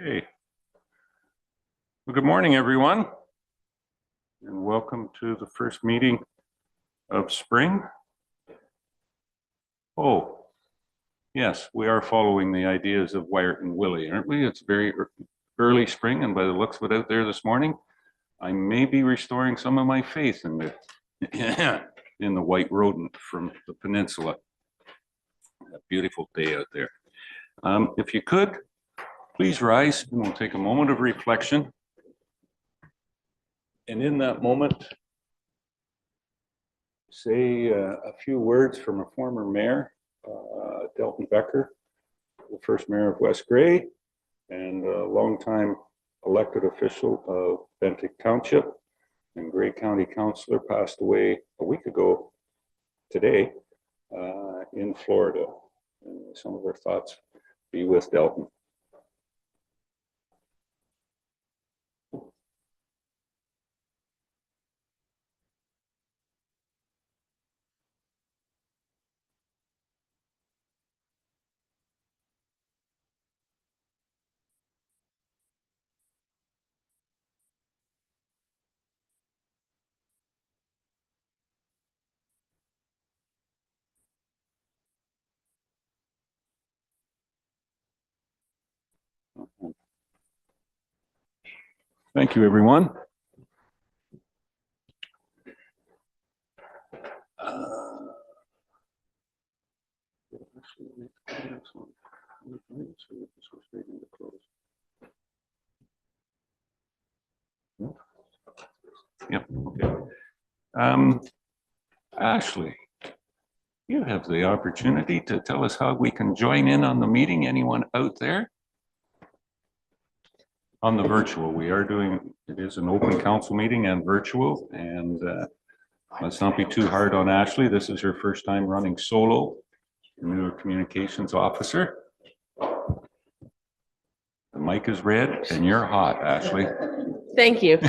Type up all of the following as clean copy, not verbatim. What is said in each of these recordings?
Okay. Well, good morning, everyone, and welcome to the first meeting of spring. Oh, yes, we are following the ideas of Wiart and Willie, aren't we? It's very early spring, and by the looks of it out there this morning, I may be restoring some of my faith in the in the white rodent from the peninsula. A beautiful day out there. If you could, please rise, and we'll take a moment of reflection. And in that moment, say a few words from a former mayor, Delton Becker, the first mayor of West Grey, and a longtime elected official of Bentinck Township and Grey County Councillor, passed away a week ago today in Florida. And some of our thoughts be with Delton. Thank you, everyone. Yep. Okay. Ashley, you have the opportunity to tell us how we can join in on the meeting. Anyone out there? On the virtual, we are doing, it is an open council meeting and virtual, and let's not be too hard on Ashley. This is her first time running solo, new communications officer. The mic is red and you're hot, Ashley. Thank you.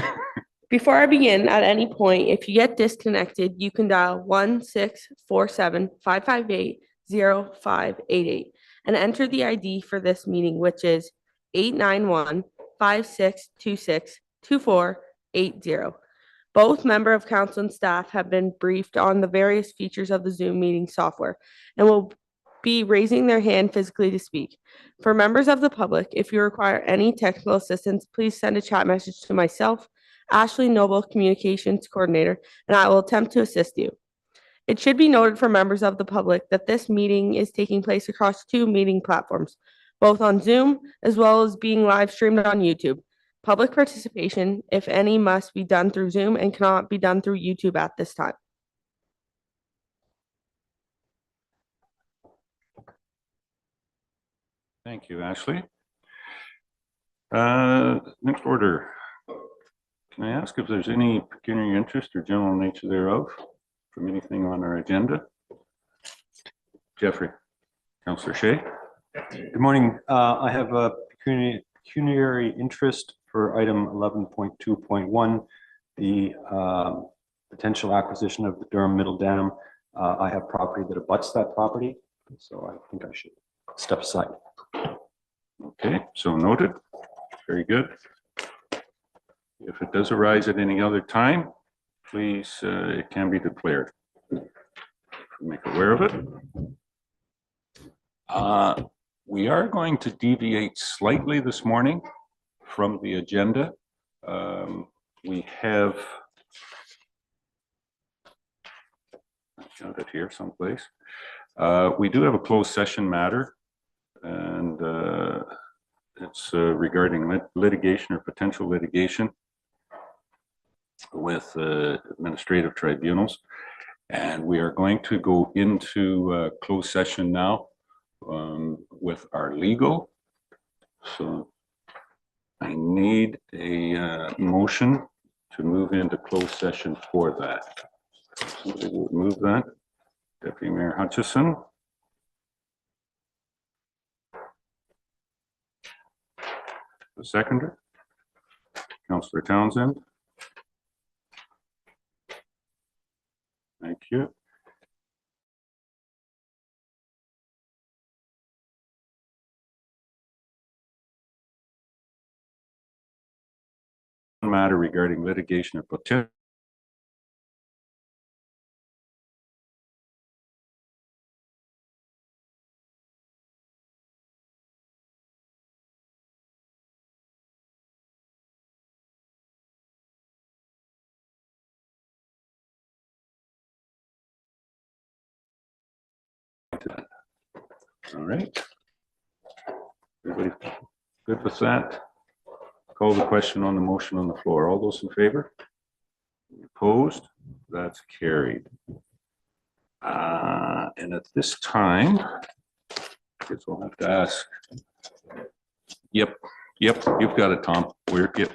Before I begin, at any point, if you get disconnected, you can dial 1-647-558-0588 and enter the ID for this meeting, which is 891-5626-2480. Both member of council and staff have been briefed on the various features of the Zoom meeting software and will be raising their hand physically to speak. For members of the public, if you require any technical assistance, please send a chat message to myself, Ashley Noble, Communications Coordinator, and I will attempt to assist you. It should be noted for members of the public that this meeting is taking place across two meeting platforms, both on Zoom as well as being live streamed on YouTube. Public participation, if any, must be done through Zoom and cannot be done through YouTube at this time. Thank you, Ashley. Next order. Can I ask if there's any pecuniary interest or general nature thereof from anything on our agenda? Jeffrey. Councillor Shea. Good morning. I have a pecuniary interest for item 11.2.1, the potential acquisition of the Durham Middle Dam. I have property that abuts that property, so I think I should step aside. Okay, so noted. Very good. If it does arise at any other time, please, it can be declared. Make aware of it. We are going to deviate slightly this morning from the agenda. We have, I've got it here someplace. We do have a closed session matter, and it's regarding litigation or potential litigation with administrative tribunals. And we are going to go into closed session now with our legal. So I need a motion to move into closed session for that. Somebody will move that. Deputy Mayor Hutchison. The seconder. Councillor Townsend. Thank you. matter regarding litigation of potential All right. Everybody good with that? Call the question on the motion on the floor. All those in favor? Opposed? That's carried. And at this time, I guess we'll have to ask. Yep, you've got it, Tom. Yep.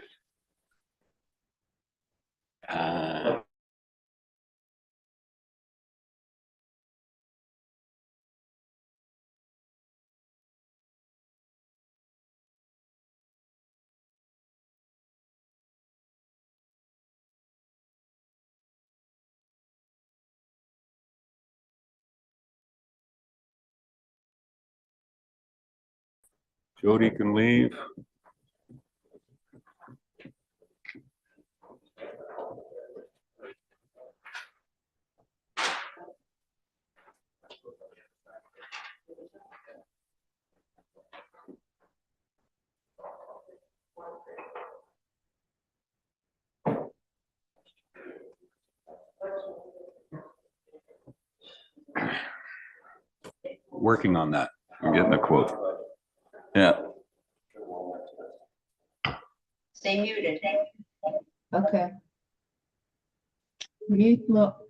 Jody can leave. Working on that. I'm getting a quote. Yeah. Stay muted. Okay. Mute, look.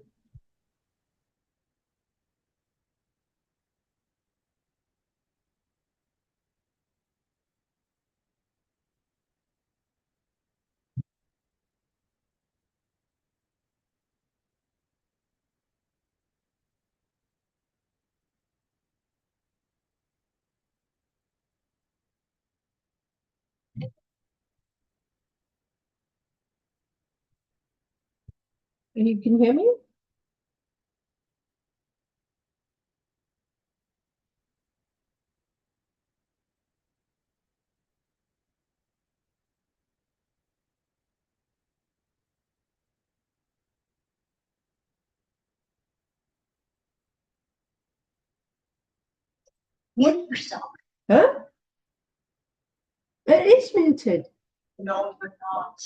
You can hear me? Mute yourself. Huh? It is muted. No, you're not.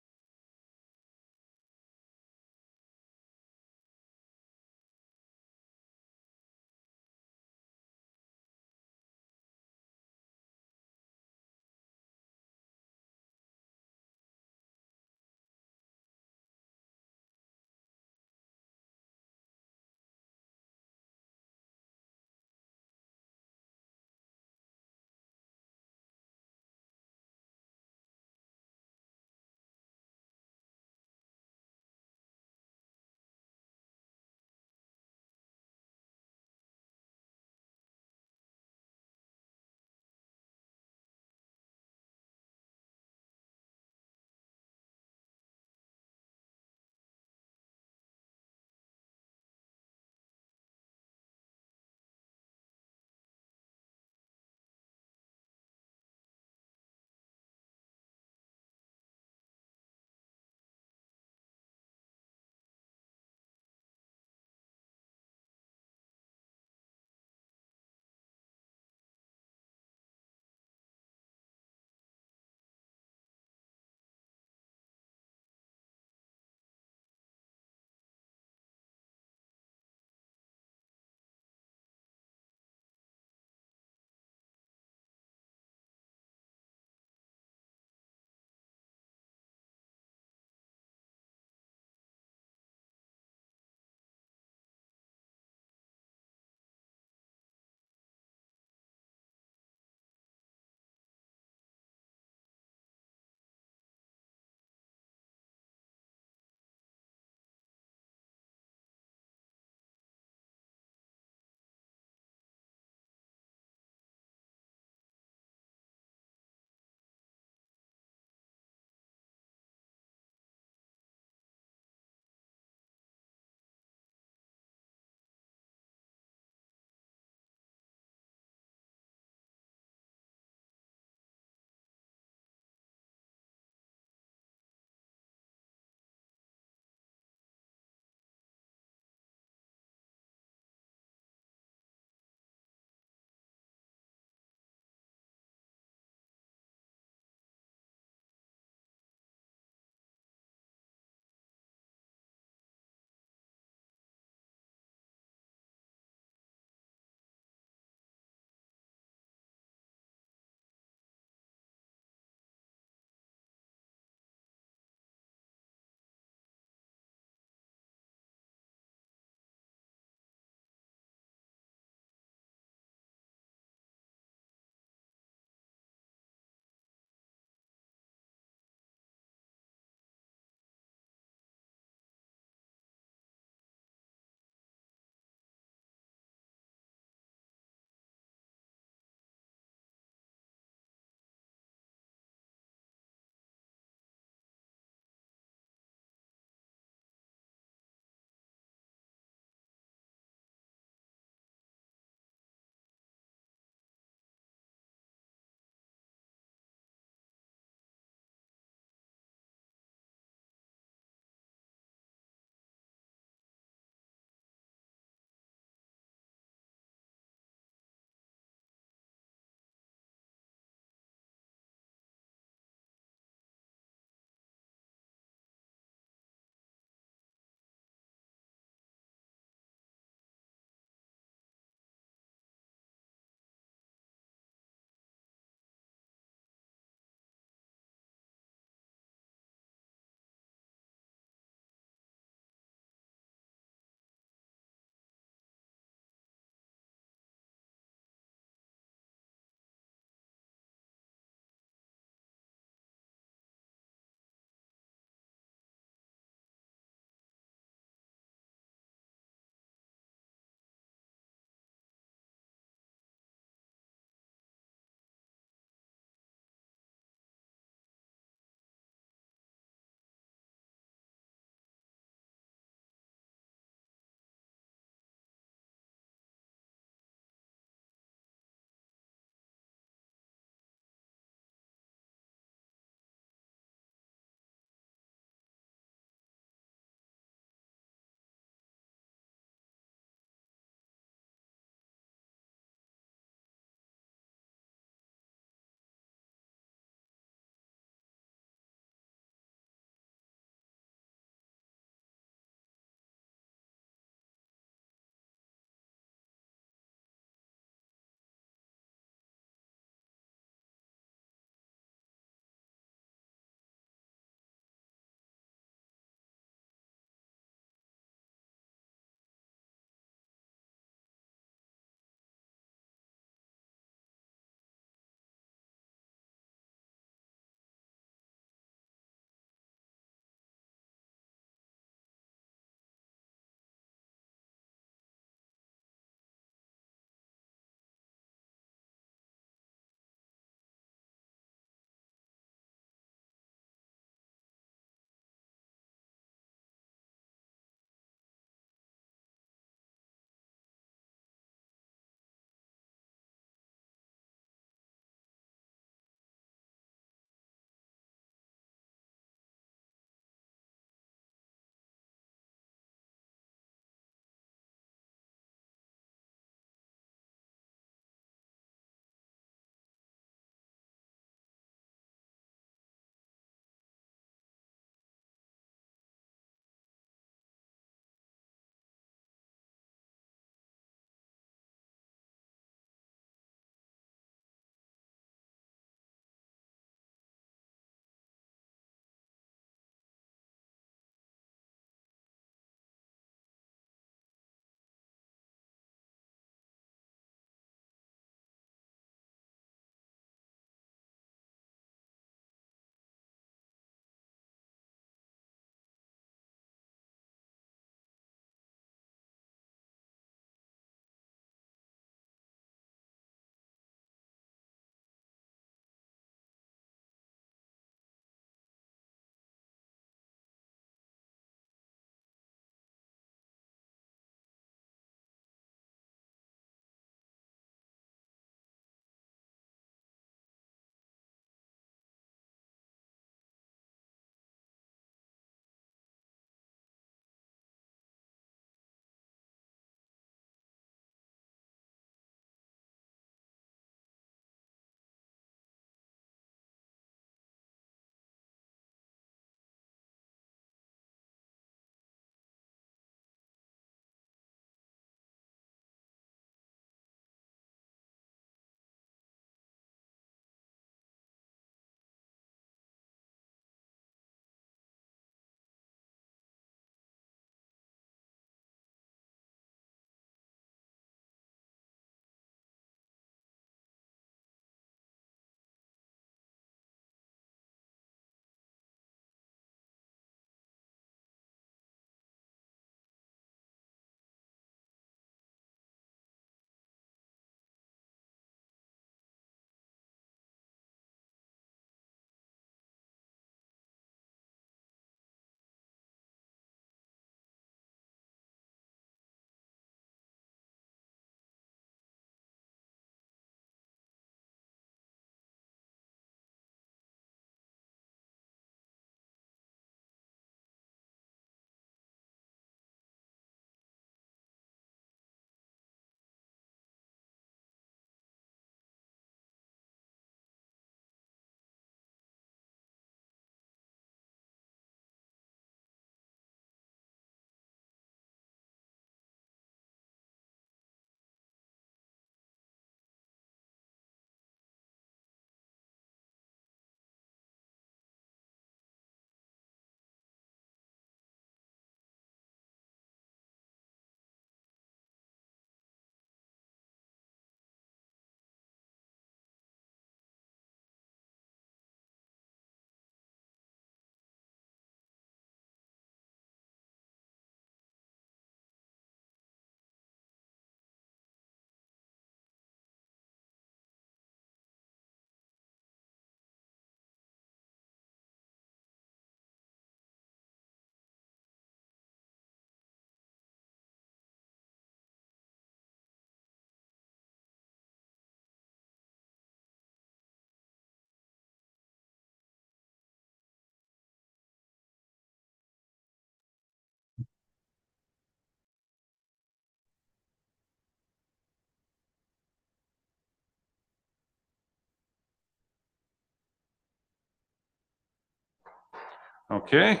Okay.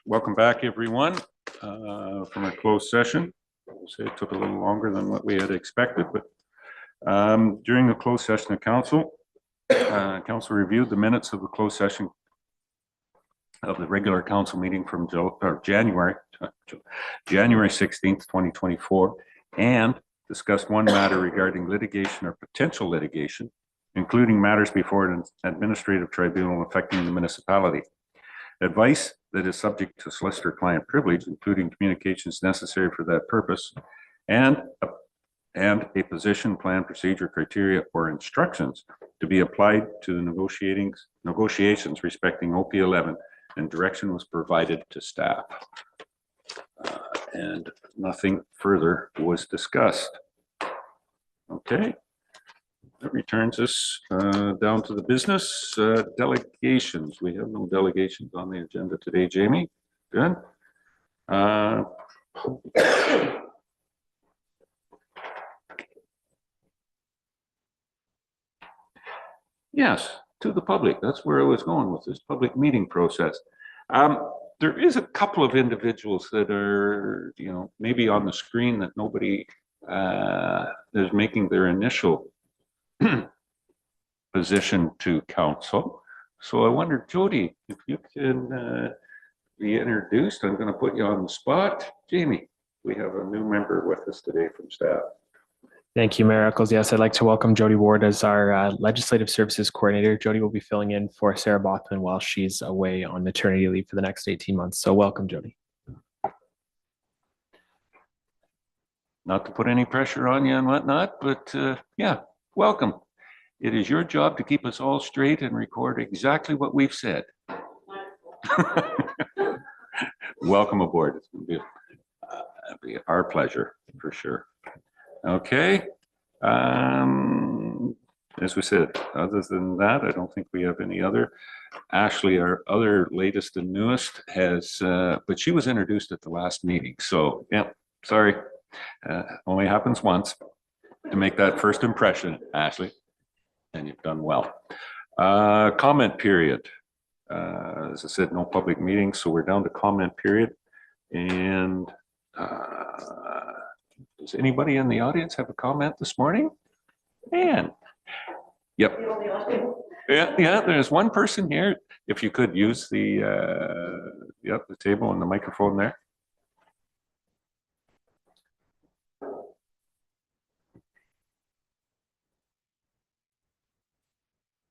Welcome back, everyone, from a closed session. We'll say it took a little longer than what we had expected, but during the closed session of council, council reviewed the minutes of the closed session of the regular council meeting from January 16th, 2024, and discussed one matter regarding litigation or potential litigation, including matters before an administrative tribunal affecting the municipality. Advice that is subject to solicitor-client privilege, including communications necessary for that purpose, and a position, plan, procedure, criteria, or instructions to be applied to the negotiations respecting OP 11, and direction was provided to staff. And nothing further was discussed. Okay. That returns us down to the business delegations. We have no delegations on the agenda today, Jamie. Good. Yes, to the public. That's where I was going with this public meeting process. There is a couple of individuals that are, maybe on the screen that nobody is making their initial position to council. So I wonder, Jody, if you can be introduced. I'm going to put you on the spot. Jamie, we have a new member with us today from staff. Thank you, Mayor Eccles. Yes, I'd like to welcome Jody Ward as our Legislative Services Coordinator. Jody will be filling in for Sarah Bothman while she's away on maternity leave for the next 18 months. So welcome, Jody. Not to put any pressure on you and whatnot, but yeah, welcome. It is your job to keep us all straight and record exactly what we've said. Welcome aboard. It's going to be our pleasure for sure. Okay. As we said, other than that, I don't think we have any other. Ashley, our other latest and newest, has, but she was introduced at the last meeting. So, yeah, sorry. Only happens once to make that first impression, Ashley, and you've done well. Comment period. As I said, no public meetings, so we're down to comment period. And does anybody in the audience have a comment this morning? And yep. Yeah, there's one person here. If you could use the the table and the microphone there.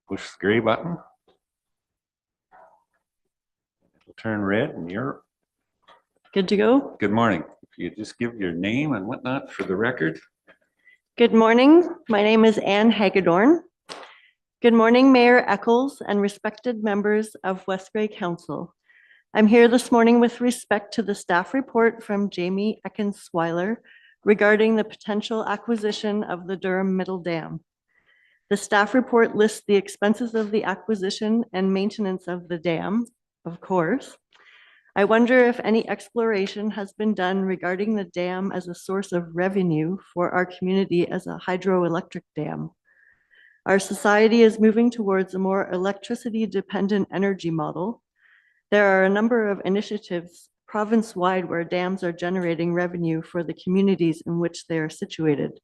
Push the gray button. It'll turn red and you're Good to go. good morning. If you just give your name and whatnot for the record. Good morning. My name is Anne Hagedorn. Good morning, Mayor Eccles and respected members of West Grey Council. I'm here this morning with respect to the staff report from Jamie Eckensweiler regarding the potential acquisition of the Durham Middle Dam. The staff report lists the expenses of the acquisition and maintenance of the dam, of course. I wonder if any exploration has been done regarding the dam as a source of revenue for our community as a hydroelectric dam. Our society is moving towards a more electricity-dependent energy model. There are a number of initiatives province-wide where dams are generating revenue for the communities in which they are situated,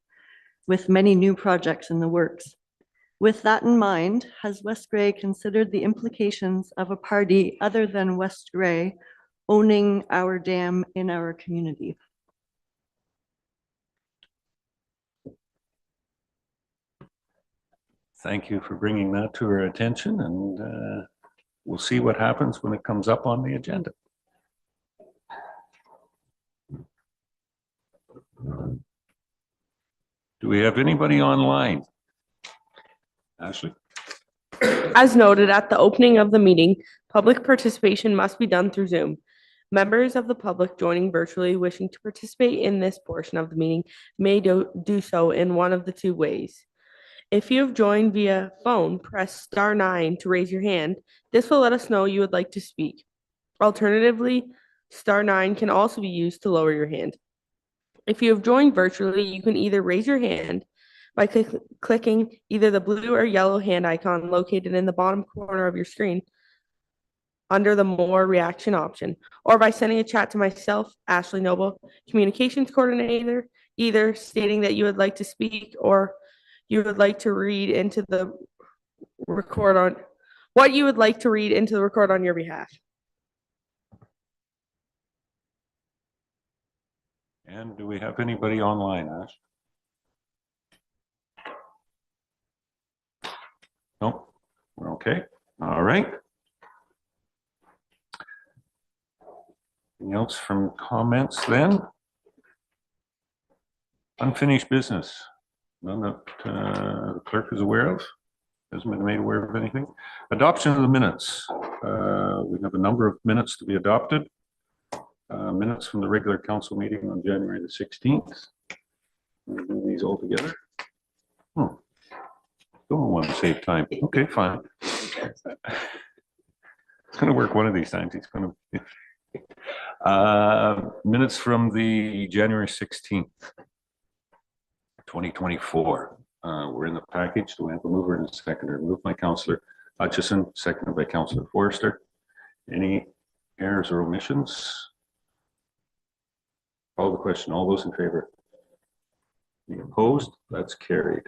with many new projects in the works. With that in mind, has West Grey considered the implications of a party other than West Grey owning our dam in our community? Thank you for bringing that to our attention, and we'll see what happens when it comes up on the agenda. Do we have anybody online? Ashley? As noted at the opening of the meeting, public participation must be done through Zoom. Members of the public joining virtually wishing to participate in this portion of the meeting may do so in one of the two ways. If you have joined via phone, press *9 to raise your hand. This will let us know you would like to speak. Alternatively, *9 can also be used to lower your hand. If you have joined virtually, you can either raise your hand by clicking either the blue or yellow hand icon located in the bottom corner of your screen, under the more reaction option, or by sending a chat to myself, Ashley Noble, Communications Coordinator, either stating that you would like to speak or you would like to read into the record on what you would like to read into the record on your behalf. And do we have anybody online, Ash? Nope, we're okay. All right. Anything else from comments then? Unfinished business. None that the clerk is aware of. Hasn't been made aware of anything. Adoption of the minutes. We have a number of minutes to be adopted. Minutes from the regular council meeting on January the 16th. We'll do these all together. Don't want to save time. Okay, fine. It's going to work one of these times. It's going to. Minutes from the January 16th, 2024. We're in the package. Do we have a mover and a seconder? Moved by Councillor Hutchison, seconded by Councillor Forrester. Any errors or omissions? Call the question. All those in favor? Any opposed? That's carried.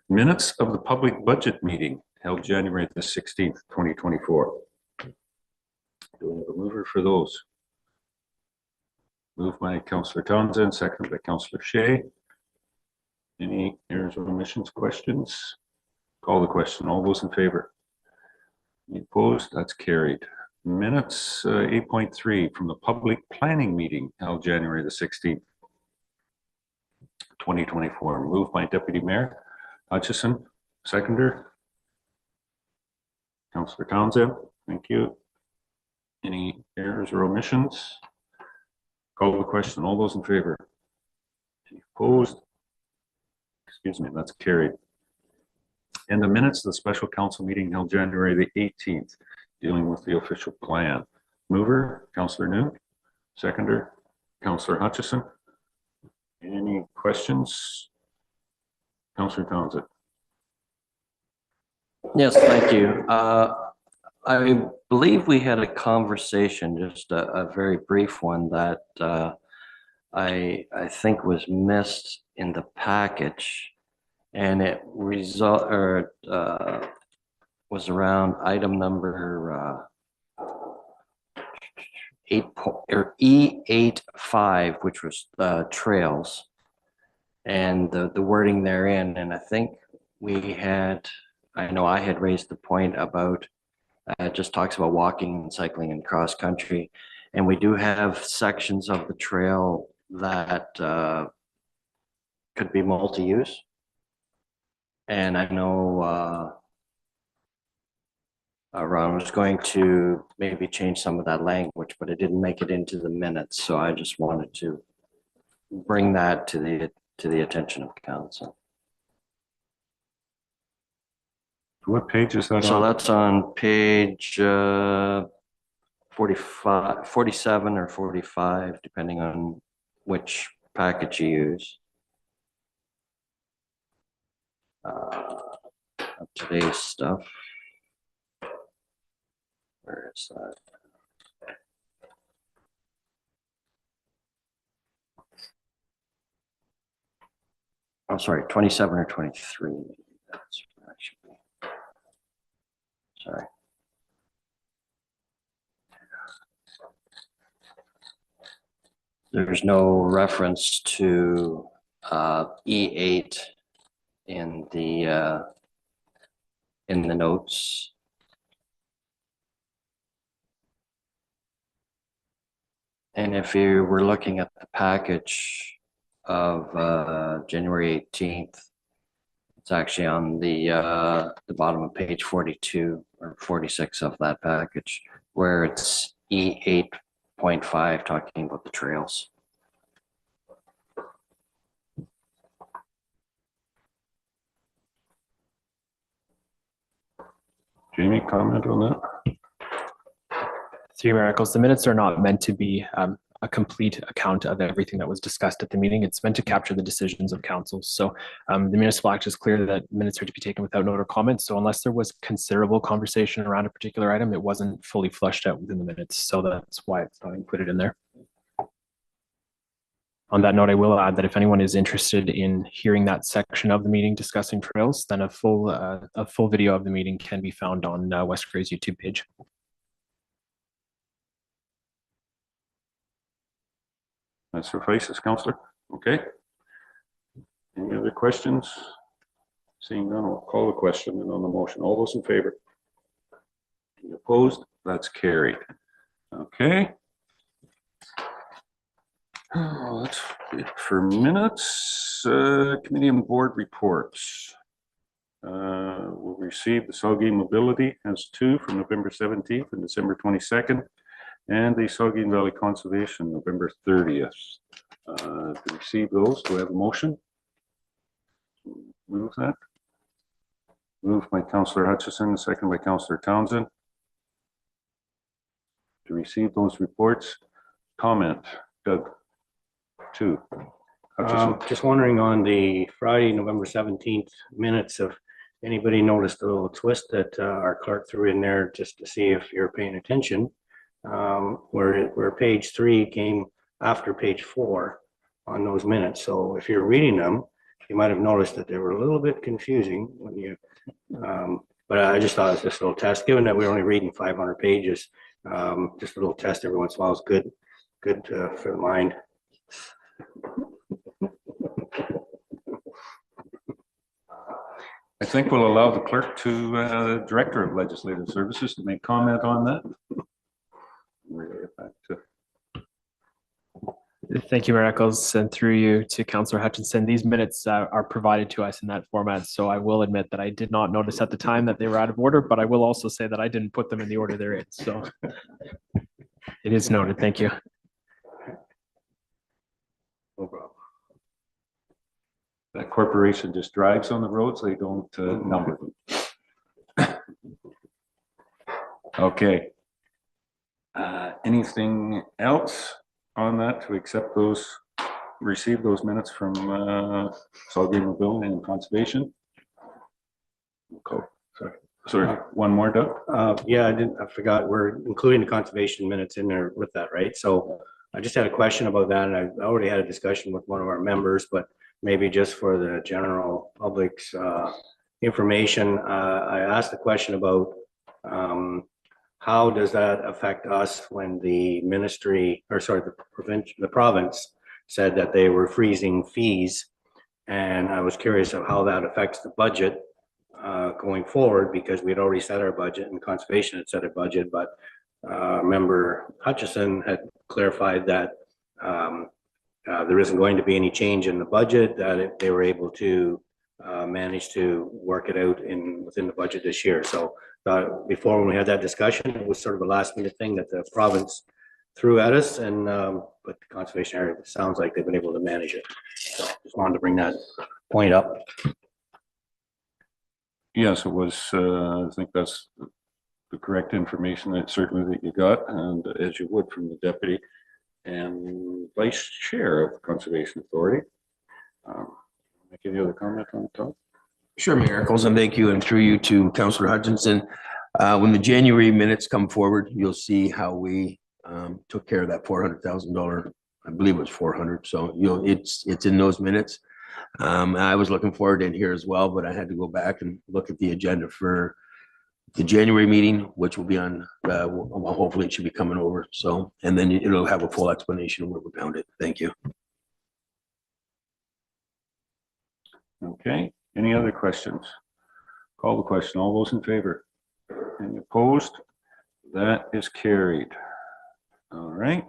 Minutes of the public budget meeting held January the 16th, 2024. Do we have a mover for those? Moved by Councillor Townsend, seconded by Councillor Shea. Any errors or omissions, questions? Call the question. All those in favor? Any opposed? That's carried. Minutes 8.3 from the public planning meeting held January the 16th, 2024. Moved by Deputy Mayor Hutchison, seconder. Councillor Townsend, thank you. Any errors or omissions? Call the question. All those in favor? Any opposed? Excuse me, that's carried. And the minutes of the special council meeting held January the 18th, dealing with the official plan. Mover, Councillor New. Seconder, Councillor Hutchison. Any questions? Councillor Townsend. Yes, thank you. I believe we had a conversation, just a very brief one that I think was missed in the package, and it was around item number E85, which was trails, and the wording therein. And I think I know I had raised the point about it just talks about walking and cycling and cross country, and we do have sections of the trail that could be multi-use. And I know Ron was going to maybe change some of that language, but it didn't make it into the minutes. So I just wanted to bring that to the attention of council. What page is that So on? that's on page 45, 47 or 45, depending on which package you use. Today's stuff. Where is that? I'm sorry, 27 or 23. That's where I should be. Sorry. There's no reference to E8 in the notes. And if you were looking at the package of January 18th, it's actually on the bottom of page 42 or 46 of that package, where it's E8.5 talking about the trails. Jamie, comment on that? Three Miracles. The minutes are not meant to be a complete account of everything that was discussed at the meeting. It's meant to capture the decisions of council. So the municipal act is clear that minutes are to be taken without note or comment. So unless there was considerable conversation around a particular item, it wasn't fully flushed out within the minutes. So that's why it's not included in there. On that note, I will add that if anyone is interested in hearing that section of the meeting discussing trails, then a full video of the meeting can be found on West Gray's YouTube page. That suffices, Councillor. Okay. Any other questions? Seeing none, I'll call the question and on the motion. All those in favor? Any opposed? That's carried. Okay. Oh, that's it for minutes. Committee and board reports. We'll receive the Saugeen Mobility has 2 from November 17th and December 22nd, and the Saugeen Valley Conservation November 30th. To receive those, do I have a motion? Move that. Moved by Councillor Hutchison, second by Councillor Townsend. To receive those reports, comment. Doug. 2. Hutchison. Just wondering on the Friday, November 17th minutes, if anybody noticed a little twist that our clerk threw in there just to see if you're paying attention, where page 3 came after page 4 on those minutes. So if you're reading them, you might have noticed that they were a little bit confusing when you, but I just thought it was just a little test, given that we're only reading 500 pages, just a little test every once in a while is good for the mind. I think we'll allow the clerk to Director of Legislative Services to make comment on that. We'll get back to Thank you, Mayor Eccles, and through you to Councillor Hutchinson. These minutes are provided to us in that format, so I will admit that I did not notice at the time that they were out of order, but I will also say that I didn't put them in the order they're in, so it is noted. Thank you. No problem. that corporation just drives on the roads, they don't number them. Okay. Anything else on that to accept those, receive those minutes from Saugeen Mobility and Conservation? Okay. Sorry, one more, Doug? Yeah, I forgot, we're including the conservation minutes in there with that, right? So I just had a question about that, and I already had a discussion with one of our members, but maybe just for the general public's information, I asked a question about how does that affect us when the ministry, or sorry, the province said that they were freezing fees, and I was curious of how that affects the budget going forward, because we had already set our budget and conservation had set a budget, but member Hutchison had clarified that there isn't going to be any change in the budget, that they were able to manage to work it out within the budget this year. So before, when we had that discussion, it was sort of a last minute thing that the province threw at us, and but the conservation area sounds like they've been able to manage it. So just wanted to bring that point up. Yes, it was, I think that's the correct information that certainly that you got, and as you would from the deputy and vice chair of the Conservation Authority. Make any other comment on the top? Sure, Mayor Eccles, and thank you, and through you to Councillor Hutchinson. When the January minutes come forward, you'll see how we took care of that $400,000. I believe it was 400. So it's in those minutes. I was looking forward in here as well, but I had to go back and look at the agenda for the January meeting, which will be on. Well, hopefully, it should be coming over. So, and then it'll have a full explanation of where we found it. Thank you. Okay, any other questions? Call the question. All those in favor? Any opposed? That is carried. All right.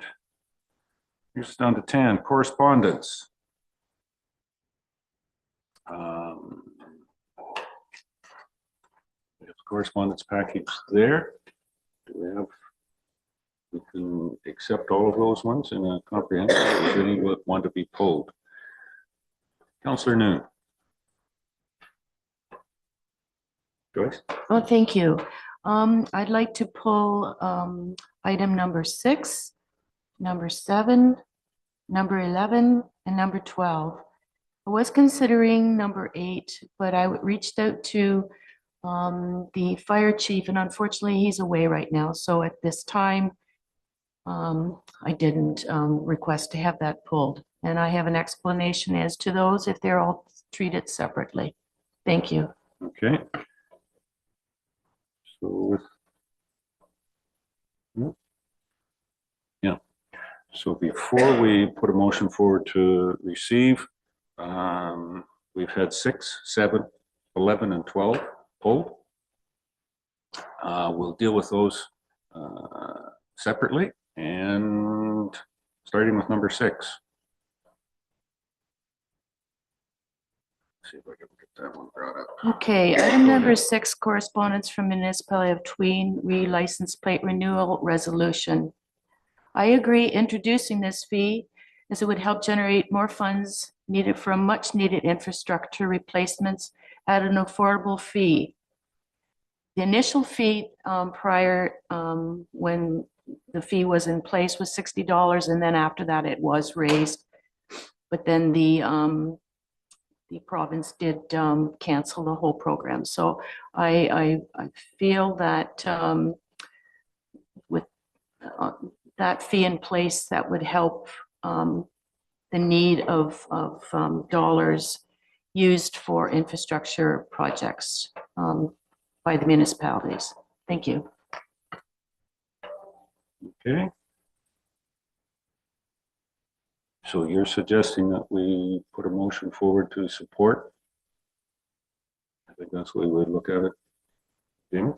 Here's down to 10, correspondence. We have the correspondence package there. We can accept all of those ones in a comprehensive. Does anyone want to be pulled? Councillor Noon. Joyce? Oh, thank you. I'd like to pull item number 6, number 7, number 11, and number 12. I was considering number 8, but I reached out to the fire chief, and unfortunately, he's away right now. So at this time, I didn't request to have that pulled. And I have an explanation as to those if they're all treated separately. Thank you. Okay. So with yeah. So before we put a motion forward to receive, we've had 6, 7, 11, and 12 pulled. We'll deal with those separately, and starting with number 6. See if I can get that one brought up. Okay, item number 6, correspondence from municipality of Tween, license plate renewal resolution. I agree introducing this fee as it would help generate more funds needed for much needed infrastructure replacements at an affordable fee. The initial fee prior when the fee was in place was $60, and then after that it was raised. But then the province did cancel the whole program. So I feel that with that fee in place, that would help the need of dollars used for infrastructure projects by the municipalities. Thank you. Okay. So you're suggesting that we put a motion forward to support? I think that's the way we'd look at it. Jamie?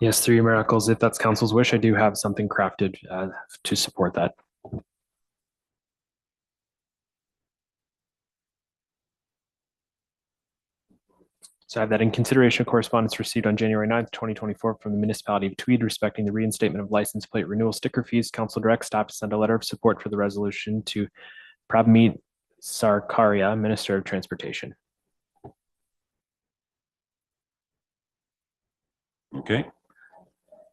Yes, through your miracles, if that's council's wish, I do have something crafted to support that. So I have that in consideration of correspondence received on January 9th, 2024 from the municipality of Tweed respecting the reinstatement of license plate renewal sticker fees. Council directs staff to send a letter of support for the resolution to Prabmeet Sarkaria, Minister of Transportation. Okay.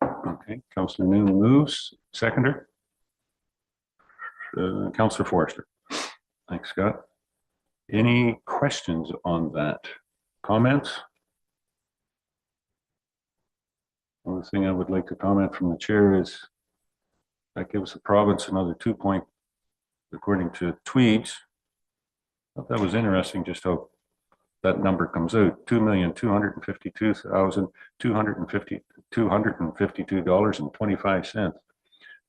Okay, Councillor Noon moves. Seconder? Councillor Forrester. Thanks, Scott. Any questions on that? Comments? Only thing I would like to comment from the chair is that gives the province another 2 point, according to Tweeds. I thought that was interesting just how that number comes out, $2,252,252.25.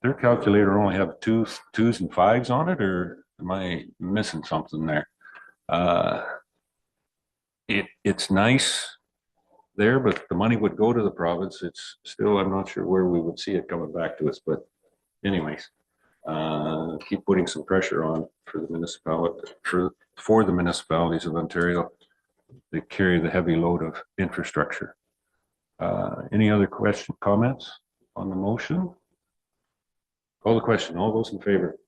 Their calculator only have twos and fives on it, or am I missing something there? It's nice there, but the money would go to the province. It's still, I'm not sure where we would see it coming back to us, but anyways, keep putting some pressure on for the municipality, for the municipalities of Ontario. They carry the heavy load of infrastructure. Any other comments on the motion? Call the question. All those in favor?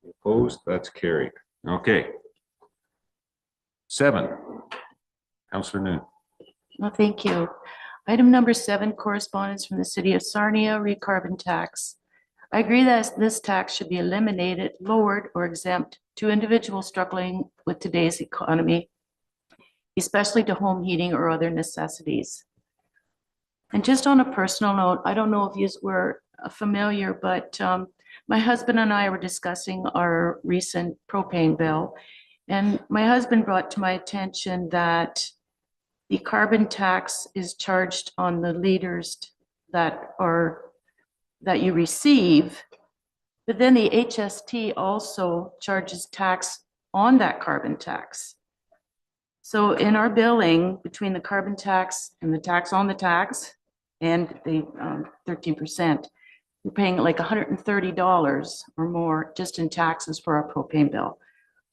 Opposed? That's carried. Okay. 7. Councillor Noon. Well, thank you. Item number 7, correspondence from the city of Sarnia, recarbon tax. I agree that this tax should be eliminated, lowered, or exempt to individuals struggling with today's economy, especially to home heating or other necessities. And just on a personal note, I don't know if you were familiar, but my husband and I were discussing our recent propane bill. And my husband brought to my attention that the carbon tax is charged on the liters that you receive, but then the HST also charges tax on that carbon tax. So in our billing, between the carbon tax and the tax on the tax and the 13%, we're paying like $130 or more just in taxes for our propane bill.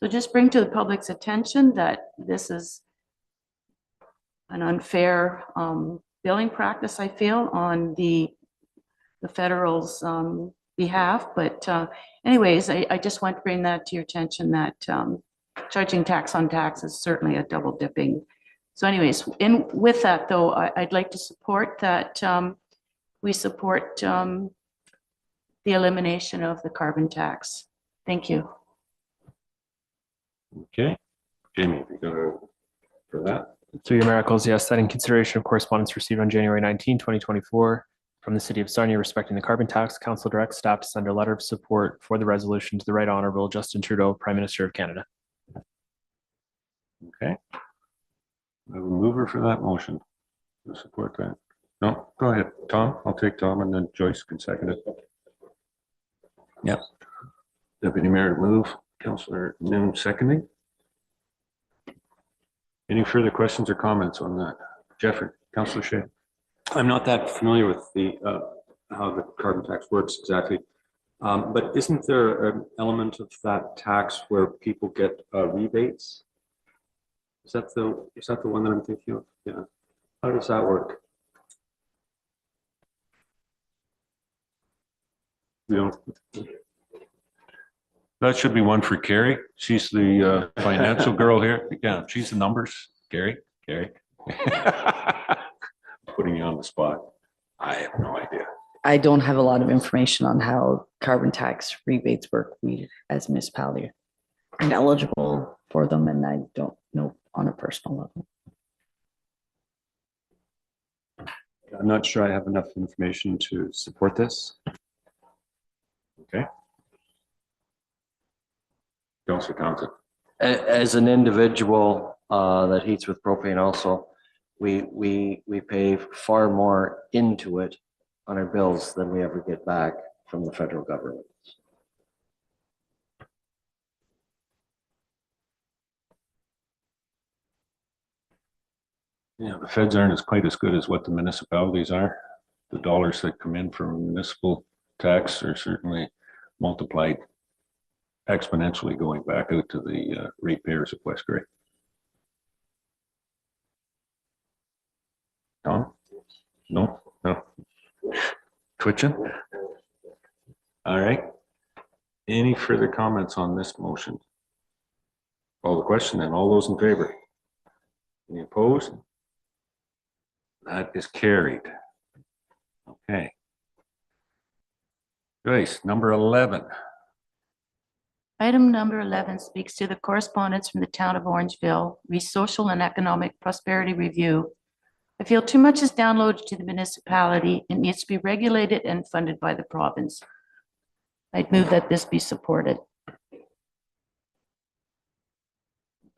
So just bring to the public's attention that this is an unfair billing practice, I feel, on the federal's behalf. But anyways, I just want to bring that to your attention that charging tax on tax is certainly a double dipping. So anyways, with that though, I'd like to support that we support the the elimination of the carbon tax. Thank you. Okay, Jamie, you got a, for that? Through your miracles, yes, that in consideration of correspondence received on January 19, 2024 from the city of Sarnia respecting the carbon tax, council directs staff to send a letter of support for the resolution to the Right Honorable Justin Trudeau, Prime Minister of Canada. Okay. I have a mover for that motion to support that. No, go ahead, Tom. I'll take Tom and then Joyce can second it. Yep. Deputy Mayor to move, Councillor Noon seconding. Any further questions or comments on that? Jeffrey, Councillor Shea. I'm not that familiar with the, how the carbon tax works exactly. But isn't there an element of that tax where people get rebates? Is that the one that I'm thinking of? Yeah. How does that work? We don't. That should be one for Carrie. She's the financial girl here. Yeah, she's the numbers. Carrie. Putting you on the spot. I have no idea. I don't have a lot of information on how carbon tax rebates work. We, as a municipality, are eligible for them, and I don't know on a personal level. I'm not sure I have enough information to support this. Okay. Councillor Townsend. As an individual that heats with propane also, we pay far more into it on our bills than we ever get back from the federal government. Yeah, the feds aren't quite as good as what the municipalities are. The dollars that come in from municipal tax are certainly multiplied exponentially going back out to the ratepayers of West Grey. Tom? No? Twitching? All right. Any further comments on this motion? Call the question then. All those in favor? Any opposed? That is carried. Okay. Joyce, number 11. Item number 11 speaks to the correspondence from the town of Orangeville, Social and Economic Prosperity Review. I feel too much is downloaded to the municipality and needs to be regulated and funded by the province. I'd move that this be supported.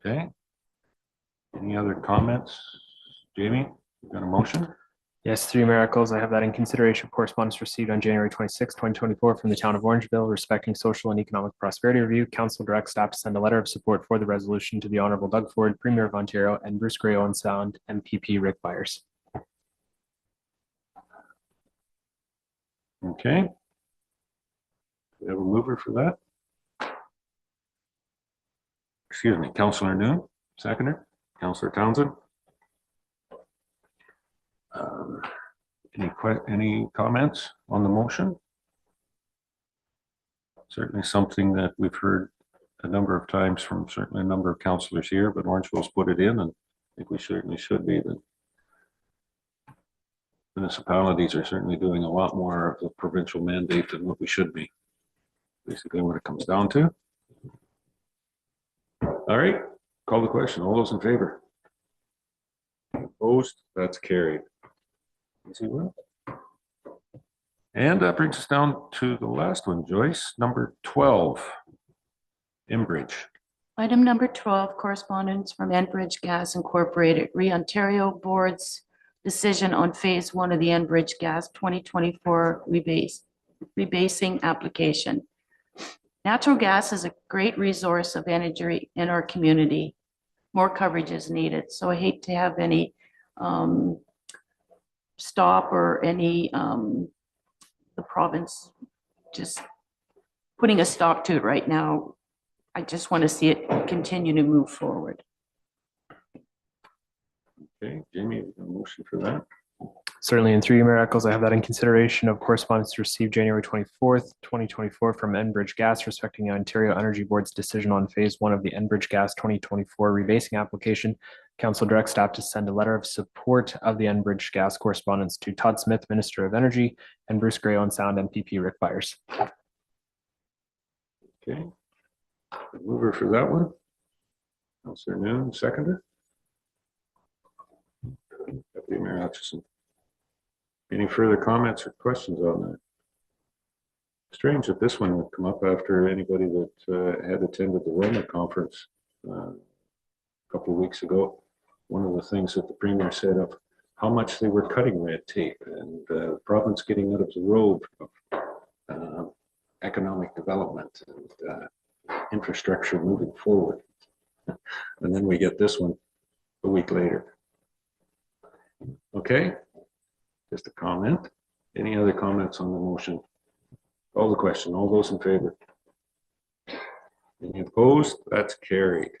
Okay. Any other comments? Jamie, you got a motion? Yes, through your miracles, I have that in consideration of correspondence received on January 26, 2024 from the town of Orangeville respecting social and economic prosperity review. Council directs staff to send a letter of support for the resolution to the Honorable Doug Ford, Premier of Ontario, and Bruce Grey Owen Sound MPP Rick Byers. Okay. We have a mover for that. Excuse me, Councillor Noon, seconder. Councillor Townsend. Any comments on the motion? Certainly something that we've heard a number of times from certainly a number of councillors here, but Orangeville's put it in, and I think we certainly should be. The municipalities are certainly doing a lot more of the provincial mandate than what we should be. Basically what it comes down to. All right, call the question. All those in favor? Opposed? That's carried. And that brings us down to the last one, Joyce, number 12, Enbridge. Item number 12, correspondence from Enbridge Gas Incorporated, Ontario Board's decision on phase 1 of the Enbridge Gas 2024 rebasing application. Natural gas is a great resource of energy in our community. More coverage is needed. So I hate to have any stop or any the province just putting a stop to it right now. I just want to see it continue to move forward. Okay, Jamie, a motion for that. Certainly, and through you, Mayor Eccles, I have that in consideration of correspondence received January 24th, 2024 from Enbridge Gas respecting the Ontario Energy Board's decision on phase 1 of the Enbridge Gas 2024 rebasing application. Council directs staff to send a letter of support of the Enbridge Gas correspondence to Todd Smith, Minister of Energy, and Bruce Gray on Sound MPP Rick Byers. Okay. Mover for that one. Councillor Noon, seconder. Deputy Mayor Hutchison. Any further comments or questions on that? Strange that this one would come up after anybody that had attended the Roma conference a couple of weeks ago. One of the things that the Premier said of how much they were cutting red tape and the province getting out of the road of economic development and infrastructure moving forward. And then we get this one a week later. Okay. Just a comment. Any other comments on the motion? Call the question. All those in favor? Any opposed? That's carried.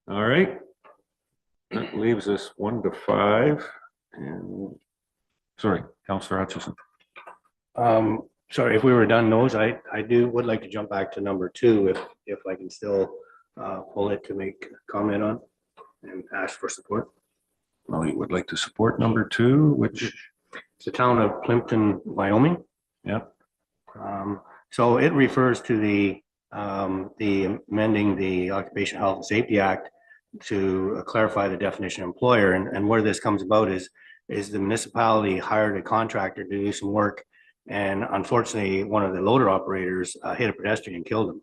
All right. That leaves us 1 to 5. And sorry, Councillor Hutchison. Sorry, if we were done those, I would like to jump back to number 2 if I can still pull it to make a comment on and ask for support. Well, you would like to support number 2, which it's the town of Plimpton, Wyoming. Yep. So it refers to the amending the Occupational Health and Safety Act to clarify the definition of employer. And where this comes about is the municipality hired a contractor to do some work. And unfortunately, one of the loader operators hit a pedestrian and killed him.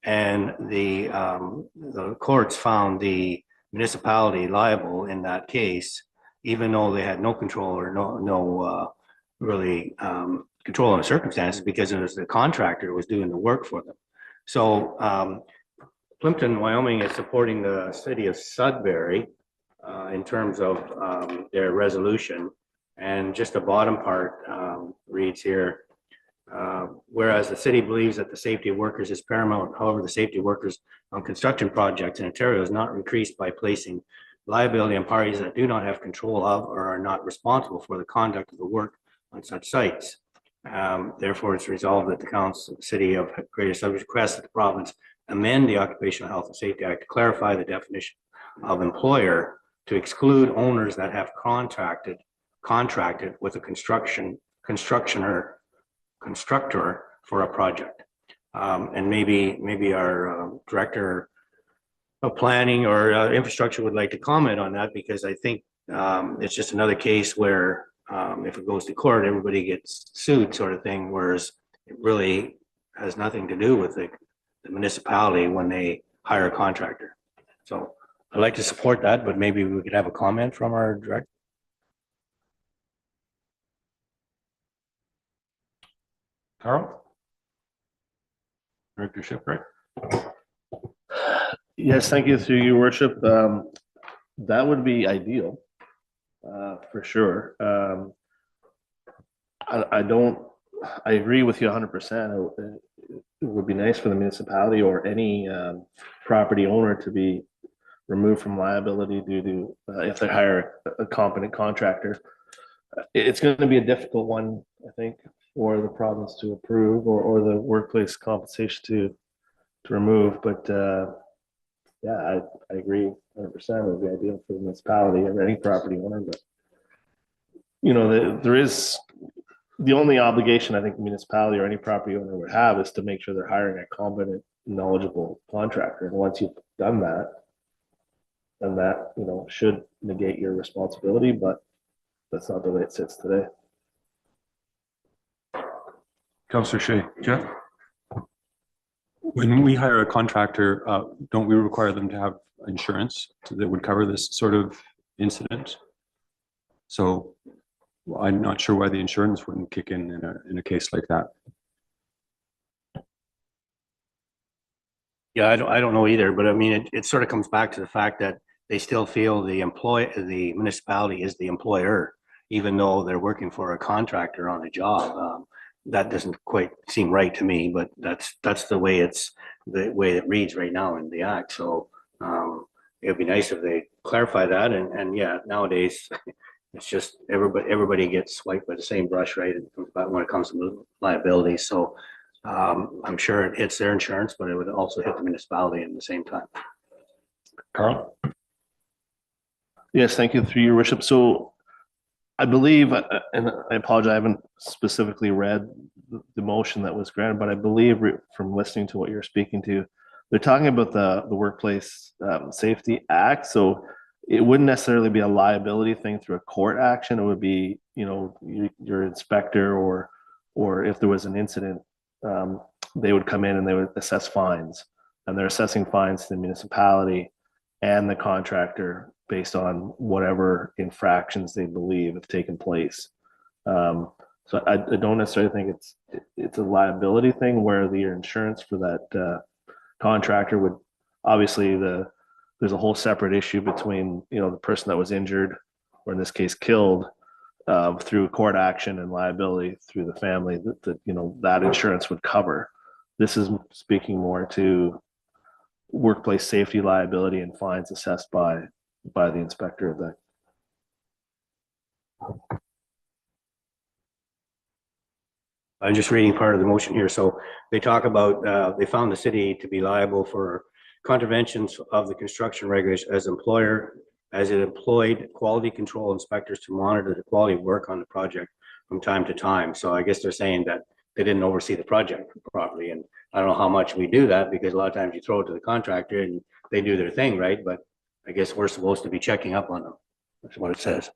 And the courts found the municipality liable in that case, even though they had no control or no really control on the circumstances, because it was the contractor who was doing the work for them. So Plimpton, Wyoming is supporting the city of Sudbury in terms of their resolution. And just the bottom part reads here, whereas the city believes that the safety of workers is paramount, however, the safety of workers on construction projects in Ontario is not increased by placing liability on parties that do not have control of or are not responsible for the conduct of the work on such sites. Therefore, it's resolved that the council, the city of Greater Sudbury requests that the province amend the Occupational Health and Safety Act to clarify the definition of employer to exclude owners that have contracted with a constructor for a project. And maybe our director of planning or infrastructure would like to comment on that, because I think it's just another case where if it goes to court, everybody gets sued, sort of thing, whereas it really has nothing to do with the municipality when they hire a contractor. So I'd like to support that, but maybe we could have a comment from our director. Carl? Director Shipwright? Yes, thank you, through your worship. That would be ideal, for sure. I agree with you 100%. It would be nice for the municipality or any property owner to be removed from liability due to if they hire a competent contractor. It's going to be a difficult one, I think, for the province to approve or the workplace compensation to remove. But yeah, I agree 100%. It would be ideal for the municipality or any property owner. But you know, there is the only obligation I think the municipality or any property owner would have is to make sure they're hiring a competent, knowledgeable contractor. And once you've done that, then that, you know, should negate your responsibility. But that's not the way it sits today. Councillor Shea. Jeff? When we hire a contractor, don't we require them to have insurance that would cover this sort of incident? So I'm not sure why the insurance wouldn't kick in a case like that. Yeah, I don't know either, but I mean, it sort of comes back to the fact that they still feel the municipality is the employer, even though they're working for a contractor on a job. That doesn't quite seem right to me, but that's the way it reads right now in the act. So it'd be nice if they clarify that. And yeah, nowadays It's just everybody gets swiped by the same brush, right? When it comes to liability. So I'm sure it hits their insurance, but it would also hit the municipality at the same time. Carl? Yes, thank you, through your worship. So I believe, and I apologize, I haven't specifically read the motion that was granted, but I believe from listening to what you're speaking to, they're talking about the Workplace Safety Act. So it wouldn't necessarily be a liability thing through a court action. It would be, you know, your inspector or if there was an incident, they would come in and they would assess fines. And they're assessing fines to the municipality and the contractor based on whatever infractions they believe have taken place. So I don't necessarily think it's a liability thing where the insurance for that contractor would, obviously there's a whole separate issue between, you know, the person that was injured, or in this case killed, through court action and liability through the family that you know, that insurance would cover. This is speaking more to workplace safety liability and fines assessed by the inspector of the. I'm just reading part of the motion here. So they talk about, they found the city to be liable for contraventions of the construction regulations as employer, as it employed quality control inspectors to monitor the quality of work on the project from time to time. So I guess they're saying that they didn't oversee the project properly. And I don't know how much we do that, because a lot of times you throw it to the contractor and they do their thing, right? But I guess we're supposed to be checking up on them. That's what it says.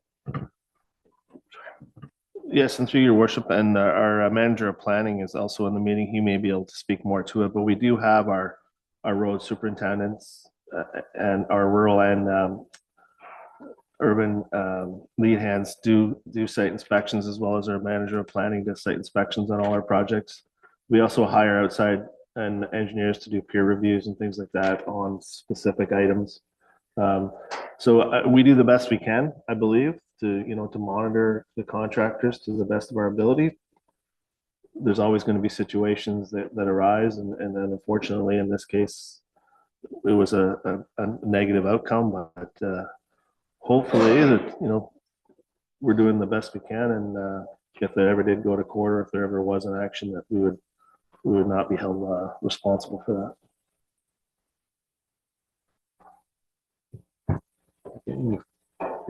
Yes, and through your worship, and our manager of planning is also in the meeting. He may be able to speak more to it, but we do have our road superintendents and our rural and urban lead hands do site inspections, as well as our manager of planning does site inspections on all our projects. We also hire outside and engineers to do peer reviews and things like that on specific items. So we do the best we can, I believe, to, you know, to monitor the contractors to the best of our ability. There's always going to be situations that arise, and then unfortunately in this case it was a negative outcome, but hopefully that, you know, we're doing the best we can, and if they ever did go to court, or if there ever was an action, that we would not be held responsible for that.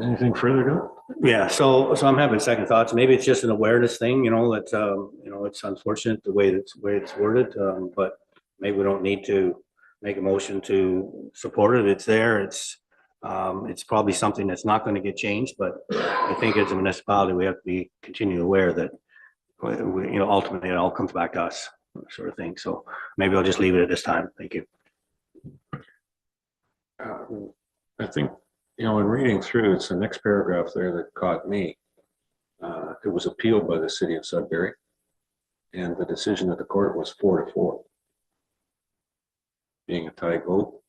Anything further to? Yeah, so I'm having second thoughts. Maybe it's just an awareness thing, you know, that you know, it's unfortunate the way it's worded, but maybe we don't need to make a motion to support it. It's there. It's probably something that's not going to get changed, but I think as a municipality, we have to be continually aware that you know, ultimately it all comes back to us, sort of thing. So maybe I'll just leave it at this time. Thank you. I think, you know, in reading through, it's the next paragraph there that caught me. It was appealed by the city of Sudbury, and the decision of the court was 4-4. Being a tie vote,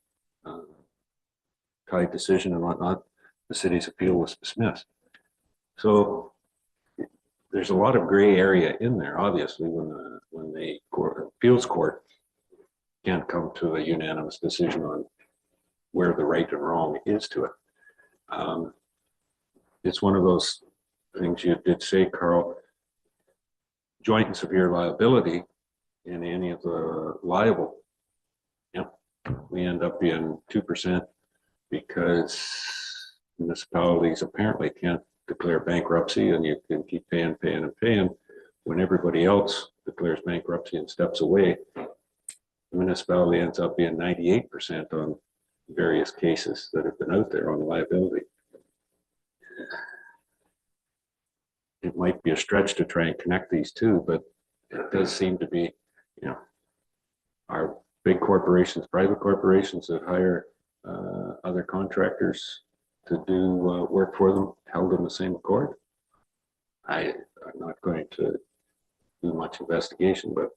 tied decision and whatnot, the city's appeal was dismissed. So there's a lot of gray area in there, obviously, when the appeals court can't come to a unanimous decision on where the right and wrong is to it. It's one of those things you did say, Carl, joint and severe liability in any of the liable. Yep, we end up being 2% because municipalities apparently can't declare bankruptcy, and you can keep paying when everybody else declares bankruptcy and steps away. The municipality ends up being 98% on various cases that have been out there on liability. It might be a stretch to try and connect these two, but it does seem to be, you know, our big corporations, private corporations that hire other contractors to do work for them, held in the same accord. I'm not going to do much investigation, but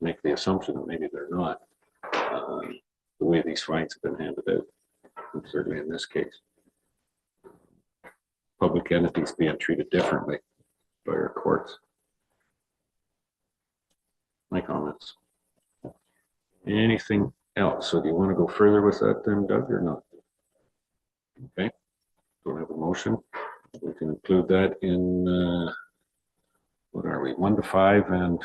make the assumption that maybe they're not. The way these fines have been handed out, and certainly in this case. Public entities being treated differently by our courts. My comments. Anything else? So do you want to go further with that then, Doug, or not? Okay, don't have a motion. We can include that in, what are we, 1 to 5 and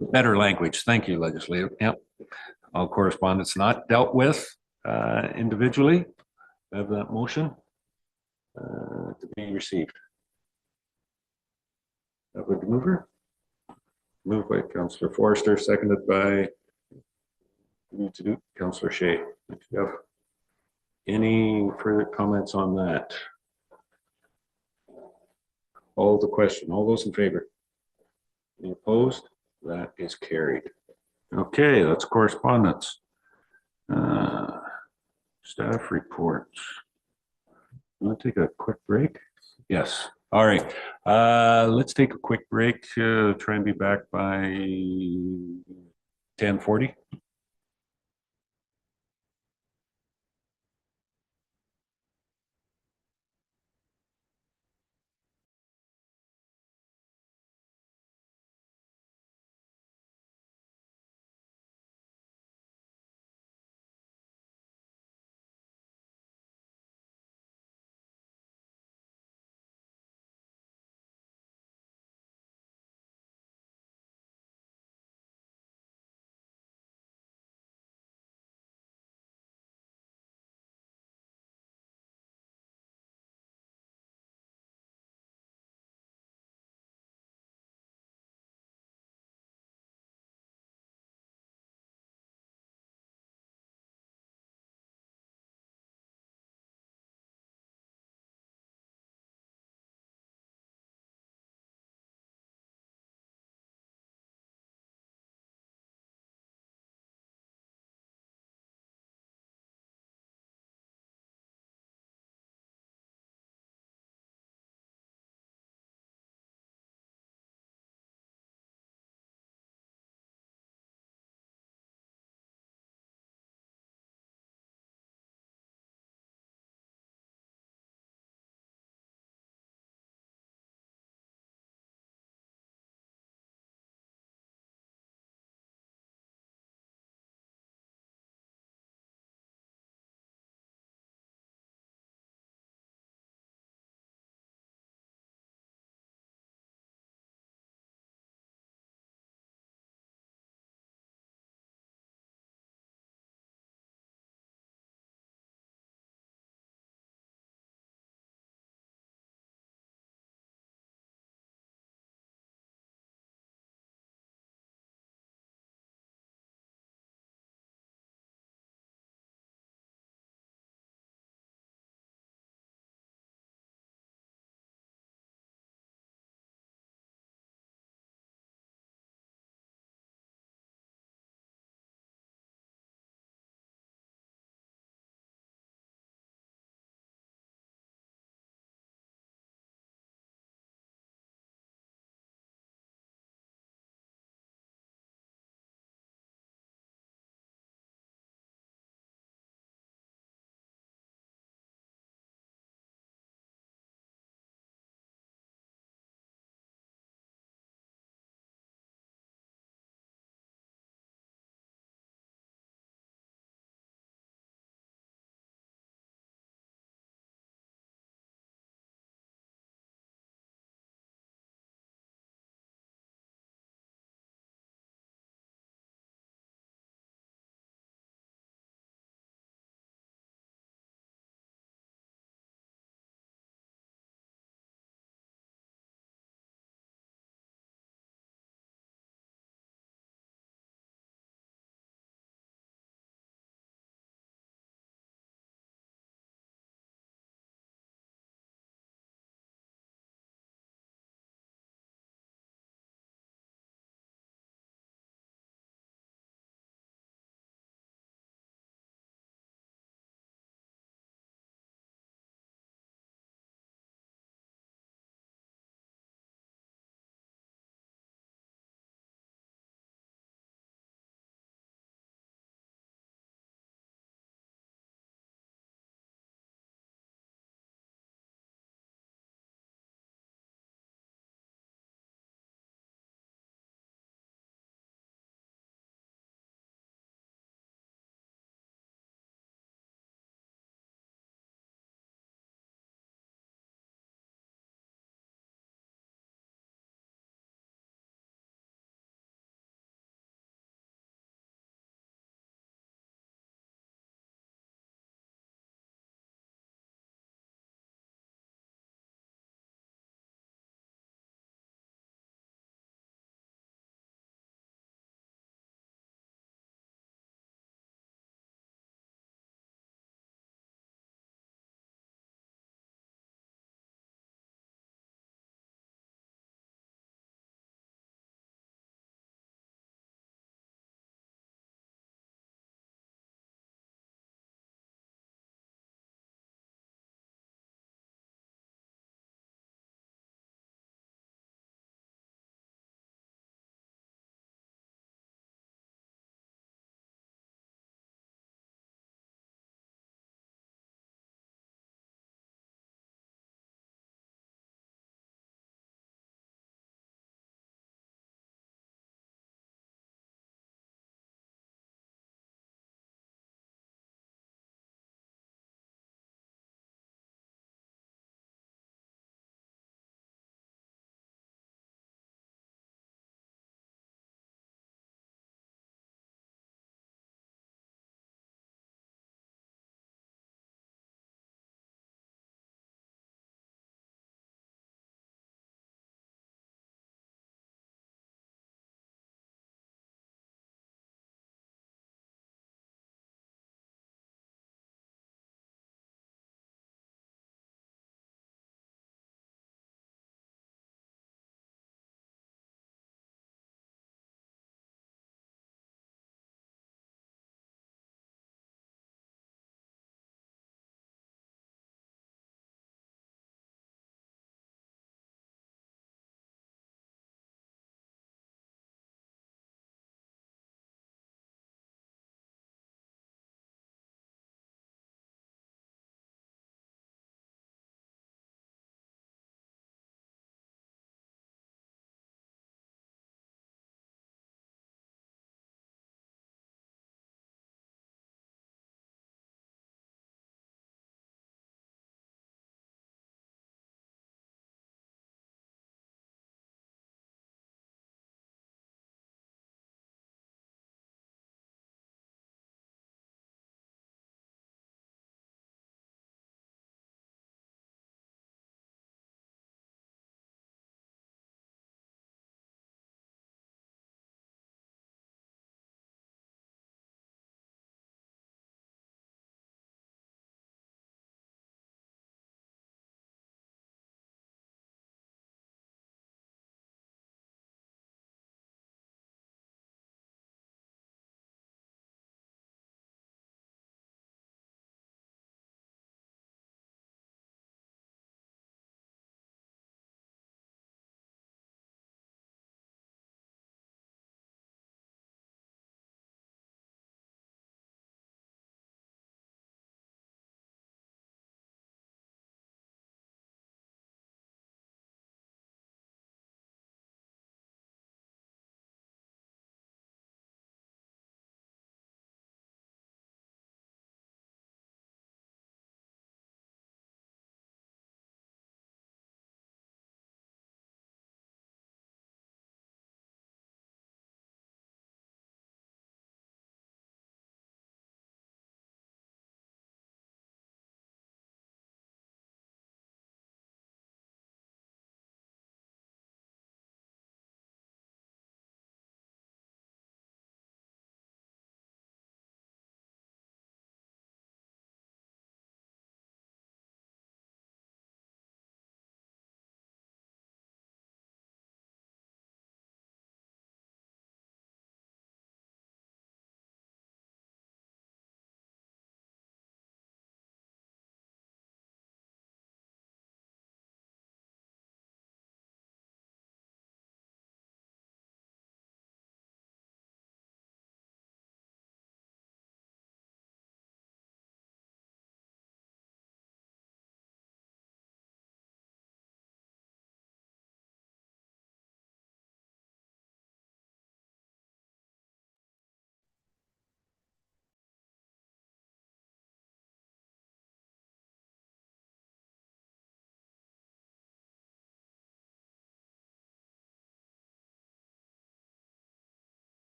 better language. Thank you, legislator. Yep. All correspondence not dealt with individually. Have that motion to be received. Would mover? Moved by Councillor Forrester, seconded by Councillor Shay. Jeff, any further comments on that? All the question, all those in favor? Any opposed? That is carried. Okay, that's correspondence. Staff reports. Want to take a quick break? Yes. All right. Let's take a quick break to try and be back by 10:40.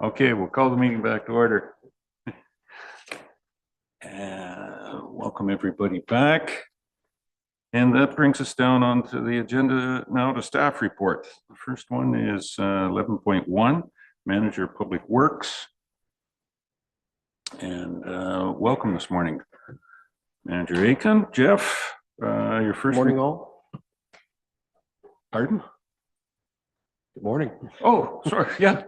Okay, we'll call the meeting back to order. Welcome everybody back. And that brings us down onto the agenda now to staff report. The first one is 11.1, Manager of Public Works. And welcome this morning, Manager Aiken. Jeff, your first. Morning all. Pardon? Good morning. Oh, sorry. Yeah.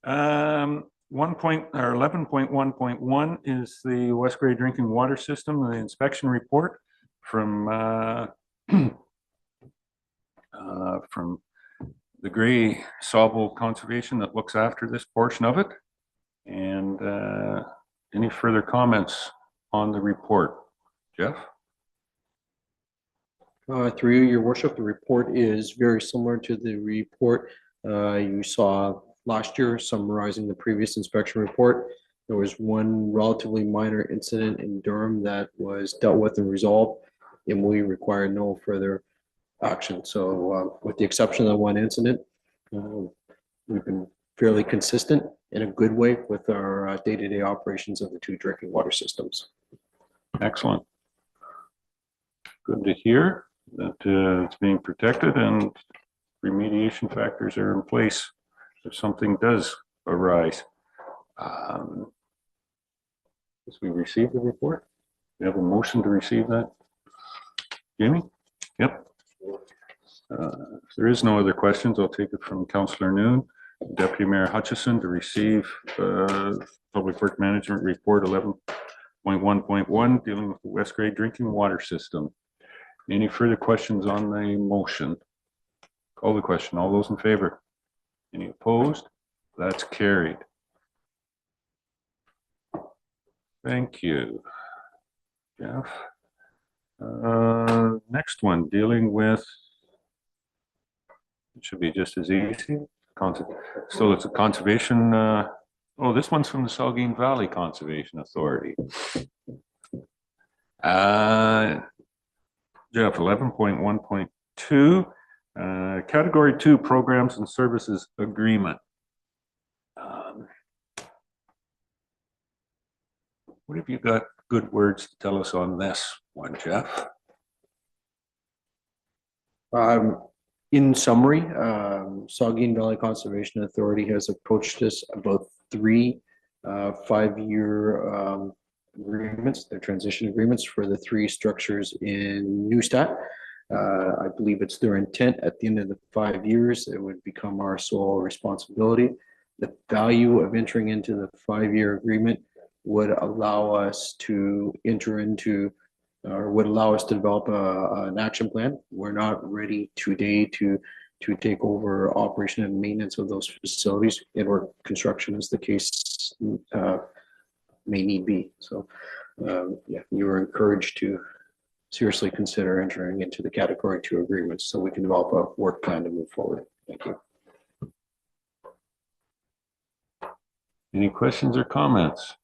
11.1.1 is the West Grey Drinking Water System, the inspection report from from the Grey Sawville Conservation that looks after this portion of it. And any further comments on the report? Jeff? Through your worship, the report is very similar to the report you saw last year summarizing the previous inspection report. There was one relatively minor incident in Durham that was dealt with and resolved, and we require no further action. So with the exception of that one incident, we've been fairly consistent in a good way with our day-to-day operations of the two drinking water systems. Excellent. Good to hear that it's being protected and remediation factors are in place if something does arise. As we receive the report, we have a motion to receive that. Jamie? Yep. If there is no other questions, I'll take it from Councillor Noon, Deputy Mayor Hutchison, to receive Public Work Management Report 11.1.1 dealing with the West Grey Drinking Water System. Any further questions on the motion? Call the question. All those in favor? Any opposed? That's carried. Thank you, Jeff. Next one, dealing with, it should be just as easy. So it's a conservation, oh, this one's from the Saugeen Valley Conservation Authority. Jeff, 11.1.2, Category 2 Programs and Services Agreement. What have you got good words to tell us on this one, Jeff? In summary, Saugeen Valley Conservation Authority has approached us about 3 5-year agreements, their transition agreements for the 3 structures in Neustadt. I believe it's their intent at the end of the 5 years, it would become our sole responsibility. The value of entering into the 5-year agreement would allow us to enter into, or would allow us to develop an action plan. We're not ready today to take over operation and maintenance of those facilities, and/or construction as the case may need be. So yeah, you are encouraged to seriously consider entering into the Category 2 agreements so we can develop a work plan to move forward. Thank you. Any questions or comments?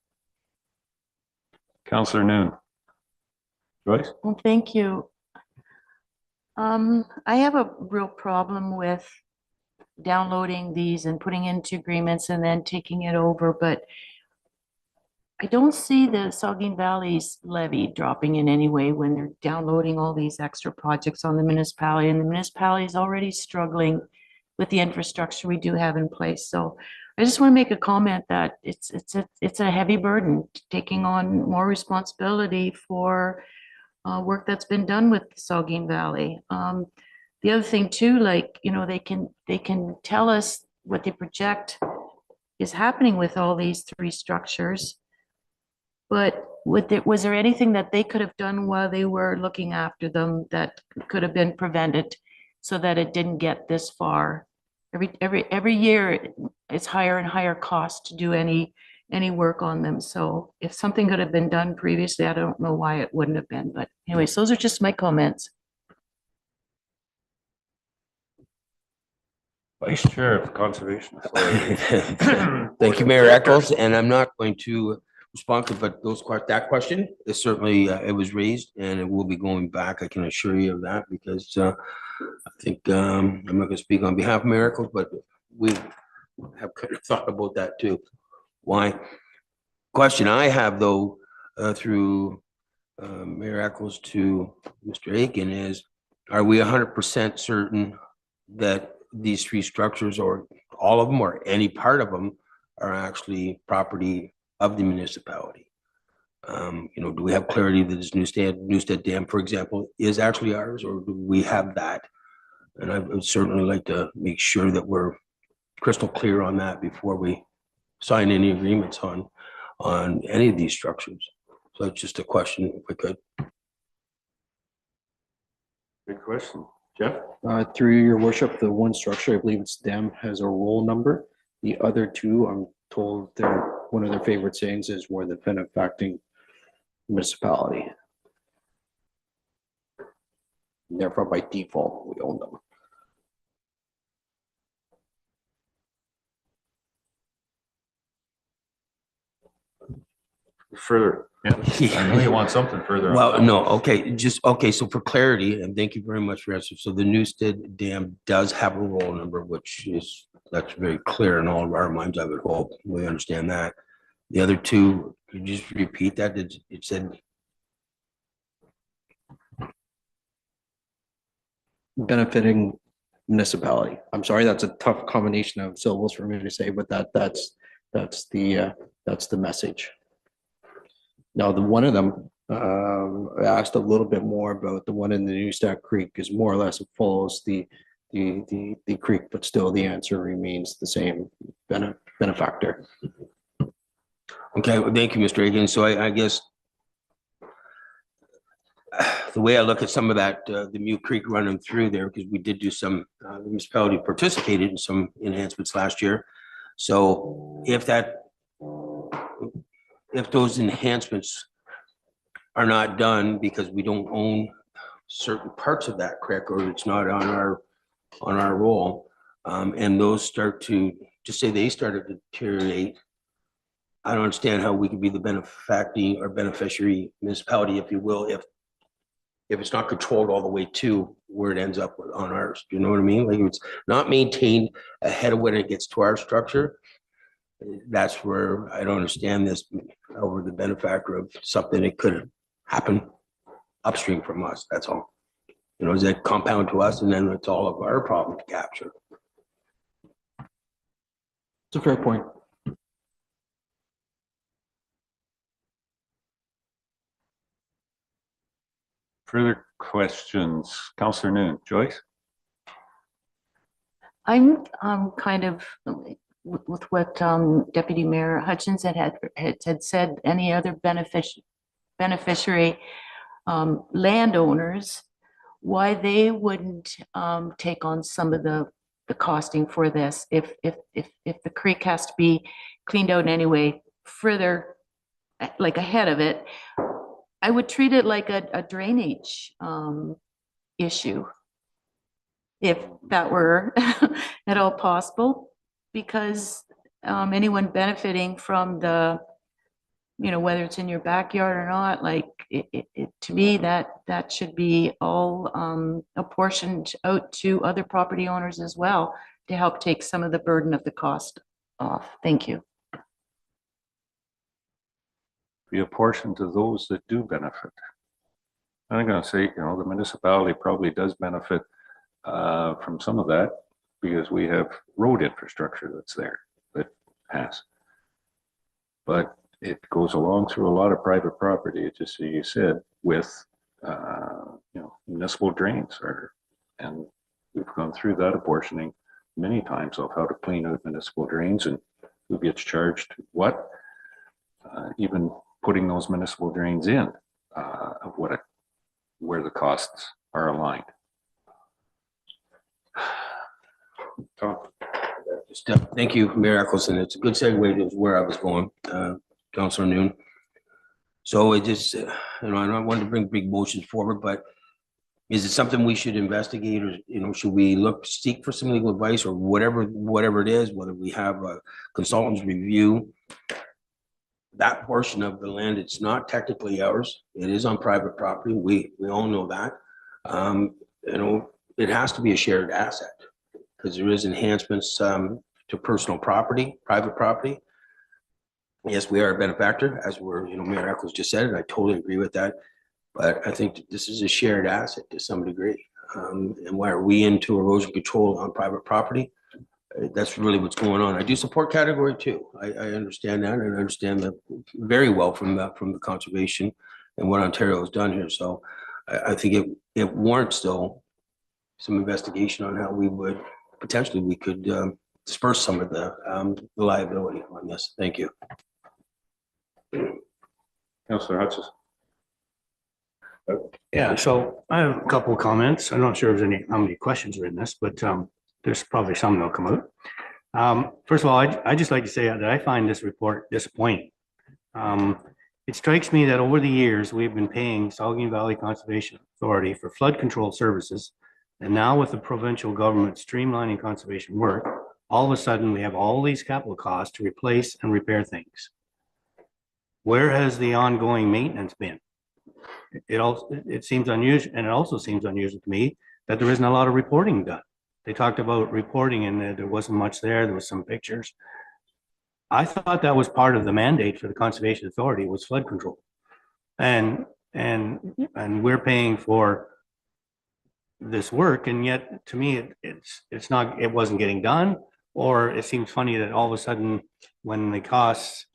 Councillor Noon. Joyce? Well, thank you. I have a real problem with downloading these and putting into agreements and then taking it over, but I don't see the Saugeen Valley's levy dropping in any way when they're downloading all these extra projects on the municipality, and the municipality is already struggling with the infrastructure we do have in place. So I just want to make a comment that it's a heavy burden, taking on more responsibility for work that's been done with Saugeen Valley. The other thing too, like, you know, they can tell us what they project is happening with all these 3 structures. But was there anything that they could have done while they were looking after them that could have been prevented so that it didn't get this far? Every year it's higher and higher cost to do any work on them. So if something could have been done previously, I don't know why it wouldn't have been. But anyways, those are just my comments. Vice Chair of Conservation Authority. Thank you, Mayor Eccles, and I'm not going to respond to, but that question is certainly, it was raised and it will be going back. I can assure you of that, because I think I'm not going to speak on behalf of Mayor Eccles, but have kind of thought about that too. Why? Question I have though, through Mayor Eccles to Mr. Aiken is, are we 100% certain that these three structures, or all of them, or any part of them, are actually property of the municipality? Do we have clarity that this Newstead Dam, for example, is actually ours, or do we have that? And I would certainly like to make sure that we're crystal clear on that before we sign any agreements on any of these structures. So it's just a question, if we could. Good question. Jeff? Through your worship, the one structure, I believe it's dam, has a roll number. The other two, I'm told one of their favorite sayings is we're the benefacting municipality. Therefore, by default, we own them. Further, yeah, I know you want something further. on Well, that. no, okay, so for clarity, and thank you very much for your answer. So the Newstead Dam does have a roll number, that's very clear in all of our minds, I would hope. We understand that. The other two, could you just repeat that? It said Benefiting municipality. I'm sorry, that's a tough combination of syllables for me to say, but that's the message. Now, the one of them, I asked a little bit more about the one in the Newstack Creek, is more or less it follows the creek, but still the answer remains the same, benefactor. Okay, well, thank you, Mr. Aiken. So I guess the way I look at some of that, the Mule Creek running through there, because we did do some, the municipality participated in some enhancements last year. So if those enhancements are not done because we don't own certain parts of that creek, or it's not on our roll, and those start to, just say they started to deteriorate, I don't understand how we could be the benefacting or beneficiary municipality, if you will, if it's not controlled all the way to where it ends up on ours. Do you know what I mean? Like, if it's not maintained ahead of when it gets to our structure, that's where I don't understand this over the benefactor of something that could happen upstream from us. That's all. Is that compound to us, and then it's all of our problem to capture. It's a fair point. Further questions? Councillor Noon. Joyce? I'm kind of with what Deputy Mayor Hutchinson had said, any other beneficiary landowners, why they wouldn't take on some of the costing for this if the creek has to be cleaned out anyway, further like ahead of it. I would treat it like a drainage issue, if that were at all possible, because anyone benefiting from the, whether it's in your backyard or not, like to me, that should be all apportioned out to other property owners as well, to help take some of the burden of the cost off. Thank you. Be apportioned to those that do benefit. I'm going to say, the municipality probably does benefit from some of that, because we have road infrastructure that's there that has. But it goes along through a lot of private property, just so you said, with municipal drains, and we've gone through that apportioning many times of how to clean out municipal drains and who gets charged what. Even putting those municipal drains in, of where the costs are aligned. Tom? Thank you, Mayor Eccleston. It's a good segue to where I was going, Councillor Noon. So it just, I don't want to bring big motions forward, but is it something we should investigate, or, should we seek for some legal advice, or whatever it is, whether we have a consultant's review that portion of the land? It's not technically ours. It is on private property. We all know that. It has to be a shared asset, because there is enhancements to to personal property, private property. Yes, we are a benefactor, as we're, Mayor Eccles just said it. I totally agree with that. But I think that this is a shared asset to some degree. And why are we into erosion control on private property? That's really what's going on. I do support category 2. I understand that, and I understand that very well from the conservation and what Ontario has done here. So I think it warrants still some investigation on how we would potentially we could disperse some of the liability on this. Thank you. Councillor Hutchins. Yeah, so I have a couple of comments. I'm not sure if there's how many questions are in this, but there's probably some that'll come out. First of all, I just like to say that I find this report disappointing. It strikes me that over the years, we've been paying Saugeen Valley Conservation Authority for flood control services. And now with the provincial government streamlining conservation work, all of a sudden we have all these capital costs to replace and repair things. Where has the ongoing maintenance been? It seems unusual, and it also seems unusual to me that there isn't a lot of reporting done. They talked about reporting and there wasn't much there. There was some pictures. I thought that was part of the mandate for the Conservation Authority was flood control. And we're paying for this work, and yet to me it's not, it wasn't getting done, or it seems funny that all of a sudden when the costs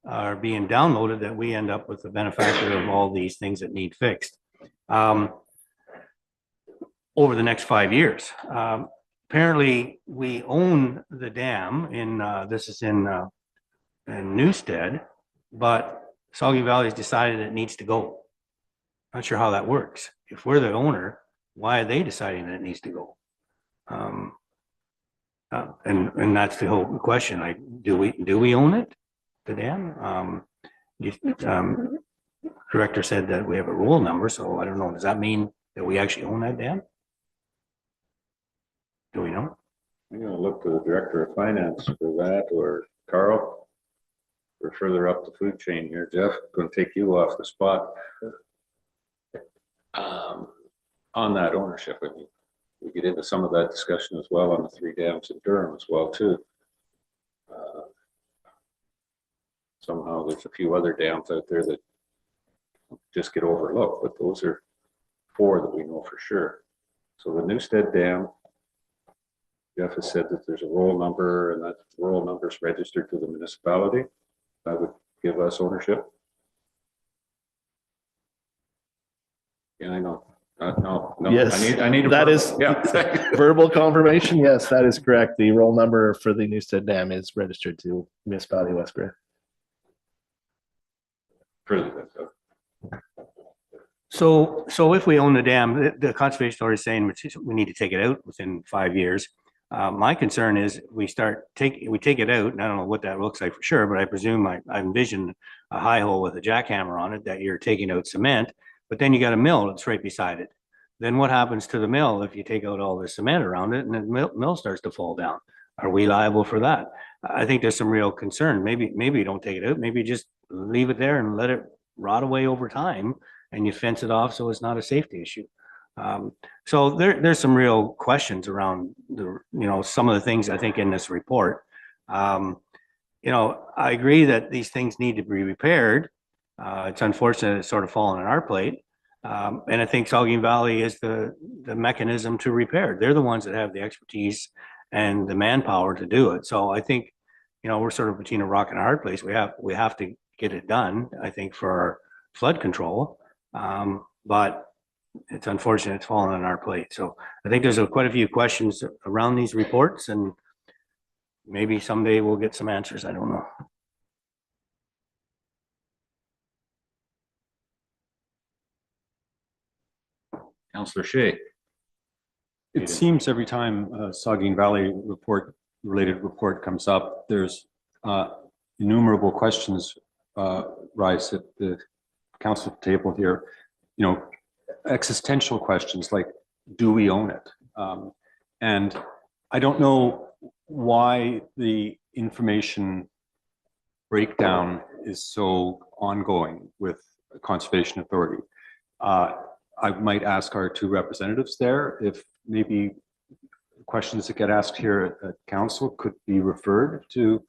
are being downloaded that we end up with the benefactor of all these things that need fixed over the next 5 years. Apparently we own the dam in this is in Newstead, but Saugeen Valley has decided it needs to go. Not sure how that works. If we're the owner, why are they deciding that it needs to go? And that's the whole question. Like, do we own it, the dam? Director said that we have a roll number, so I don't know. Does that mean that we actually own that dam? Do we know? I'm gonna look to the Director of Finance for that, or Carl. We're further up the food chain here. Jeff, going to take you off the spot. On that ownership, I mean, we get into some of that discussion as well on the 3 dams in Durham as well too. Somehow there's a few other dams out there that just get overlooked, but those are 4 that we know for sure. So the Newstead Dam, Jeff has said that there's a roll number, and that roll number is registered to the municipality. That would give us ownership. Yeah, I know. No. Yes, I need that is verbal confirmation. Yes, that is correct. The roll number for the Newstead Dam is registered to Municipality of West Grey. So if we own the dam, the Conservation Authority is saying we need to take it out within 5 years. My concern is we take it out, and I don't know what that looks like for sure, but I presume I envision a high hole with a jackhammer on it that you're taking out cement, but then you got a mill that's right beside it. Then what happens to the mill if you take out all the cement around it and the mill starts to fall down? Are we liable for that? I think there's some real concern. Maybe you don't take it out. Maybe you just leave it there and let it rot away over time, and you fence it off so it's not a safety issue. So there's some real questions around some of the things I think in this report. I agree that these things need to be repaired. It's unfortunate it's sort of fallen on our plate. And I think Saugeen Valley is the mechanism to repair. They're the ones that have the expertise and the manpower to do it. So I think, we're sort of between a rock and a hard place. We have to get it done, I think, for our flood control. But it's unfortunate it's fallen on our plate. So I think there's quite a few questions around these reports, and maybe someday we'll get some answers. I don't know. Councillor Shea. It seems every time a Saugeen Valley related report comes up, there's innumerable questions rise at the council table here. Existential questions like, do we own it? And I don't know why the information breakdown is so ongoing with the Conservation Authority. I might ask our 2 representatives there if maybe questions that get asked here at council could be referred to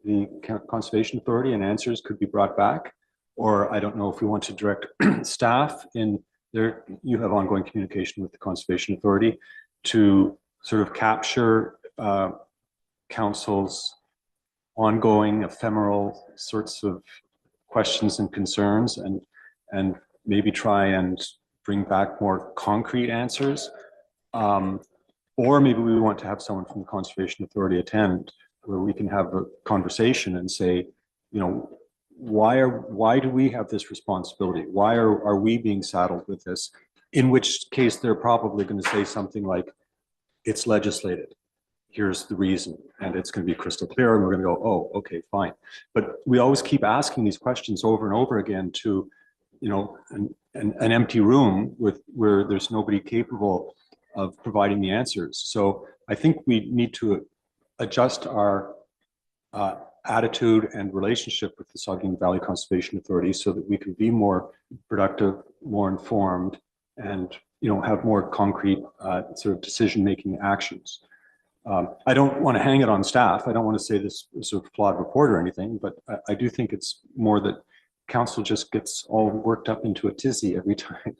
the Conservation Authority and answers could be brought back. Or I don't know if we want to direct staff in there, you have ongoing communication with the Conservation Authority to sort of capture council's ongoing ephemeral sorts of questions and concerns and maybe try and bring back more concrete answers. Or maybe we want to have someone from the Conservation Authority attend where we can have a conversation and say, you know, why do we have this responsibility? Why are we being saddled with this? In which case they're probably going to say something like, it's legislated. Here's the reason. And it's going to be crystal clear. And we're going to go, oh, okay, fine. But we always keep asking these questions over and over again to, you know, an empty room where there's nobody capable of providing the answers. So I think we need to adjust our attitude and relationship with the Saugeen Valley Conservation Authority so that we can be more productive, more informed, and, you know, have more concrete sort of decision-making actions. I don't want to hang it on staff. I don't want to say this is a flawed report or anything, but I do think it's more that council just gets all worked up into a tizzy every time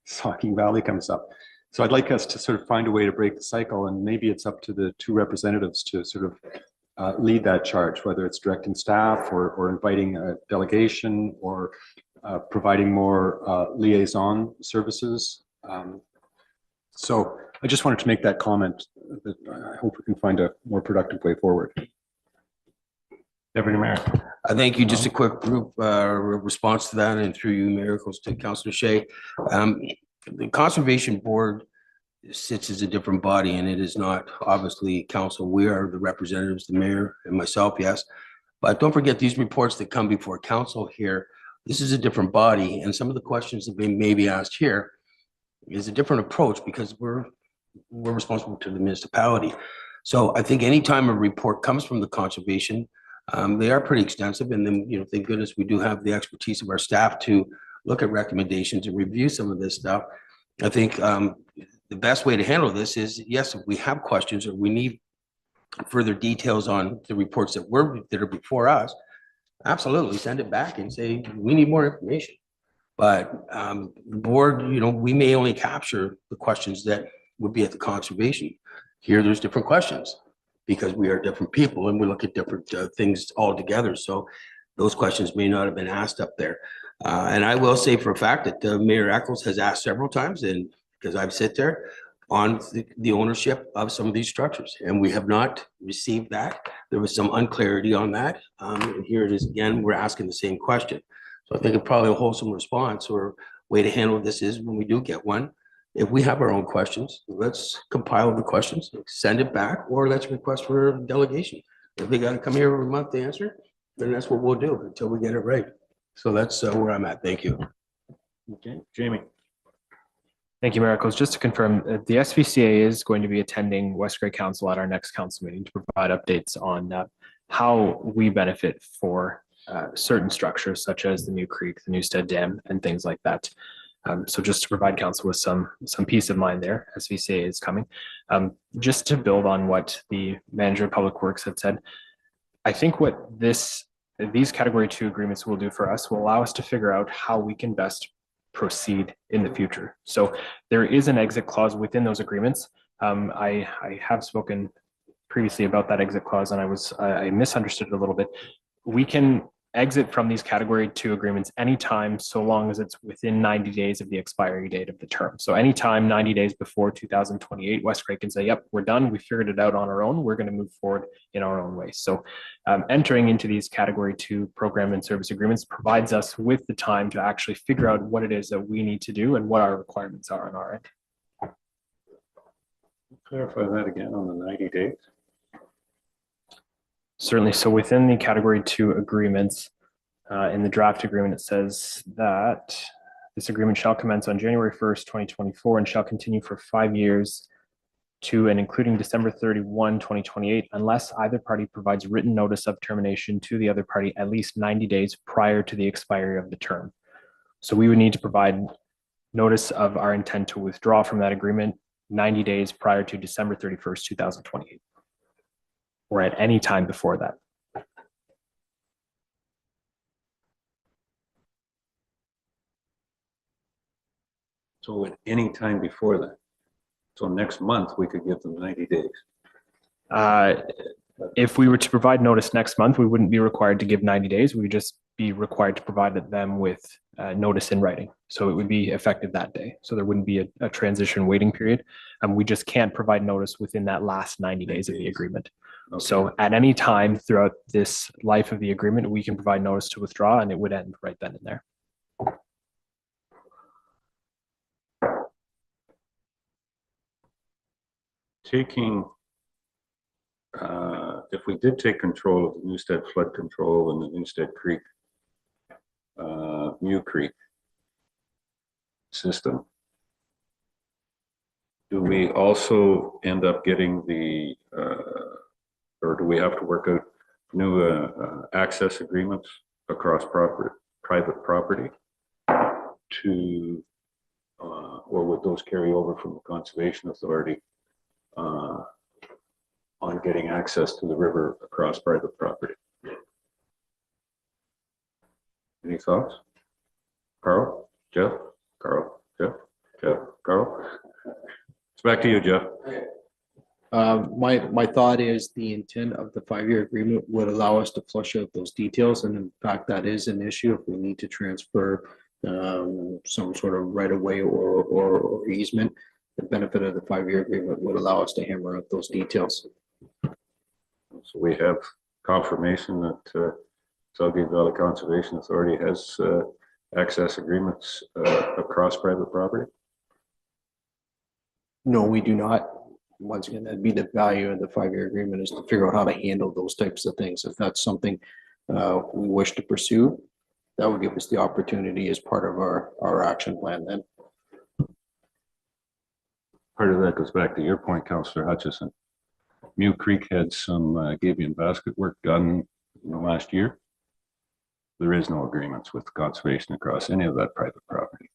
Saugeen Valley comes up. So I'd like us to sort of find a way to break the cycle, and maybe it's up to the two representatives to sort of lead that charge, whether it's directing staff or inviting a delegation or providing more liaison services. So I just wanted to make that comment that I hope we can find a more productive way forward. Deputy Mayor. Thank you. Just a quick group response to that, and through you, Mayor Eccles, to Councillor Shea. The Conservation Board sits as a different body, and it is not obviously council. We are the representatives, the mayor and myself, yes. But don't forget these reports that come before council here. This is a different body, and some of the questions that may be asked here is a different approach because we're responsible to the municipality. So I think anytime a report comes from the conservation, they are pretty extensive, and then, you know, thank goodness we do have the expertise of our staff to look at recommendations and review some of this stuff. I think the best way to handle this is, yes, if we have questions or we need further details on the reports that are before us, absolutely send it back and say, we need more information. But the board, you know, we may only capture the questions that would be at the conservation. Here, there's different questions because we are different people and we look at different things altogether. So those questions may not have been asked up there. And I will say for a fact that Mayor Eccles has asked several times, and because I've sit there, on the ownership of some of these structures, and we have not received that. There was some unclarity on that. And here it is again, we're asking the same question. So I think it's probably a wholesome response or way to handle this is when we do get one, if we have our own questions, let's compile the questions, send it back, or let's request for a delegation. If they got to come here every month to answer, then that's what we'll do until we get it right. So that's where I'm at. Thank you. Okay, Jamie. Thank you, Mayor Eccles. Just to confirm, the SVCA is going to be attending West Grey Council at our next council meeting to provide updates on how we benefit for certain structures such as the New Creek, the Newstead Dam, and things like that. So just to provide council with some peace of mind there, SVCA is coming. Just to build on what the manager of Public Works had said, I think what these Category 2 agreements will do for us will allow us to figure out how we can best proceed in the future. So there is an exit clause within those agreements. I have spoken previously about that exit clause, and I misunderstood it a little bit. We can exit from these Category 2 agreements anytime, so long as it's within 90 days of the expiry date of the term. So anytime 90 days before 2028, West Grey can say, yep, we're done. We figured it out on our own. We're going to move forward in our own way. So entering into these Category 2 program and service agreements provides us with the time to actually figure out what it is that we need to do and what our requirements are on our end. Clarify that again on the 90 days. Certainly. So within the Category 2 agreements, in the draft agreement, it says that this agreement shall commence on January 1st, 2024 and shall continue for 5 years to and including December 31, 2028, unless either party provides written notice of termination to the other party at least 90 days prior to the expiry of the term. So we would need to provide notice of our intent to withdraw from that agreement 90 days prior to December 31st, 2028. Or at any time before that. So at any time before that. So next month, we could give them 90 days. If we were to provide notice next month, we wouldn't be required to give 90 days. We would just be required to provide them with notice in writing. So it would be effective that day. So there wouldn't be a transition waiting period. We just can't provide notice within that last 90 days of the agreement. Okay. So at any time throughout this life of the agreement, we can provide notice to withdraw and it would end right then and there. Taking, if we did take control of the Newstead flood control and the Newstead Creek, Mew Creek system, do we also end up getting the, or do we have to work out new access agreements across private property to, or would those carry over from the Conservation Authority on getting access to the river across private property? Any thoughts? Carl, Jeff, Carl, Jeff, Jeff, Carl? It's back to you, Jeff. My thought is the intent of the 5-year agreement would allow us to flush out those details. And in fact, that is an issue if we need to transfer some sort of right of way or easement. The benefit of the 5-year agreement would allow us to hammer out those details. So we have confirmation that Saugeen Valley Conservation Authority has access agreements across private property? No, we do not. Once again, that'd be the value of the 5-year agreement, is to figure out how to handle those types of things. If that's something we wish to pursue, that would give us the opportunity as part of our action plan then. Part of that goes back to your point, Councillor Hutchison. Mew Creek had some gabion basket work done in the last year. There is no agreements with conservation across any of that private property.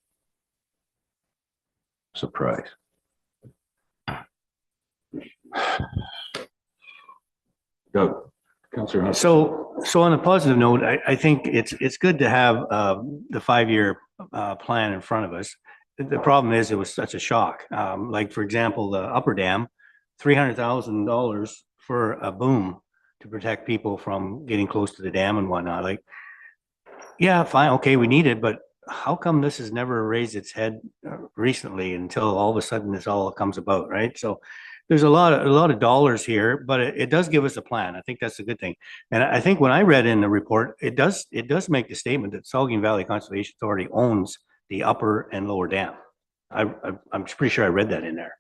Surprise. Doug, Councillor Hutchison. So on a positive note, I think it's good to have the 5-year plan in front of us. The problem is it was such a shock. Like, for example, the Upper Dam, $300,000 for a boom to protect people from getting close to the dam and whatnot. Like, yeah, fine, okay, we need it, but how come this has never raised its head recently until all of a sudden this all comes about, right? So there's a lot of dollars here, but it does give us a plan. I think that's a good thing. And I think when I read in the report, it does make the statement that Saugeen Valley Conservation Authority owns the upper and lower dam. I'm pretty sure I read that in there.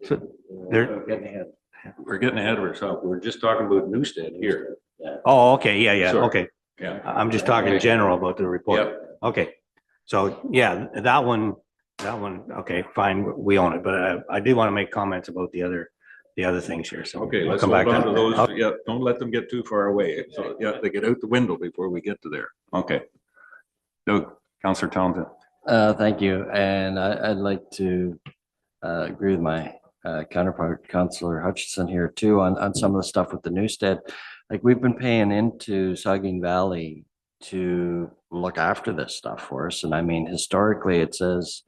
So we're getting ahead of ourselves. We're just talking about Newstead here. Oh, okay, yeah, Sorry. okay. Yeah. I'm just talking in general about the report. Yep. Okay, so yeah, that one, okay, fine, we own it, but I do want to make comments about the other things here, so. Okay, I'll let's come hold back on to to those. that. Yeah, don't let them get too far away. So, yeah, they get out the window before we get to there. Okay. Doug, Councillor Townsend. Thank you. And I'd like to agree with my counterpart, Councillor Hutchison here too, on some of the stuff with the Newstead. Like, we've been paying into Saugeen Valley to look after this stuff for us. And I mean, historically, it says,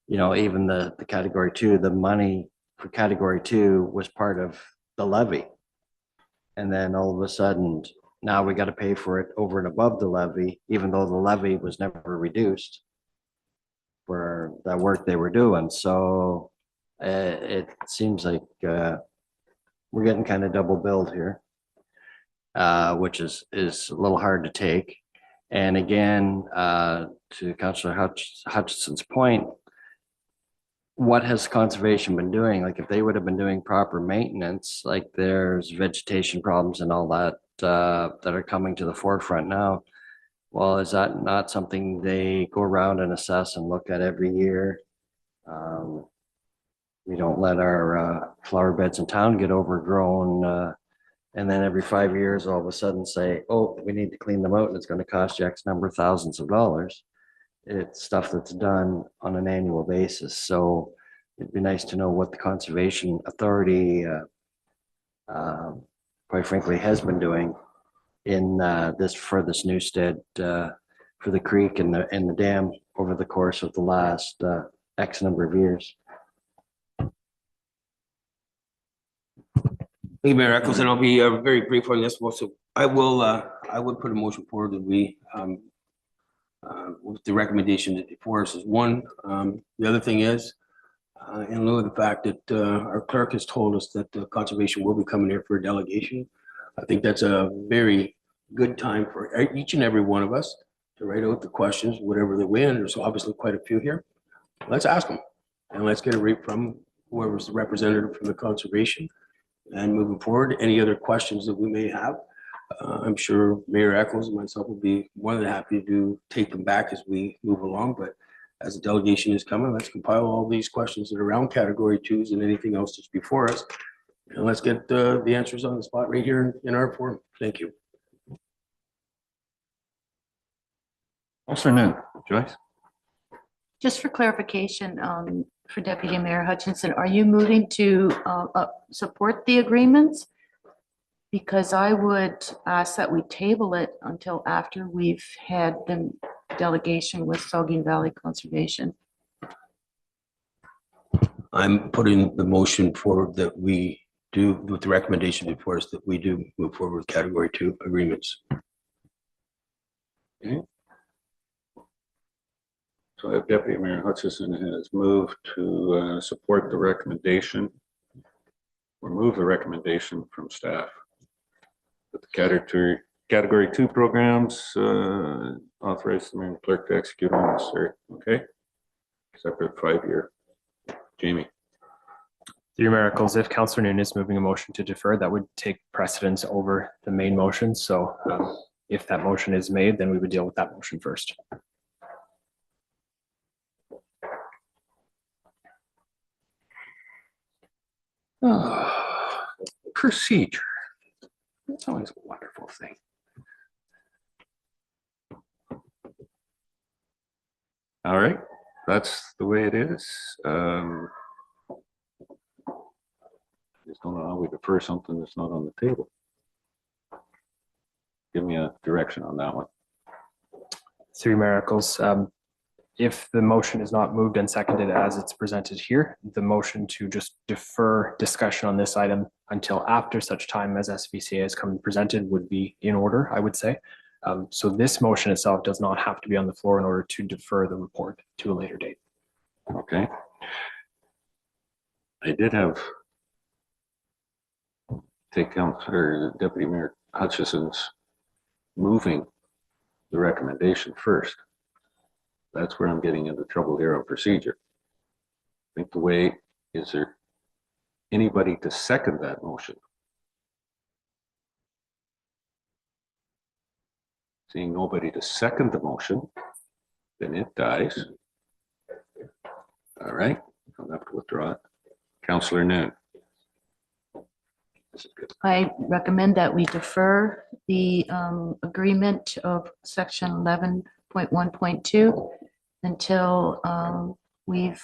you know, even the category 2, the money for category 2 was part of the levy. And then all of a sudden, now we got to pay for it over and above the levy, even though the levy was never reduced for that work they were doing. So it seems like we're getting kind of double billed here, which is a little hard to take. And again, to Councillor Hutchison's point, what has conservation been doing? Like, if they would have been doing proper maintenance, like there's vegetation problems and all that that are coming to the forefront now. Well, is that not something they go around and assess and look at every year? We don't let our flower beds in town get overgrown. And then every 5 years, all of a sudden say, oh, we need to clean them out and it's going to cost you X number of thousands of dollars. It's stuff that's done on an annual basis. So it'd be nice to know what the Conservation Authority, quite frankly, has been doing in for this Newstead, for the creek and the dam over the course of the last X number of years. Thank you, Mayor Eccles, and I'll be very brief on this. Also, I would put a motion forward that we, with the recommendation that before us is one. The other thing is, in lieu of the fact that our clerk has told us that the conservation will be coming here for a delegation, I think that's a very good time for each and every one of us to write out the questions, whatever they win. There's obviously quite a few here. Let's ask them, and let's get a read from whoever's the representative from the conservation. And moving forward, any other questions that we may have, I'm sure Mayor Eccles and myself will be more than happy to take them back as we move along. But as the delegation is coming, let's compile all these questions that are around category 2s and anything else that's before us. And let's get the answers on the spot right here in our forum. Thank you. Councillor Noon, Joyce? Just for clarification, for Deputy Mayor Hutchinson, are you moving to support the agreements? Because I would ask that we table it until after we've had the delegation with Saugeen Valley Conservation. I'm putting the motion forward that we do, with the recommendation before us, that we do move forward with category 2 agreements. Okay. So Deputy Mayor Hutchison has moved to support the recommendation or move the recommendation from staff. That the category 2 programs authorize the mayor and clerk to execute on this, sir. Okay. Separate 5-year. Jamie. Through Mayor Eccles, if Councillor Noon is moving a motion to defer, that would take precedence over the main motion. So if that motion is made, then we would deal with that motion first. Procedure. It's always a wonderful thing. All right, that's the way it is. Just don't know how we defer something that's not on the table. Give me a direction on that one. Through Mayor Eccles, if the motion is not moved and seconded as it's presented here, the motion to just defer discussion on this item until after such time as SVCA has come presented would be in order, I would say. So this motion itself does not have to be on the floor in order to defer the report to a later date. Okay. I did have take Councillor Deputy Mayor Hutchison's moving the recommendation first. That's where I'm getting into trouble here on procedure. I think the way, is there anybody to second that motion? Seeing nobody to second the motion, then it dies. All right, I'll have to withdraw it. Councillor Noon. I recommend that we defer the agreement of section 11.1.2 until we've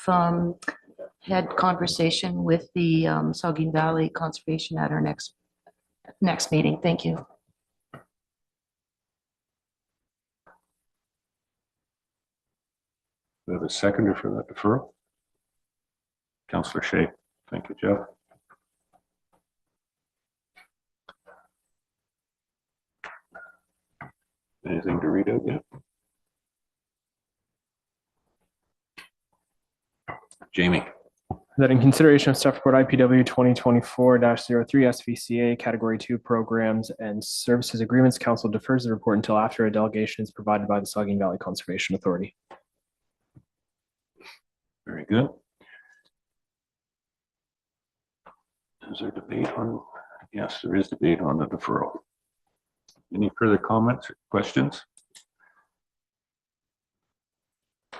had conversation with the Saugeen Valley Conservation at our next meeting. Thank you. We have a seconder for that deferral. Councillor Shea. Thank you, Jeff. Anything to read out yet? Jamie. That in consideration of staff report IPW 2024-03 SVCA Category 2 programs and services agreements, council defers the report until after a delegation is provided by the Saugeen Valley Conservation Authority. Very good. Is there debate on? Yes, there is debate on the deferral. Any further comments or questions?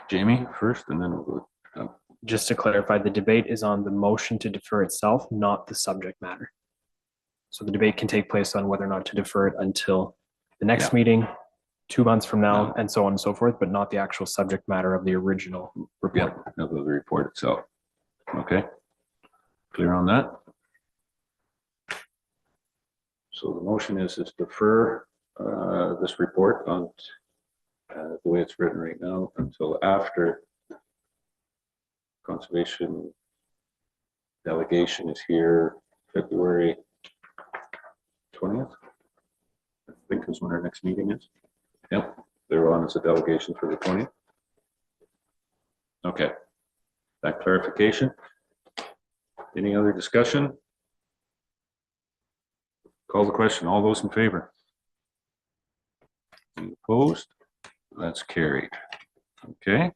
Jamie first, and then we'll go. Just to clarify, the debate is on the motion to defer itself, not the subject matter. So the debate can take place on whether or not to defer it until the next meeting, 2 months from now, and so on and so forth, but not the actual subject matter of the original report. Of the report itself. Okay. Clear on that? So the motion is defer this report on the way it's written right now until after conservation delegation is here February 20th. I think is when our next meeting is. Yep, they're on as a delegation for the 20th. Okay, that clarification. Any other discussion? Call the question. All those in favor? Any opposed? That's carried. Okay.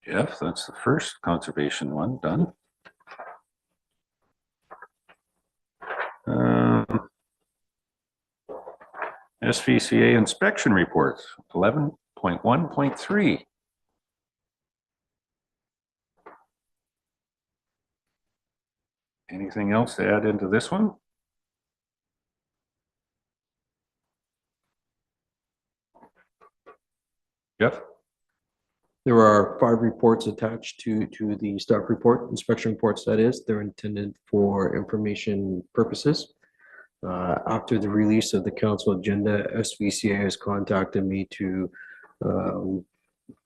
Jeff, that's the first conservation one done. SVCA inspection reports, 11.1.3. Anything else to add into this one? Jeff? There are 5 reports attached to the staff report, inspection reports that is. They're intended for information purposes. After the release of the council agenda, SVCA has contacted me to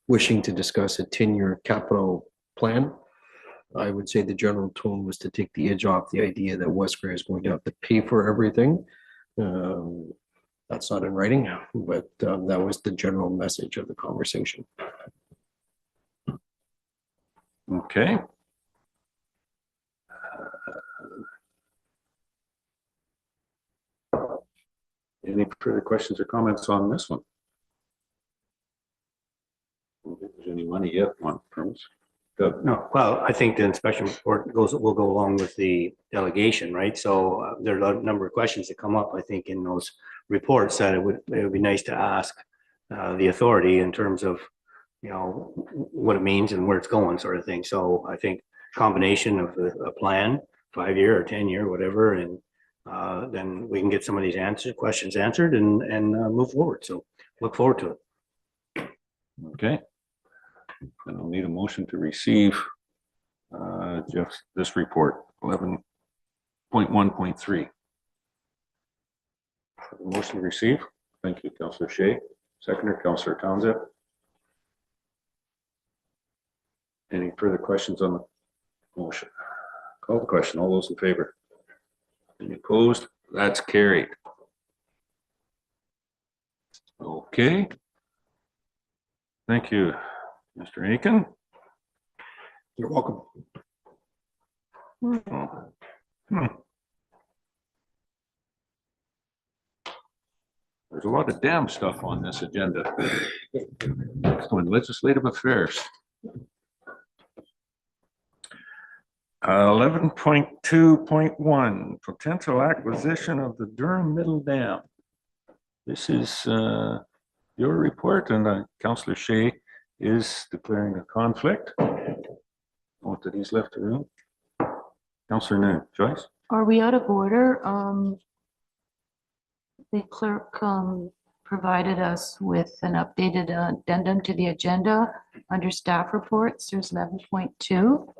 wishing to discuss a 10-year capital plan. I would say the general tone was to take the edge off the idea that West Grey is going to have to pay for everything. That's not in writing, but that was the general message of the conversation. Okay. Any further questions or comments on this one? I don't think there's any money yet on firms. No, well, I think the inspection report will go along with the delegation, right? So there are a number of questions that come up, I think, in those reports that it would be nice to ask the authority in terms of, you know, what it means and where it's going, sort of thing. So I think combination of a plan, 5-year or 10-year, whatever, and then we can get some of these questions answered and move forward. So look forward to it. Okay. And I'll need a motion to receive Jeff's this report, 11.1.3. Motion to receive. Thank you, Councillor Shea. Seconder, Councillor Townsend. Any further questions on the motion? Call the question. All those in favor? Any opposed? That's carried. Okay. Thank you, Mr. Aiken. You're welcome. There's a lot of damn stuff on this agenda. Next one, legislative affairs. 11.2.1, potential acquisition of the Durham Middle Dam. This is your report, and Councillor Shea is declaring a conflict. Note that he's left the room. Councillor Noon, Joyce? Are we out of order? The clerk provided us with an updated addendum to the agenda under staff reports. There's 11.2.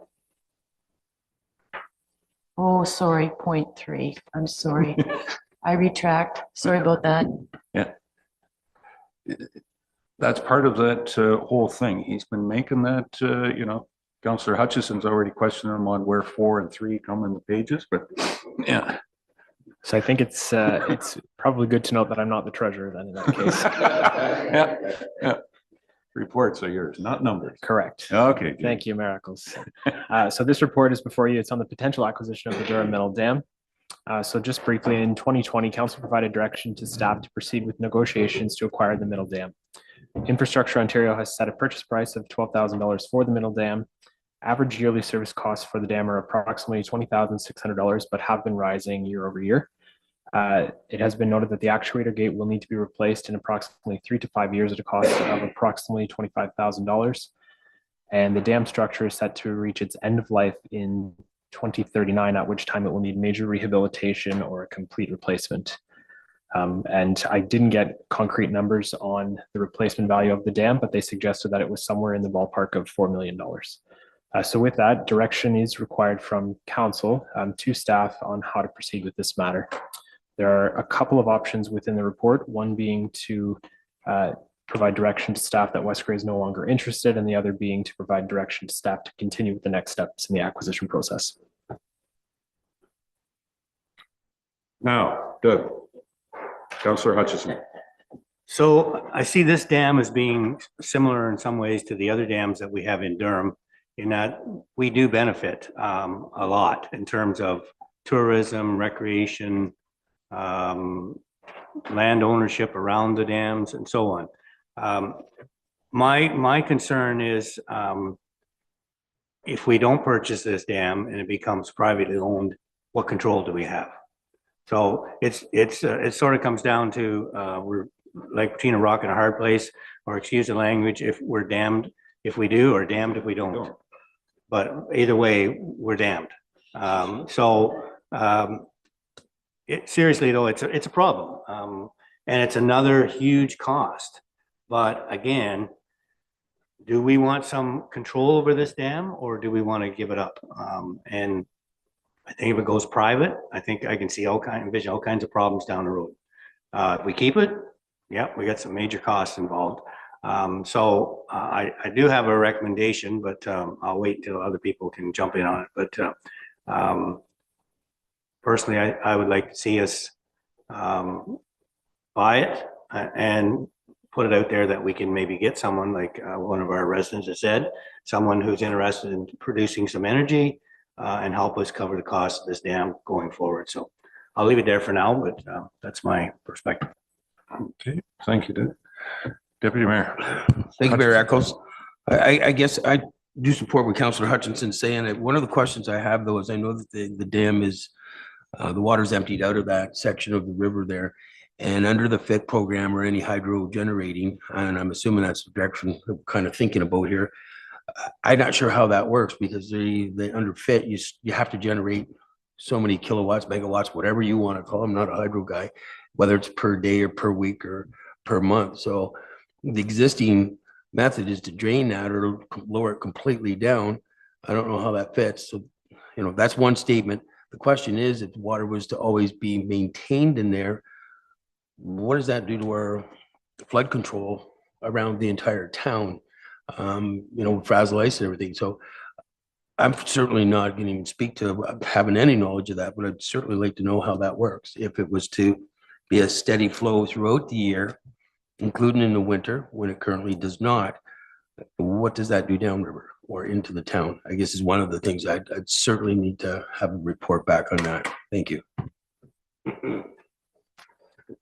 Oh, sorry, 0.3. I'm sorry. I retract. Sorry about that. Yeah. That's part of that whole thing. He's been making that, you know, Councillor Hutchison's already questioned him on where 4 and 3 come in the pages, but yeah. So I think it's probably good to note that I'm not the treasurer then in that case. Yeah. Reports are yours, not numbers. Correct. Okay. Thank you, Miracles. So this report is before you. It's on the potential acquisition of the Durham Middle Dam. So just briefly, in 2020, Council provided direction to staff to proceed with negotiations to acquire the Middle Dam. Infrastructure Ontario has set a purchase price of $12,000 for the Middle Dam. Average yearly service costs for the dam are approximately $20,600, but have been rising year over year. It has been noted that the actuator gate will need to be replaced in approximately 3 to 5 years at a cost of approximately $25,000. And the dam structure is set to reach its end of life in 2039, at which time it will need major rehabilitation or a complete replacement. And I didn't get concrete numbers on the replacement value of the dam, but they suggested that it was somewhere in the ballpark of $4 million. So with that, direction is required from council to staff on how to proceed with this matter. There are a couple of options within the report, one being to provide direction to staff that Westgray is no longer interested, and the other being to provide direction to staff to continue with the next steps in the acquisition process. Now, Doug, Councillor Hutchison. So I see this dam as being similar in some ways to the other dams that we have in Durham, in that we do benefit a lot in terms of tourism, recreation, land ownership around the dams and so on. My concern is if we don't purchase this dam and it becomes privately owned, what control do we have? So it sort of comes down to we're like between a rock and a hard place, or excuse the language, if we're damned if we do or damned if we don't. But either way, we're damned. Seriously though, it's a problem, and it's another huge cost. But again, do we want some control over this dam, or do we want to give it up? And I think if it goes private, I think I can see envision all kinds of problems down the road. If we keep it, yeah, we got some major costs involved. I do have a recommendation, but I'll wait till other people can jump in on it. But personally, I would like to see us buy it and put it out there that we can maybe get someone like one of our residents has said, someone who's interested in producing some energy and help us cover the cost of this dam going forward. So I'll leave it there for now, but that's my perspective. Okay, thank you, Doug. Deputy Mayor. Thank you, Mayor Eccles. I guess I do support what Councillor Hutchinson is saying. One of the questions I have though is I know that the dam is, the water's emptied out of that section of the river there. And under the FIT program or any hydro generating, and I'm assuming that's the direction I'm kind of thinking about here. I'm not sure how that works because under FIT, you have to generate so many kilowatts, megawatts, whatever you want to call them. I'm not a hydro guy, whether it's per day or per week or per month. So the existing method is to drain that or lower it completely down. I don't know how that fits. So, that's one statement. The question is, if water was to always be maintained in there, what does that do to our flood control around the entire town? Frazzle ice and everything. So I'm certainly not going to even speak to having any knowledge of that, but I'd certainly like to know how that works. If it was to be a steady flow throughout the year, including in the winter, when it currently does not, what does that do downriver or into the town? I guess is one of the things I'd certainly need to have a report back on that. Thank you.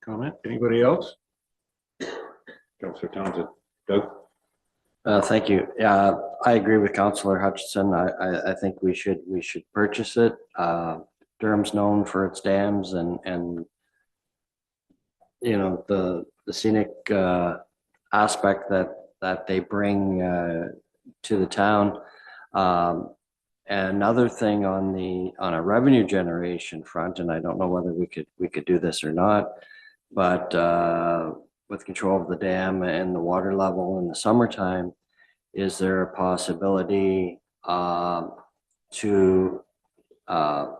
Comment? Anybody else? Councillor Townsend. Doug? Thank you. Yeah, I agree with Councillor Hutchison. I think we should purchase it. Durham's known for its dams and the scenic aspect that they bring to the town. Another thing on a revenue generation front, and I don't know whether we could do this or not, but with control of the dam and the water level in the summertime, is there a possibility to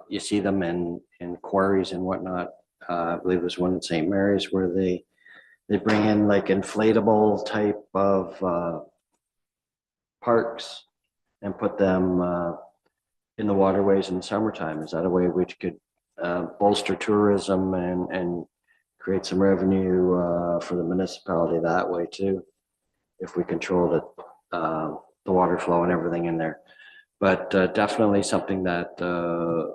you see them in quarries and whatnot? I believe there's one in St. Mary's where they bring in like inflatable type of parks and put them in the waterways in the summertime. Is that a way which could bolster tourism and create some revenue for the municipality that way too, if we control the water flow and everything in there? But definitely something that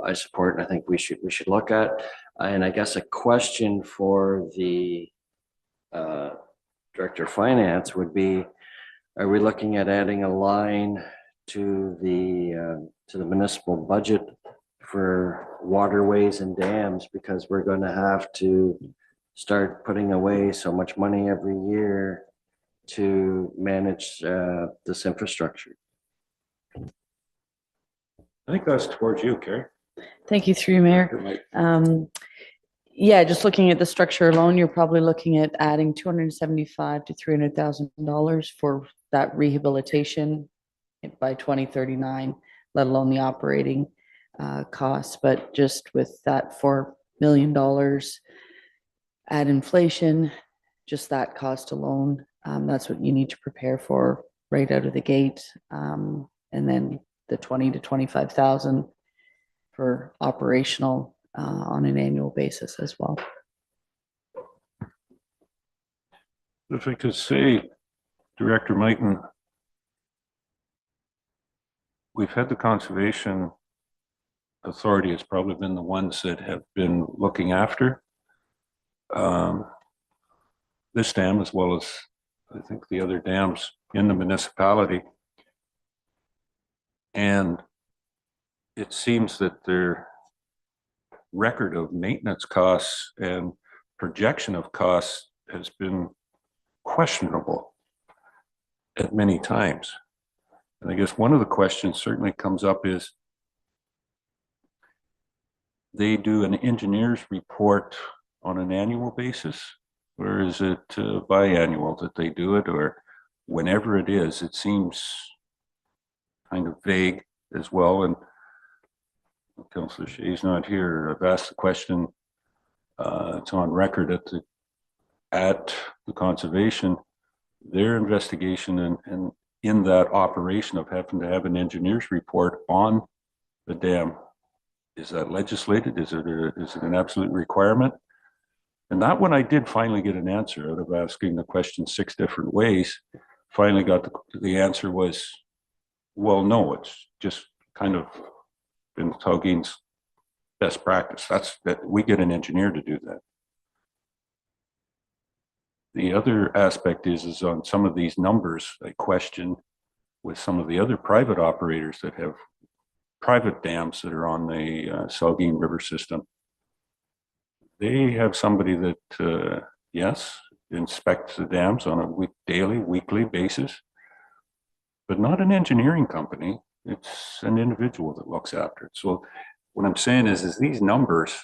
I support and I think we should look at. And I guess a question for the Director of Finance would be, are we looking at adding a line to the municipal budget for waterways and dams, because we're going to have to start putting away so much money every year to manage this infrastructure? I think that's towards you, Carrie. Thank you, through you, Mayor. Yeah, just looking at the structure alone, you're probably looking at adding $275,000 to $300,000 for that rehabilitation by 2039, let alone the operating costs. But just with that $4 million, add inflation, just that cost alone, that's what you need to prepare for right out of the gate. And then the 20 to 25,000 for operational on an annual basis as well. If I could say, Director Mighton, we've had the Conservation Authority has probably been the ones that have been looking after this dam, as well as I think the other dams in the municipality. And it seems that their record of maintenance costs and projection of costs has been questionable at many times. And I guess one of the questions certainly comes up is, they do an engineer's report on an annual basis, or is it biannual that they do it, or whenever it is? It seems kind of vague as well. And Councillor Shea's not here. I've asked the question, it's on record at the conservation, their investigation and in that operation of having to have an engineer's report on the dam. Is that legislated? Is it an absolute requirement? And that one I did finally get an answer out of asking the question 6 different ways. Finally got the answer was, well, no, it's just kind of in Taugene's best practice. That's that we get an engineer to do that. The other aspect is on some of these numbers, I question with some of the other private operators that have private dams that are on the Saugeen River system. They have somebody that, yes, inspects the dams on a daily, weekly basis, but not an engineering company. It's an individual that looks after it. So what I'm saying is these numbers,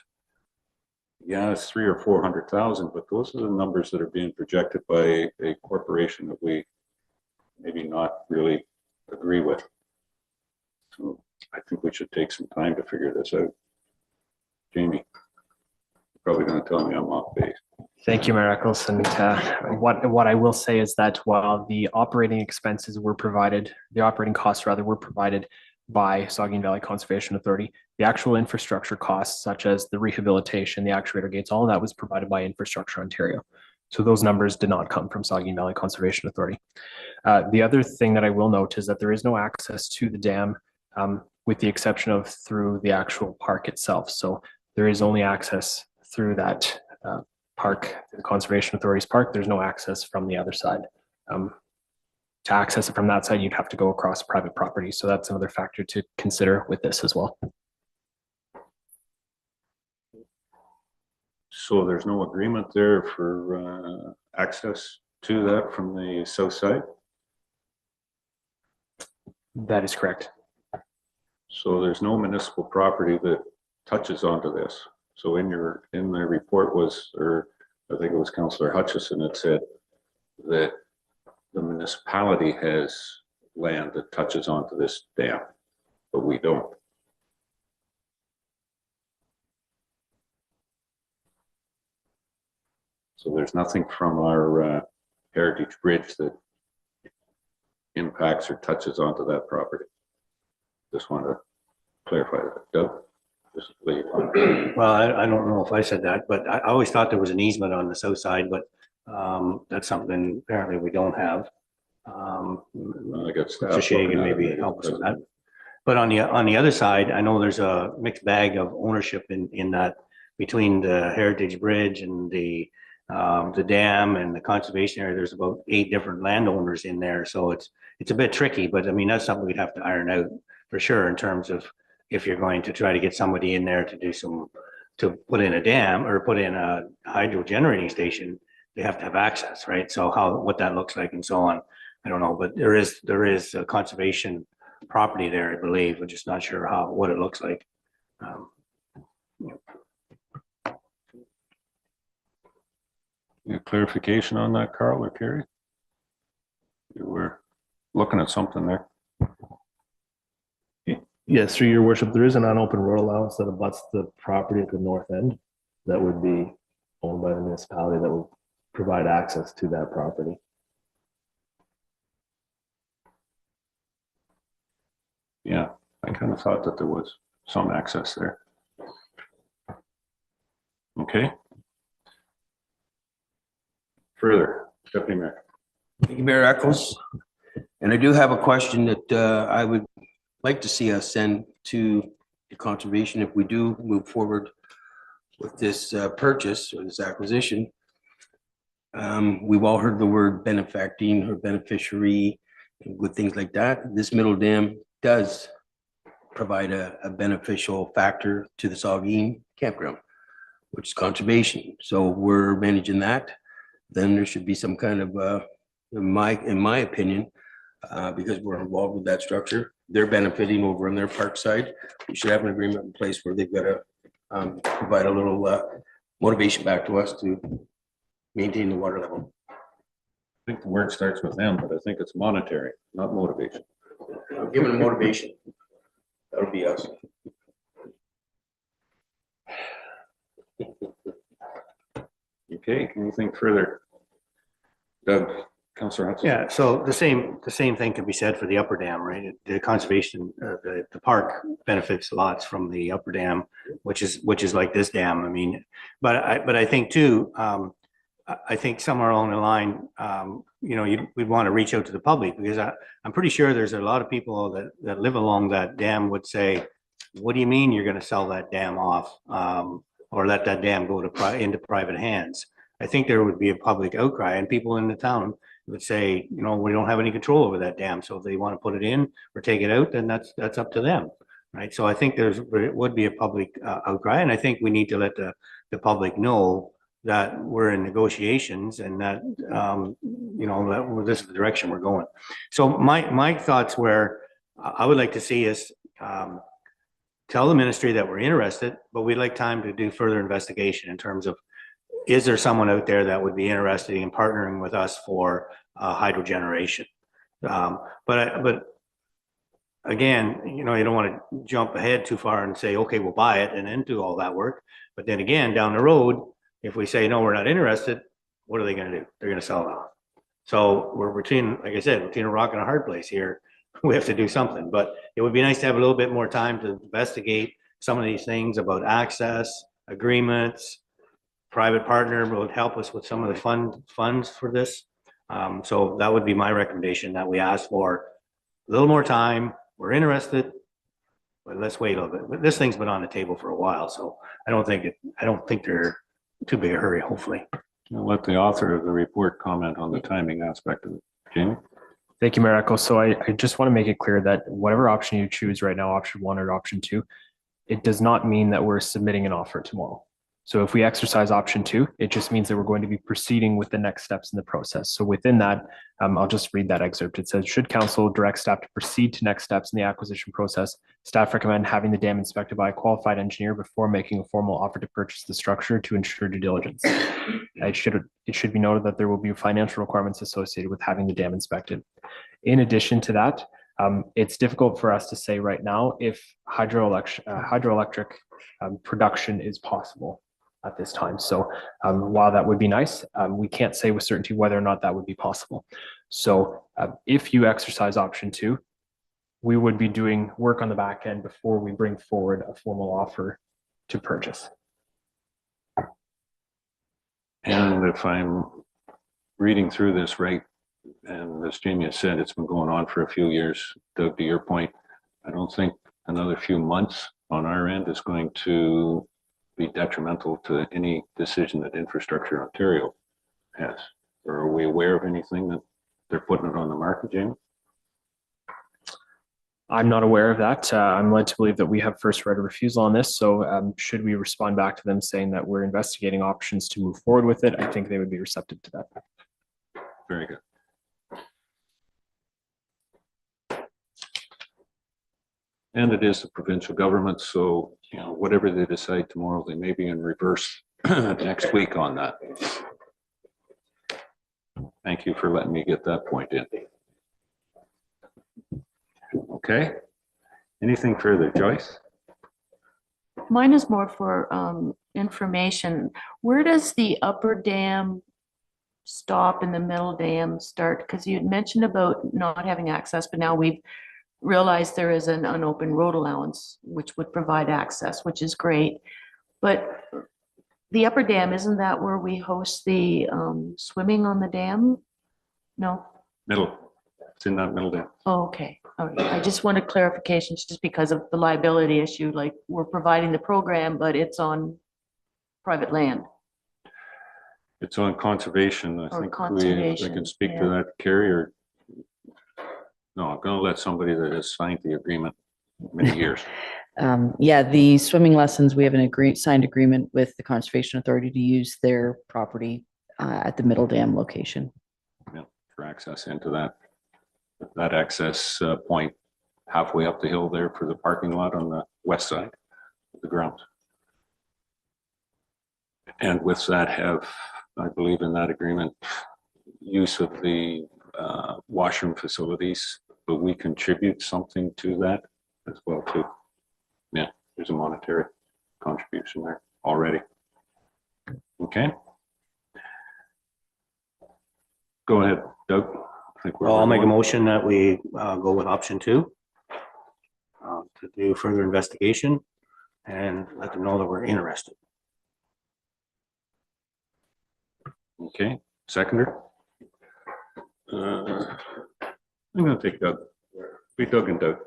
yeah, it's 300,000 or 400,000, but those are the numbers that are being projected by a corporation that we maybe not really agree with. So I think we should take some time to figure this out. Jamie, you're probably going to tell me I'm off base. Thank you, Mayor Eccles. And what I will say is that while the operating expenses were provided, the operating costs rather were provided by Saugeen Valley Conservation Authority, the actual infrastructure costs, such as the rehabilitation, the actuator gates, all of that was provided by Infrastructure Ontario. So those numbers did not come from Saugeen Valley Conservation Authority. The other thing that I will note is that there is no access to the dam with the exception of through the actual park itself. So there is only access through that park, the Conservation Authority's park. There's no access from the other side. To access it from that side, you'd have to go across private property. So that's another factor to consider with this as well. So there's no agreement there for access to that from the south side? That is correct. So there's no municipal property that touches onto this. So in the report was, or I think it was Councillor Hutchison that said that the municipality has land that touches onto this dam, but we don't. So there's nothing from our Heritage Bridge that impacts or touches onto that property. Just want to clarify that. Doug? Well, I don't know if I said that, but I always thought there was an easement on the south side, but that's something apparently we don't have. I got staff. Shagan maybe help us with that. But on the other side, I know there's a mixed bag of ownership in that between the Heritage Bridge and the dam and the conservation area. There's about 8 different landowners in there, so it's a bit tricky. But I mean, that's something we'd have to iron out for sure in terms of if you're going to try to get somebody in there to do to put in a dam or put in a hydro generating station, they have to have access, right? So what that looks like and so on, I don't know, but there is a conservation property there, I believe. We're just not sure what it looks like. Any clarification on that, Carl or Carrie? You were looking at something there. Yes, through your worship, there is an unopened road allowance that abuts the property at the north end that would be owned by the municipality that would provide access to that property. Yeah, I kind of thought that there was some access there. Okay. Further, Deputy Mayor. Thank you, Mayor Eccles. And I do have a question that I would like to see us send to the conservation if we do move forward with this purchase or this acquisition. We've all heard the word benefacting or beneficiary with things like that. This middle dam does provide a beneficial factor to the Saugeen campground, which is conservation. So we're managing that. Then there should be some kind of, in my opinion, because we're involved with that structure, they're benefiting over on their park side. We should have an agreement in place where they've got to provide a little motivation back to us to maintain the water level. I think the word starts with M, but I think it's monetary, not motivation. Given a motivation, that would be us. Okay, anything further? Doug, Councillor Hudson. Yeah, so the same thing can be said for the upper dam, right? The conservation, the park benefits lots from the upper dam, which is like this dam. I mean, but I think too, I think somewhere along the line, we'd want to reach out to the public, because I'm pretty sure there's a lot of people that live along that dam would say, what do you mean you're going to sell that dam off, or let that dam go into private hands? I think there would be a public outcry, and people in the town would say, we don't have any control over that dam. So if they want to put it in or take it out, then that's up to them, right? So I think there would be a public outcry, and I think we need to let the public know that we're in negotiations and that that this is the direction we're going. So my thoughts were, I would like to see us tell the ministry that we're interested, but we'd like time to do further investigation in terms of, is there someone out there that would be interested in partnering with us for hydro generation? But again, you don't want to jump ahead too far and say, okay, we'll buy it and then do all that work. But then again, down the road, if we say, no, we're not interested, what are they going to do? They're going to sell it off. So we're between, like I said, between a rock and a hard place here. We have to do something, but it would be nice to have a little bit more time to investigate some of these things about access, agreements. Private partner would help us with some of the funds for this. So that would be my recommendation, that we ask for a little more time. We're interested, but let's wait a little bit. But this thing's been on the table for a while, so I don't think they're too big a hurry, hopefully. I'll let the author of the report comment on the timing aspect of it. Jamie? Thank you, Mayor Eccles. So I just want to make it clear that whatever option you choose right now, option 1 or option 2, it does not mean that we're submitting an offer tomorrow. So if we exercise option 2, it just means that we're going to be proceeding with the next steps in the process. So within that, I'll just read that excerpt. It says, should council direct staff to proceed to next steps in the acquisition process, staff recommend having the dam inspected by a qualified engineer before making a formal offer to purchase the structure to ensure due diligence. It should be noted that there will be financial requirements associated with having the dam inspected. In addition to that, it's difficult for us to say right now if hydroelectric production is possible at this time. So while that would be nice, we can't say with certainty whether or not that would be possible. So if you exercise option 2, we would be doing work on the back end before we bring forward a formal offer to purchase. And if I'm reading through this right, and as Jamie has said, it's been going on for a few years, Doug, to your point, I don't think another few months on our end is going to be detrimental to any decision that Infrastructure Ontario has. Or are we aware of anything that they're putting it on the market, Jamie? I'm not aware of that. I'm led to believe that we have first right of refusal on this. So should we respond back to them saying that we're investigating options to move forward with it, I think they would be receptive to that. Very good. And it is the provincial government, so whatever they decide tomorrow, they may be in reverse next week on that. Thank you for letting me get that point in. Okay. Anything further, Joyce? Mine is more for information. Where does the upper dam stop and the middle dam start? Because you had mentioned about not having access, but now we've realized there is an unopened road allowance, which would provide access, which is great. But the upper dam, isn't that where we host the swimming on the dam? No? Middle. It's in that middle dam. Oh, okay. All right. I just wanted clarification just because of the liability issue, like we're providing the program, but it's on private land. It's on conservation. I Or think I conservation, can speak to yeah. that, Carrie, or no, I'm gonna let somebody that has signed the agreement many years. Yeah, the swimming lessons, we have an signed agreement with the Conservation Authority to use their property at the Middle Dam location. Yeah, for access into that access point halfway up the hill there for the parking lot on the west side of the grounds. And with that have, I believe in that agreement, use of the washroom facilities, but we contribute something to that as well too. Yeah, there's a monetary contribution there already. Okay. Go ahead, Doug. I think Well, I'll make a motion that we go with option 2 to do further investigation and let them know that we're interested. Okay, seconder. I'm gonna take Doug. Be Doug and Doug.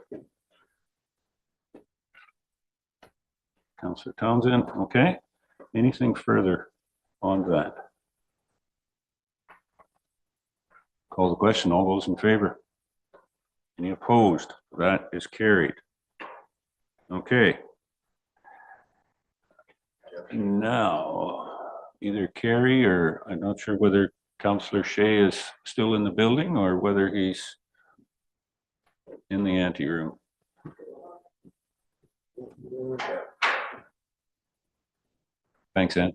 Councillor Townsend, okay. Anything further on that? Call the question. All those in favor? Any opposed? That is carried. Okay. Now, either Carrie or I'm not sure whether Councillor Shea is still in the building or whether he's in the anteroom. Thanks, Ann.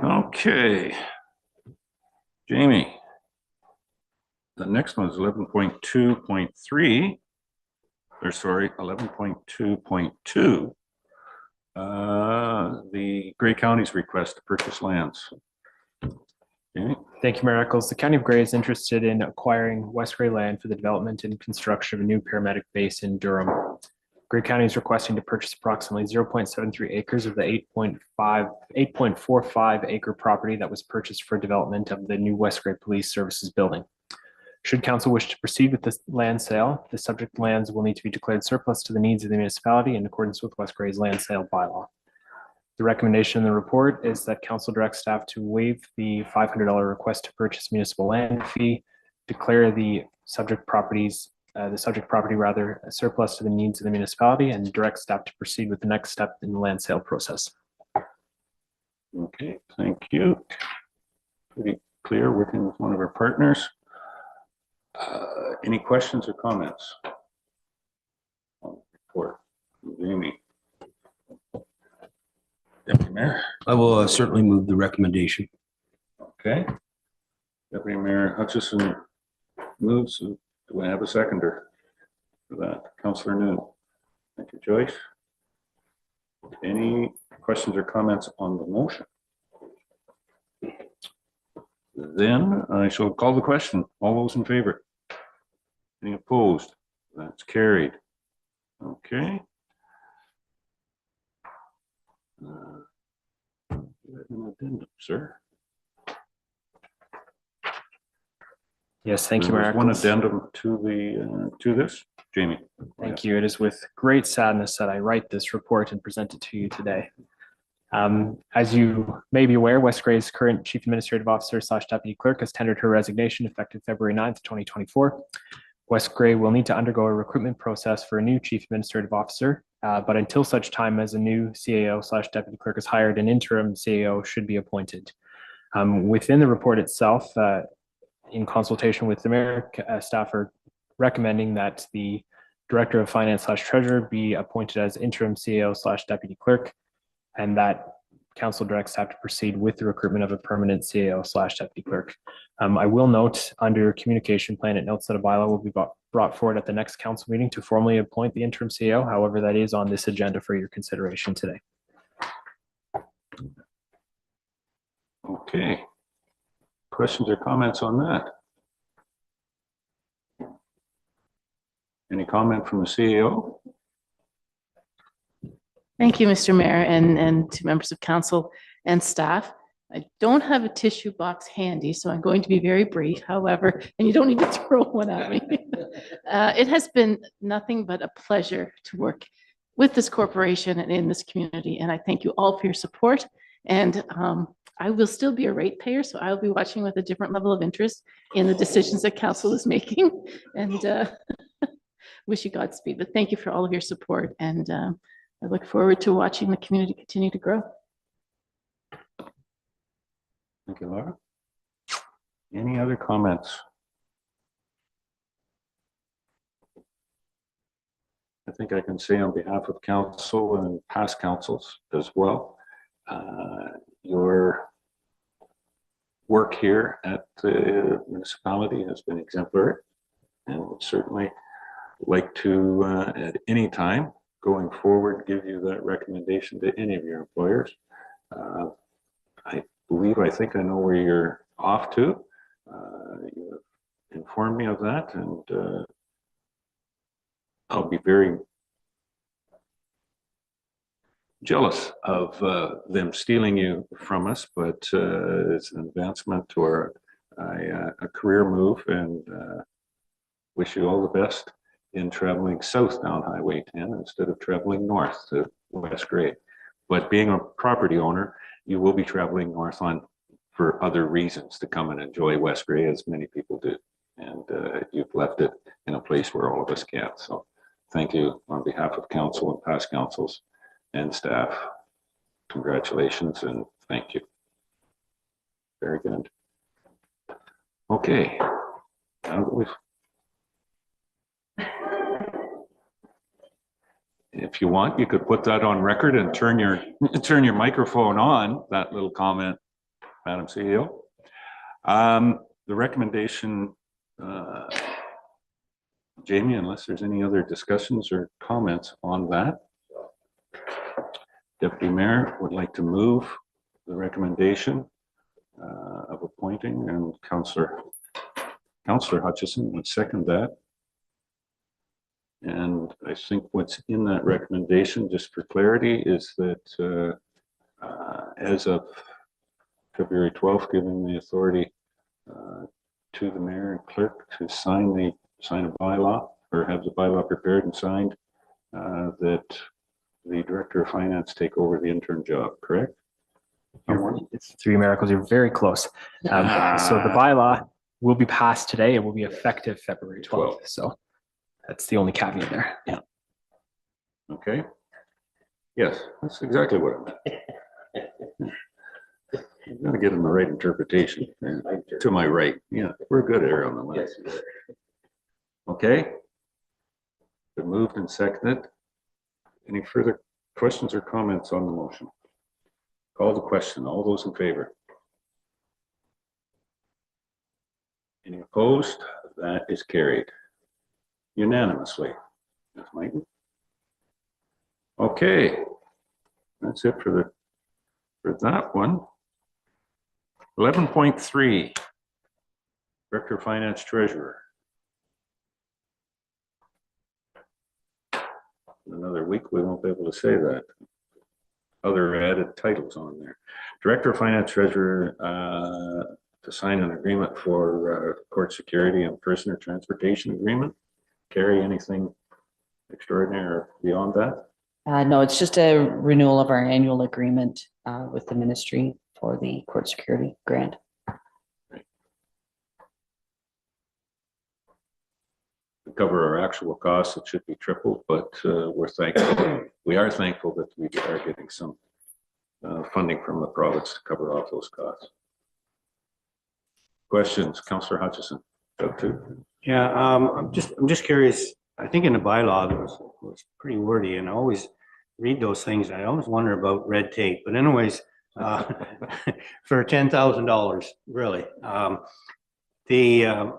Okay. Jamie. The next one is 11.2.3, or sorry, 11.2.2. The Grey County's request to purchase lands. Jamie? Thank you, Mayor Eccles. The County of Grey is interested in acquiring West Grey land for the development and construction of a new paramedic base in Durham. Grey County is requesting to purchase approximately 0.73 acres of the 8.45 acre property that was purchased for development of the new West Grey Police Services building. Should council wish to proceed with this land sale, the subject lands will need to be declared surplus to the needs of the municipality in accordance with West Grey's land sale bylaw. The recommendation in the report is that council direct staff to waive the $500 request to purchase municipal land fee, declare the subject property rather surplus to the needs of the municipality, and direct staff to proceed with the next step in the land sale process. Okay, thank you. Pretty clear working with one of our partners. Any questions or comments? For Jamie. Deputy Mayor. I will certainly move the recommendation. Okay. Deputy Mayor Hutchison moves. Do we have a seconder for that? Councillor Noon. Thank you, Joyce. Any questions or comments on the motion? Then I shall call the question. All those in favor? Any opposed? That's carried. Okay. An addendum, sir. Yes, thank you, There's Mayor one Eccles. addendum to the to this. Jamie. Thank you. It is with great sadness that I write this report and present it to you today. As you may be aware, West Grey's current Chief Administrative Officer / Deputy Clerk has tendered her resignation effective February 9th, 2024. West Grey will need to undergo a recruitment process for a new Chief Administrative Officer, but until such time as a new CAO / Deputy Clerk is hired, an interim CAO should be appointed. Within the report itself, in consultation with the Mayor, staff are recommending that the Director of Finance / Treasurer be appointed as interim CAO / deputy clerk, and that council directs staff to proceed with the recruitment of a permanent CAO / deputy clerk. I will note under communication plan, it notes that a bylaw will be brought forward at the next council meeting to formally appoint the interim CAO. However, that is on this agenda for your consideration today. Okay. Questions or comments on that? Any comment from the CEO? Thank you, Mr. Mayor, and to members of council and staff. I don't have a tissue box handy, so I'm going to be very brief, however, and you don't need to throw one at me. It has been nothing but a pleasure to work with this corporation and in this community, and I thank you all for your support. And I will still be a ratepayer, so I'll be watching with a different level of interest in the decisions that council is making, and wish you Godspeed. But thank you for all of your support, and I look forward to watching the community continue to grow. Thank you, Laura. Any other comments? I think I can say on behalf of council and past councils as well, your work here at the municipality has been exemplary, and would certainly like to, at any time going forward, give you that recommendation to any of your employers. I think I know where you're off to. You informed me of that, and I'll be very jealous of them stealing you from us, but it's an advancement to a career move, and wish you all the best in traveling south down Highway 10 instead of traveling north to West Grey. But being a property owner, you will be traveling north on for other reasons to come and enjoy West Grey, as many people do. And you've left it in a place where all of us can't. So thank you on behalf of council and past councils and staff. Congratulations and thank you. Very good. Okay. Now that we've if you want, you could put that on record and turn your microphone on, that little comment, Madam CEO. The recommendation, Jamie, unless there's any other discussions or comments on that. Deputy Mayor would like to move the recommendation of appointing, and Councillor Hutchison would second that. And I think what's in that recommendation, just for clarity, is that as of February 12th, giving the authority to the mayor and clerk to sign a bylaw, or have the bylaw prepared and signed, that the Director of Finance take over the intern job, correct? It's 3 miracles. You're very close. So the bylaw will be passed today and will be effective February 12th. So that's the only caveat there. Yeah. Okay. Yes, that's exactly what I meant. I'm gonna give them the right interpretation. To my right. Yeah, we're good here on the left. Okay. Been moved and seconded. Any further questions or comments on the motion? Call the question. All those in favor? Any opposed? That is carried unanimously. Ms. Mighton. Okay, that's it for that one. 11.3, Director of Finance Treasurer. Another week we won't be able to say that. Other added titles on there. Director of Finance Treasurer to sign an agreement for court security and prisoner transportation agreement. Carrie, anything extraordinary or beyond that? No, it's just a renewal of our annual agreement with the ministry for the court security grant. To cover our actual costs, it should be tripled, but we're thankful. We are thankful that we are getting some funding from the province to cover off those costs. Questions, Councillor Hutchison? Yeah, I'm just curious. I think in the bylaw, it was pretty wordy, and I always read those things, and I always wonder about red tape, but anyways, for $10,000, really. The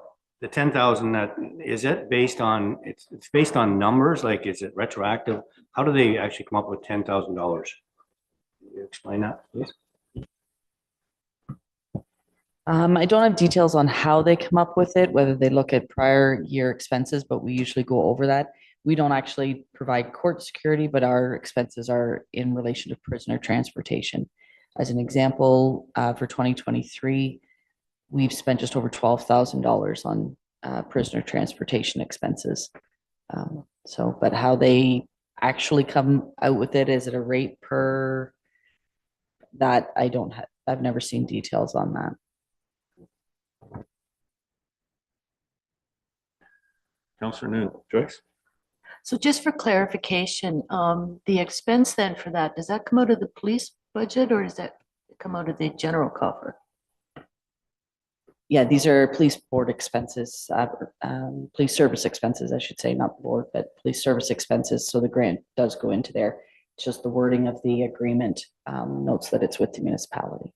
10,000, that, is it based on, it's based on numbers, like, is it retroactive? How do they actually come up with $10,000? Can you explain that, please? I don't have details on how they come up with it, whether they look at prior year expenses, but we usually go over that. We don't actually provide court security, but our expenses are in relation to prisoner transportation. As an example, for 2023, we've spent just over $12,000 on prisoner transportation expenses. But how they actually come out with it, is it a rate per that? I've never seen details on that. Councillor Noon. Joyce? So just for clarification, the expense then for that, does that come out of the police budget or does that come out of the general coffer? Yeah, these are police board expenses, police service expenses, I should say, not board, but police service expenses. So the grant does go into there. It's just the wording of the agreement notes that it's with the municipality.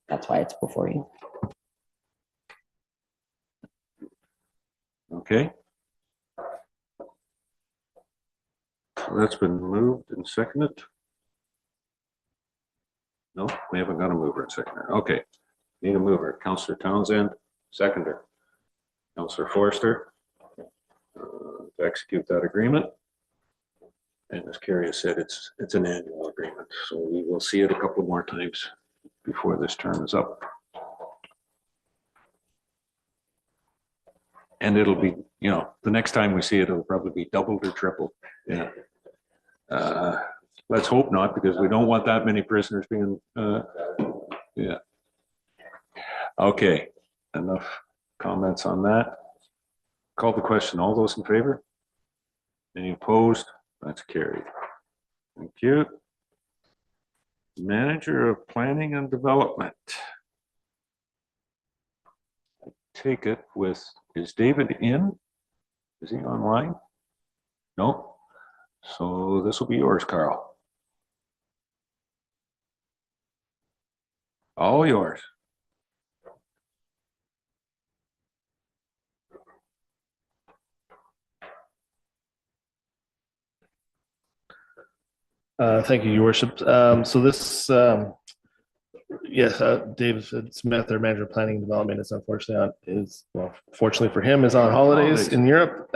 That's why it's before you. Okay. That's been moved and seconded. No, we haven't got a mover and seconder. Okay, need a mover. Councillor Townsend, seconder. Councillor Forster to execute that agreement. And as Carrie has said, it's an annual agreement, so we will see it a couple more times before this term is up. And it'll be, you know, the next time we see it, it'll probably be doubled or tripled. Yeah. Let's hope not, because we don't want that many prisoners being, yeah. Okay, enough comments on that. Call the question. All those in favor? Any opposed? That's carried. Thank you. Manager of Planning and Development. I take it with, is David in? Is he online? No. So this will be yours, Carl. All yours. Thank you, Your Worship. So this, yes, David Smith, our Manager of Planning and Development, is unfortunately fortunately for him, is on holidays in Europe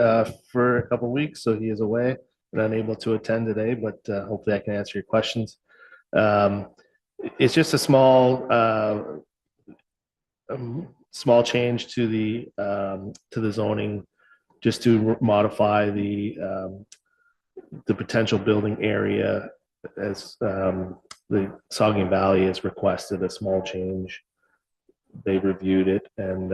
for a couple of weeks, so he is away and unable to attend today. But hopefully, I can answer your questions. It's just a small change to the zoning, just to modify the potential building area, as the Saugeen Valley has requested a small change. They reviewed it, and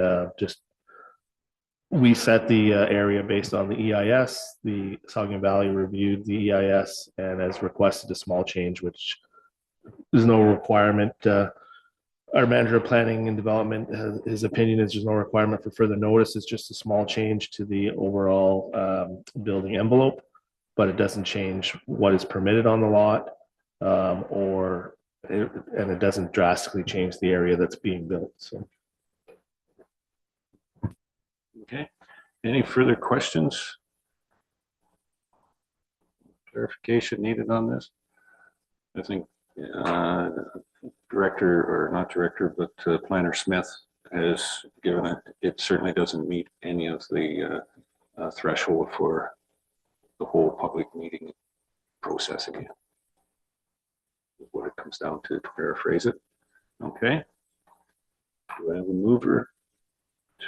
we set the area based on the EIS. The Saugeen Valley reviewed the EIS and has requested a small change, which is no requirement. Our Manager of Planning and Development, his opinion is there's no requirement for further notice. It's just a small change to the overall building envelope, but it doesn't change what is permitted on the lot, and it doesn't drastically change the area that's being built. So. Okay. Any further questions? Clarification needed on this? I think Director, or not Director, but Planner Smith has given it. It certainly doesn't meet any of the threshold for the whole public meeting process again. What it comes down to paraphrase it. Okay. Do I have a mover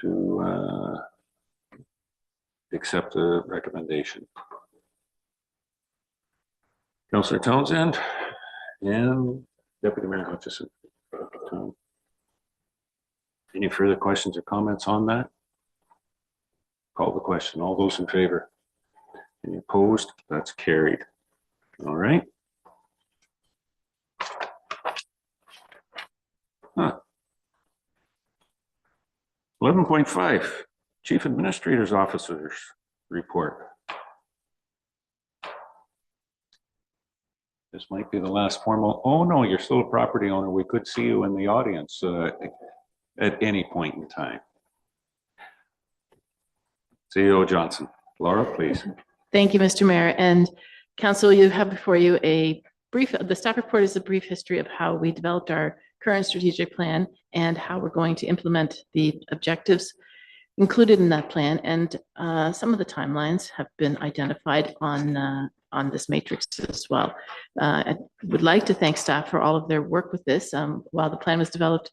to accept the recommendation? Councillor Townsend and Deputy Mayor Hutchison. Any further questions or comments on that? Call the question. All those in favor? Any opposed? That's carried. All right. 11.5, Chief Administrator's Officer's Report. This might be the last formal, oh no, you're still a property owner. We could see you in the audience at any point in time. CEO Johnson. Laura, please. Thank you, Mr. Mayor. And council, you have before you the staff report is a brief history of how we developed our current strategic plan and how we're going to implement the objectives included in that plan. And some of the timelines have been identified on this matrix as well. I would like to thank staff for all of their work with this. While the plan was developed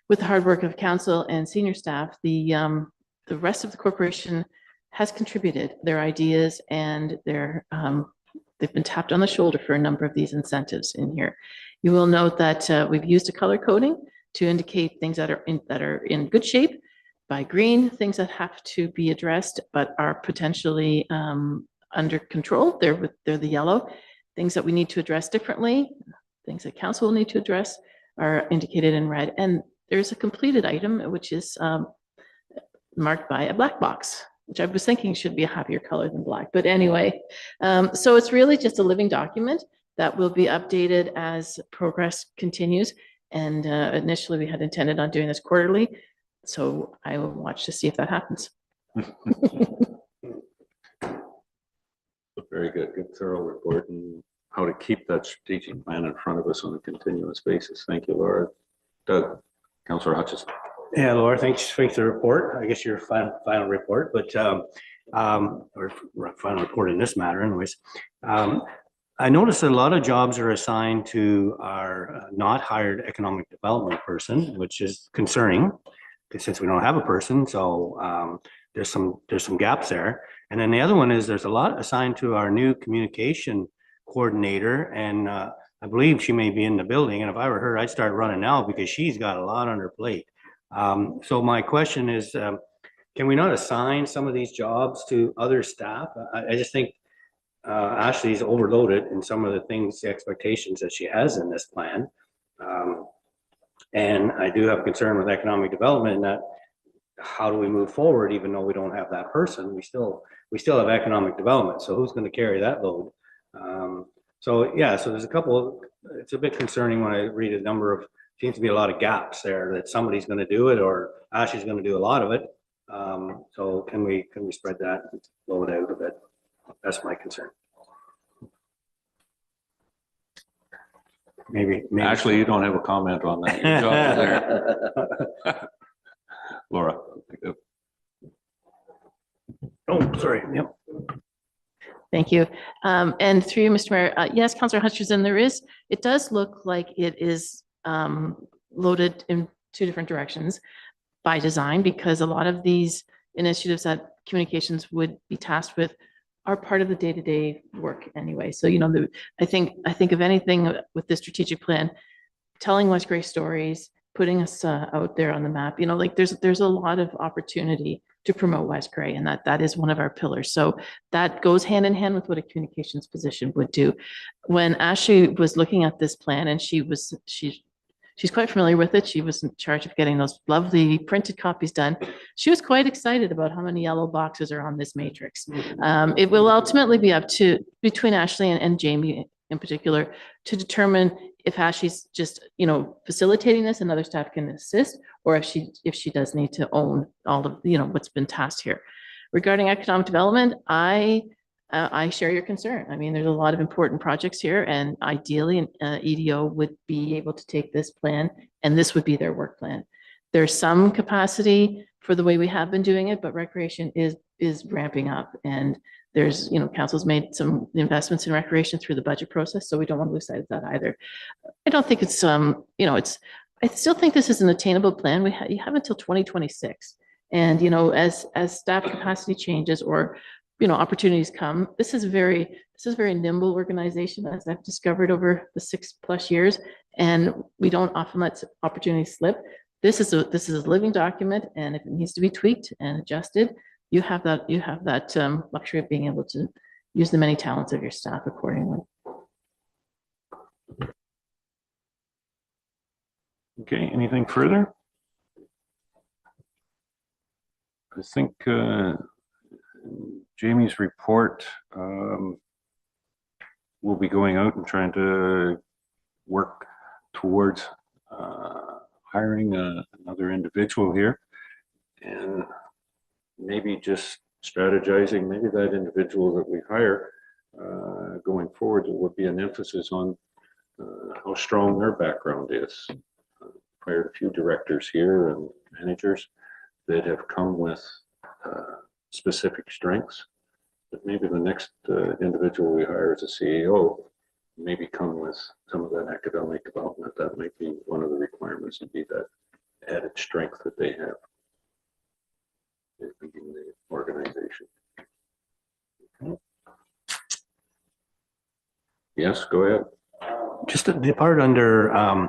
with the hard work of council and senior staff, the rest of the corporation has contributed their ideas and they've been tapped on the shoulder for a number of these incentives in here. You will note that we've used a color coding to indicate things that are in good shape. By green, things that have to be addressed but are potentially under control. They're the yellow. Things that we need to address differently, things that council will need to address, are indicated in red. And there's a completed item which is marked by a black box, which I was thinking should be a happier color than black. But anyway, so it's really just a living document that will be updated as progress continues. And initially we had intended on doing this quarterly. So I will watch to see if that happens. Very good thorough report and how to keep that strategic plan in front of us on a continuous basis. Thank you, Laura. Doug, Councillor Hutchison. Yeah, Laura, thanks for the report. I guess your final report, but or final report in this matter anyways. I noticed that a lot of jobs are assigned to our not hired economic development person, which is concerning since we don't have a person. So there's some gaps there. And then the other one is there's a lot assigned to our new communication coordinator, and I believe she may be in the building. And if I were her, I'd start running now because she's got a lot on her plate. So my question is, can we not assign some of these jobs to other staff? I just think Ashley's overloaded in some of the things, the expectations that she has in this plan. And I do have concern with economic development, that how do we move forward even though we don't have that person? We still have economic development. So who's going to carry that load? So yeah, so there's a couple, it's a bit concerning when I read a number of, seems to be a lot of gaps there that somebody's going to do it or Ashley's going to do a lot of it. So can we spread that load out a bit? That's my concern. Maybe. Actually, you don't have a comment on that. Your job is there. Laura. Oh, sorry. Yep. Thank you. And through you, Mr. Mayor, yes, Councillor Hutchison, it does look like it is loaded in two different directions by design, because a lot of these initiatives that communications would be tasked with are part of the day-to-day work anyway. So, you know, I think of anything with the strategic plan, telling West Grey stories, putting us out there on the map, you know, like there's a lot of opportunity to promote West Grey, and that is one of our pillars. So that goes hand in hand with what a communications position would do. When Ashley was looking at this plan, and she's quite familiar with it. She was in charge of getting those lovely printed copies done. She was quite excited about how many yellow boxes are on this matrix. It will ultimately be up to between Ashley and Jamie in particular to determine if Ashley's just, you know, facilitating this and other staff can assist, or if she does need to own all of, you know, what's been tasked here. Regarding economic development, I share your concern. I mean, there's a lot of important projects here, and ideally, EDO would be able to take this plan, and this would be their work plan. There's some capacity for the way we have been doing it, but recreation is ramping up, and there's, you know, council's made some investments in recreation through the budget process, so we don't want to lose sight of that either. I don't think it's, you know, I still think this is an attainable plan. You have until 2026, and you know, as staff capacity changes or, you know, opportunities come. This is a very nimble organization, as I've discovered over the 6+ years, and we don't often let opportunities slip. This is a living document, and if it needs to be tweaked and adjusted, you have that luxury of being able to use the many talents of your staff accordingly. Okay, anything further? I think Jamie's report we'll be going out and trying to work towards hiring another individual here, and maybe just strategizing, maybe that individual that we hire going forward, there would be an emphasis on how strong their background is. Hired a few directors here and managers that have come with specific strengths, but maybe the next individual we hire as a CEO maybe come with some of that academic development. That might be one of the requirements, to be that added strength that they have in the organization. Okay. Yes, go ahead. Just the part under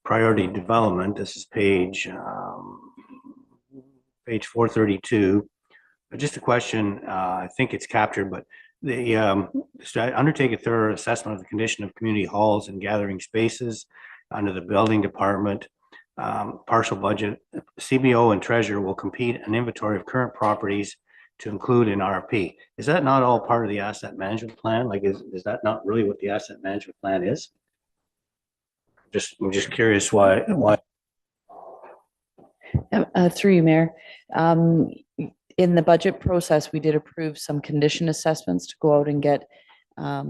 priority development, this is page 432. Just a question, I think it's captured, but the undertake a thorough assessment of the condition of community halls and gathering spaces under the building department. Partial budget, CBO and treasurer will compete an inventory of current properties to include in RFP. Is that not all part of the asset management plan? Like, is that not really what the asset management plan is? I'm just curious why. Through you, Mayor. In the budget process, we did approve some condition assessments to go out and get a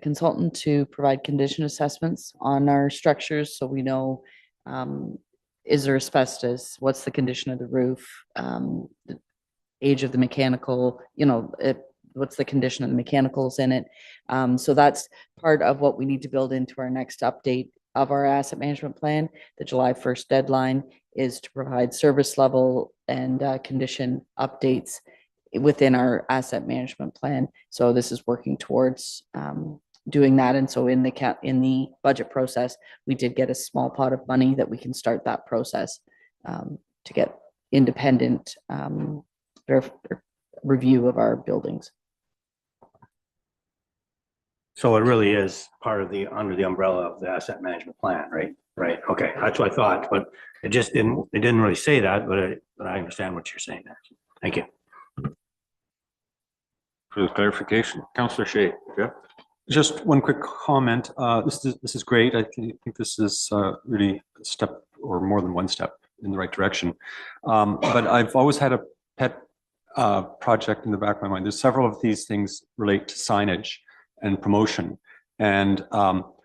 consultant to provide condition assessments on our structures. So we know, is there asbestos? What's the condition of the roof? The age of the mechanical, what's the condition of the mechanicals in it? So that's part of what we need to build into our next update of our asset management plan. The July 1st deadline is to provide service level and condition updates within our asset management plan. So this is working towards doing that. And so in the budget process, we did get a small pot of money that we can start that process to get independent review of our buildings. So it really is part of under the umbrella of the asset management plan, right? Right. Okay. That's what I thought, but it didn't really say that, but I understand what you're saying there. Thank you. For the clarification, Councillor Shea. Yeah. Just one quick comment. This is great. I think this is really a step, or more than one step, in the right direction. But I've always had a pet project in the back of my mind. There's several of these things relate to signage and promotion. And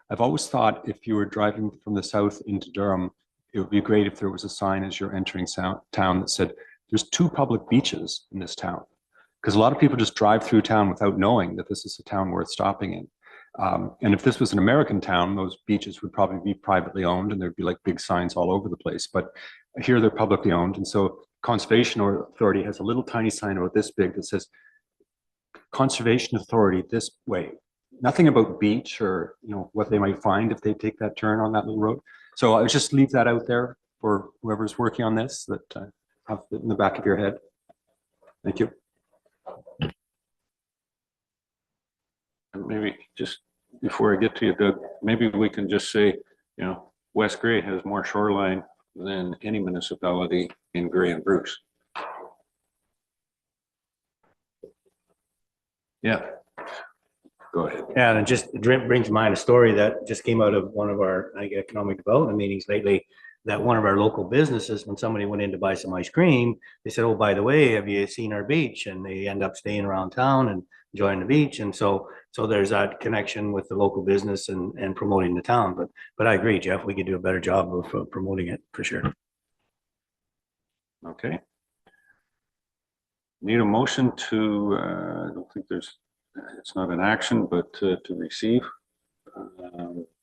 I've always thought, if you were driving from the south into Durham, it would be great if there was a sign as you're entering town that said, there's 2 public beaches in this town. Because a lot of people just drive through town without knowing that this is a town worth stopping in. And if this was an American town, those beaches would probably be privately owned and there'd be like big signs all over the place. But here they're publicly owned. And so Conservation Authority has a little tiny sign about this big that says, Conservation Authority this way. Nothing about beach or what they might find if they take that turn on that little road. So I would just leave that out there for whoever's working on this, that have it in the back of your head. Thank you. Maybe just before I get to you, Doug, maybe we can just say, West Grey has more shoreline than any municipality in Grey and Bruce. Yeah. Go ahead. Yeah, and it just brings to mind a story that just came out of one of our economic development meetings lately, that one of our local businesses, when somebody went in to buy some ice cream, they said, oh, by the way, have you seen our beach? And they end up staying around town and enjoying the beach. And so there's that connection with the local business and promoting the town. But I agree, Jeff, we could do a better job of promoting it for sure. Okay. Need a motion to, I don't think it's not an action, but to receive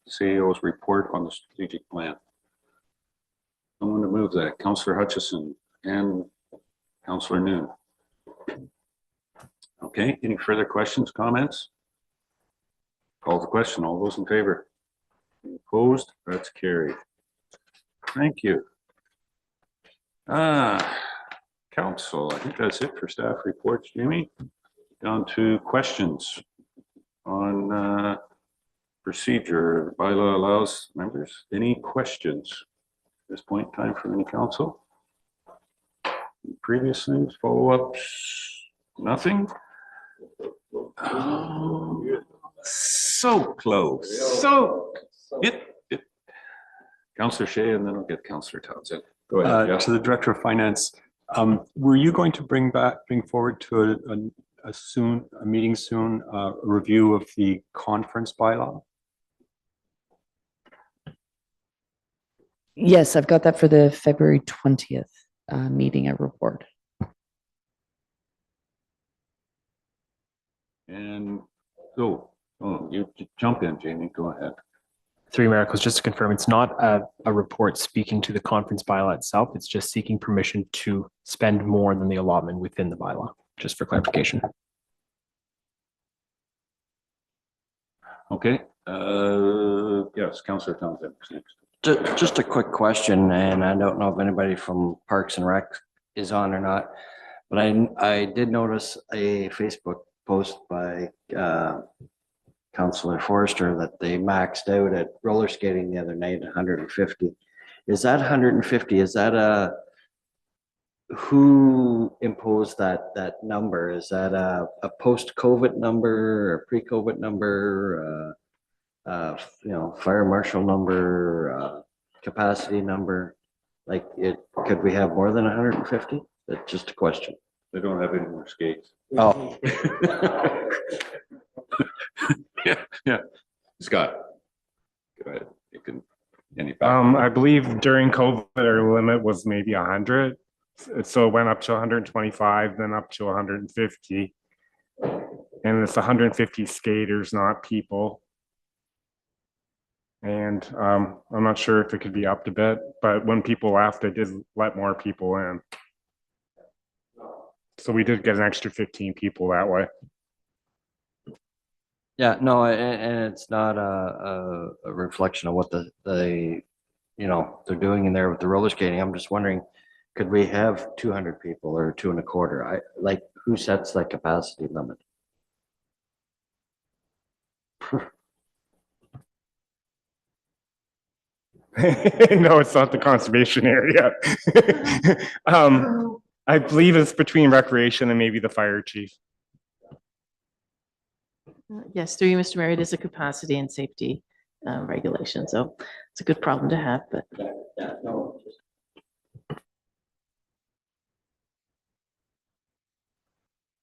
CEO's report on the strategic plan. Someone to move that. Councillor Hutchison and Councillor Noon. Okay, any further questions, comments? Call the question. All those in favor? Opposed? That's carried. Thank you. Council, I think that's it for staff reports, Jamie. Down to questions on procedure. Bylaw allows members. Any questions at this point in time from any council? Previous things, follow-ups, nothing? So close. So. Counselor Shea, and then I'll get Counselor Townsend. Go ahead. Yes. To the Director of Finance, were you going to bring forward to a meeting soon, a review of the conference bylaw? Yes, I've got that for the February 20th meeting, a report. And so, you jump in, Jamie, go ahead. Three Miracles, just to confirm, it's not a report speaking to the conference bylaw itself. It's just seeking permission to spend more than the allotment within the bylaw, just for clarification. Okay, yes, Counselor Townsend. Next. Just a quick question, and I don't know if anybody from Parks and Rec is on or not, but I did notice a Facebook post by Councillor Forrester that they maxed out at roller skating the other night, 150. Is that 150? Is that who imposed that number? Is that a post-COVID number, or pre-COVID number? Fire marshal number, capacity number, could we have more than 150? That's just a question. They don't have any more skates. Oh. Yeah. Scott, go ahead. You can, I believe during COVID, our limit was maybe 100. So it went up to 125, then up to 150. And it's 150 skaters, not people. And I'm not sure if it could be upped a bit, but when people left, they did let more people in. So we did get an extra 15 people that way. Yeah, no, and it's not a reflection of what they're doing in there with the roller skating. I'm just wondering, could we have 200 people or 225? Who sets that capacity limit? No, it's not the conservation area. I believe it's between recreation and maybe the fire chief. Yes, through you, Mr. Mayor, it is a capacity and safety regulation, so it's a good problem to have, but.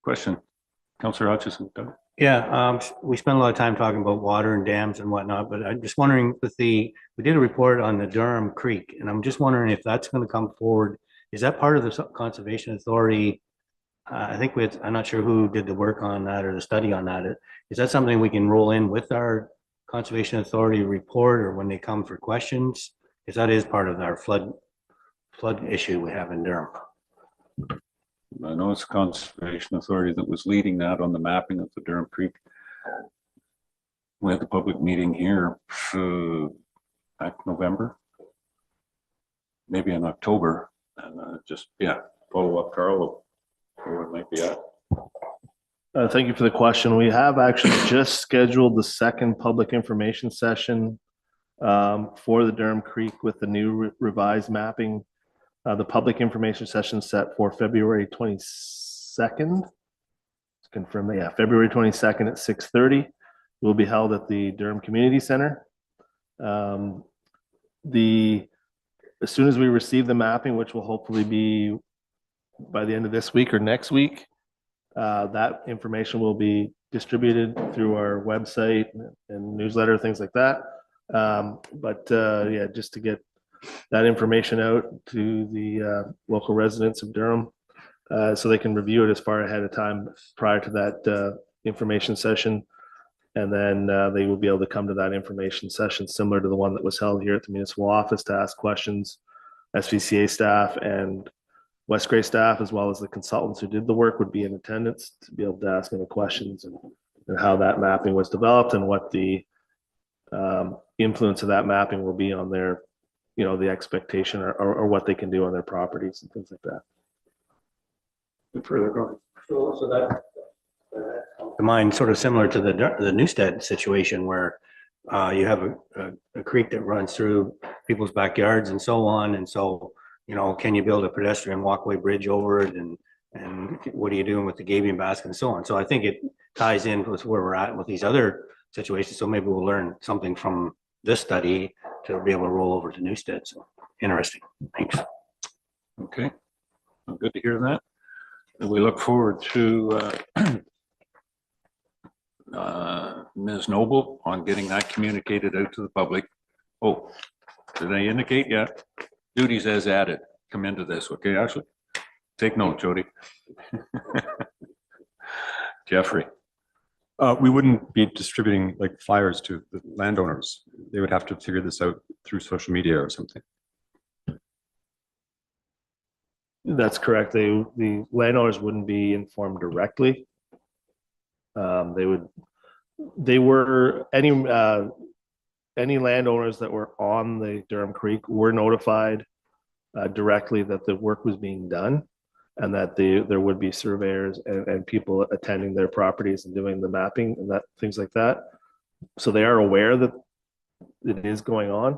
question, Councillor Hutchison. Yeah, we spent a lot of time talking about water and dams and whatnot, but I'm just wondering we did a report on the Durham Creek, and I'm just wondering if that's going to come forward. Is that part of the Conservation Authority? I think I'm not sure who did the work on that or the study on that. Is that something we can roll in with our Conservation Authority report, or when they come for questions? Because that is part of our flood issue we have in Durham. I know it's Conservation Authority that was leading that on the mapping of the Durham Creek. We had the public meeting here back November, maybe in October, and follow up, Carl, where it might be at. Thank you for the question. We have actually just scheduled the second public information session for the Durham Creek with the new revised mapping. The public information session set for February 22nd. Let's confirm that, February 22nd at 6:30 will be held at the Durham Community Center. As soon as we receive the mapping, which will hopefully be by the end of this week or next week, that information will be distributed through our website and newsletter, things like that. Just to get that information out to the local residents of Durham so they can review it as far ahead of time prior to that information session. And then they will be able to come to that information session similar to the one that was held here at the municipal office to ask questions. SVCA staff and West Gray staff, as well as the consultants who did the work, would be in attendance to be able to ask any questions and how that mapping was developed and what the influence of that mapping will be on their, the expectation or what they can do on their properties and things like that. Further going. So that mine sort of similar to the Newstead situation where you have a creek that runs through people's backyards and so on, and so can you build a pedestrian walkway bridge over it, and what are you doing with the gabion basket and so on. So I think it ties in with where we're at with these other situation. So maybe we'll learn something from this study to be able to roll over to Newstead. So interesting. Thanks. Okay, well, good to hear that. And we look forward to Ms. Noble on getting that communicated out to the public. Oh, did I indicate yet? Duties as added come into this, okay, Ashley? Take note, Jody. Jeffrey. We wouldn't be distributing like flyers to the landowners. They would have to figure this out through social media or something. That's correct. The landowners wouldn't be informed directly. They were, any landowners that were on the Durham Creek were notified directly that the work was being done and that there would be surveyors and people attending their properties and doing the mapping and things like that. So they are aware that it is going on,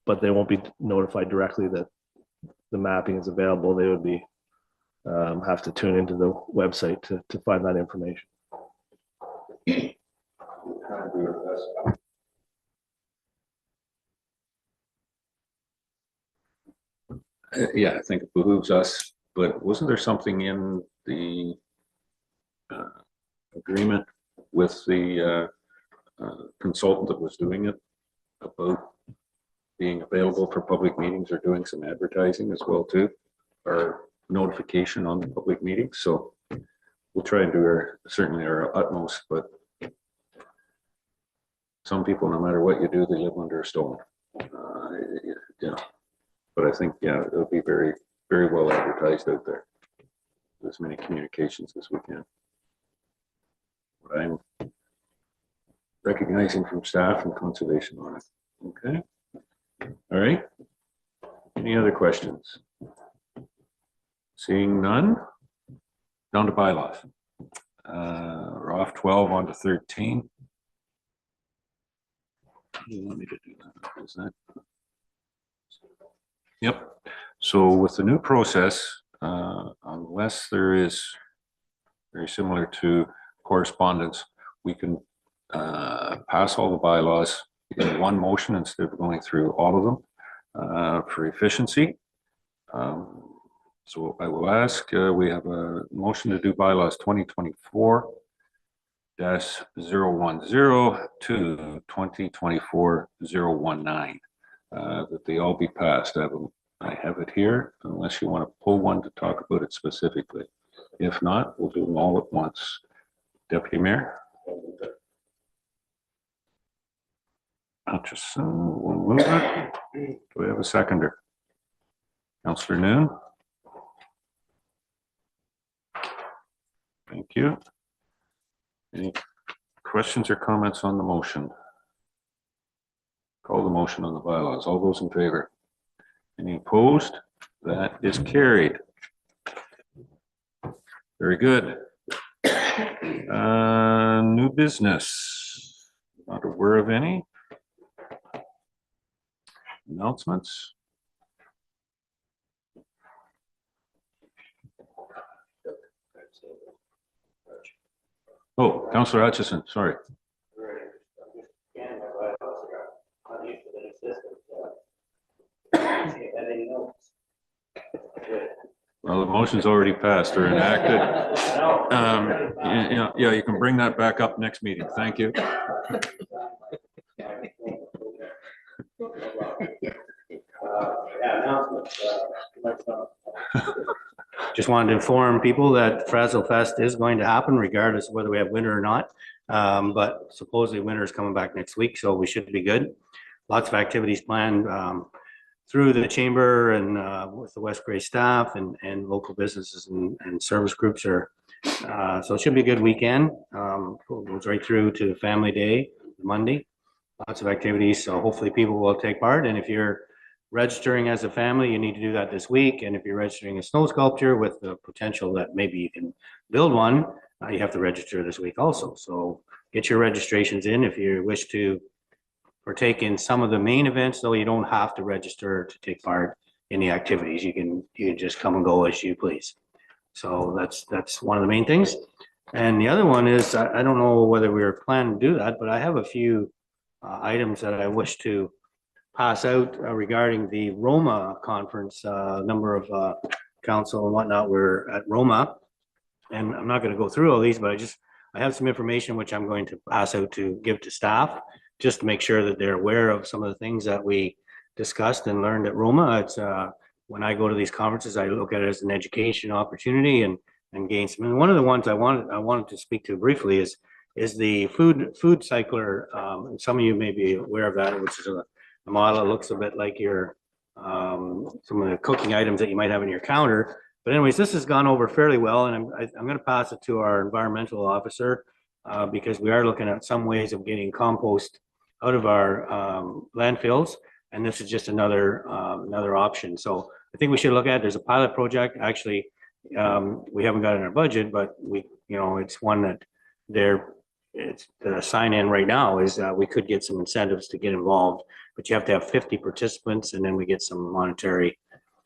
but they won't be notified directly that the mapping is available. They would be have to tune into the website to find that information. Yeah, I think it behooves us, but wasn't there something in the agreement with the consultant that was doing it about being available for public meetings or doing some advertising as well too, or notification on the public meetings? So we'll try and do certainly our utmost, but some people, no matter what you do, they live under a stone. Yeah. But I think, yeah, it'll be very, very well advertised out there. As many communications as we can. What I'm recognizing from staff and conservation on it. Okay. All right. Any other questions? Seeing none. Down to bylaws. We're off 12 on to 13. You want me to do that? Is that? Yep. So with the new process, unless there is very similar to correspondence, we can pass all the bylaws in one motion instead of going through all of them for efficiency. So I will ask, we have a motion to do bylaws 2024-010 to 2024-019. That they all be passed. I have it here, unless you want to pull one to talk about it specifically. If not, we'll do them all at once. Deputy Mayor? Hutchison will move it. Do we have a seconder? Councillor Noon? Thank you. Any questions or comments on the motion? Call the motion on the bylaws. All those in favor? Any opposed? That is carried. Very good. New business. Not aware of any. Announcements. Oh, Councillor Hutchison, sorry. Well, the motion's already passed or enacted. Yeah, you can bring that back up next meeting. Thank you. Just wanted to inform people that Frazzle Fest is going to happen regardless of whether we have winter or not. But supposedly winter is coming back next week, so we should be good. Lots of activities planned through the chamber and with the West Gray staff and local businesses and service groups are. So it should be a good weekend. Goes right through to Family Day, Monday. Lots of activities, so hopefully people will take part. And if you're registering as a family, you need to do that this week. And if you're registering a snow sculpture with the potential that maybe you can build one, you have to register this week also. So get your registrations in if you wish to partake in some of the main events, though you don't have to register to take part in the activities. You can just come and go as you please. So that's one of the main things. And the other one is, I don't know whether we were planning to do that, but I have a few items that I wish to pass out regarding the Roma conference. Number of council and whatnot were at Roma. And I'm not going to go through all these, but I have some information which I'm going to pass out to give to staff, just to make sure that they're aware of some of the things that we discussed and learned at Roma. It's when I go to these conferences, I look at it as an education opportunity and gain some. And one of the ones I wanted to speak to briefly is the food cycler. And some of you may be aware of that, which is a model that looks a bit like your some of the cooking items that you might have in your counter. But anyways, this has gone over fairly well, and I'm going to pass it to our environmental officer because we are looking at some ways of getting compost out of our landfills, and this is just another option. So I think we should look at. There's a pilot project. Actually, we haven't got it in our budget, but it's one that it's the sign in right now is we could get some incentives to get involved, but you have to have 50 participants, and then we get some monetary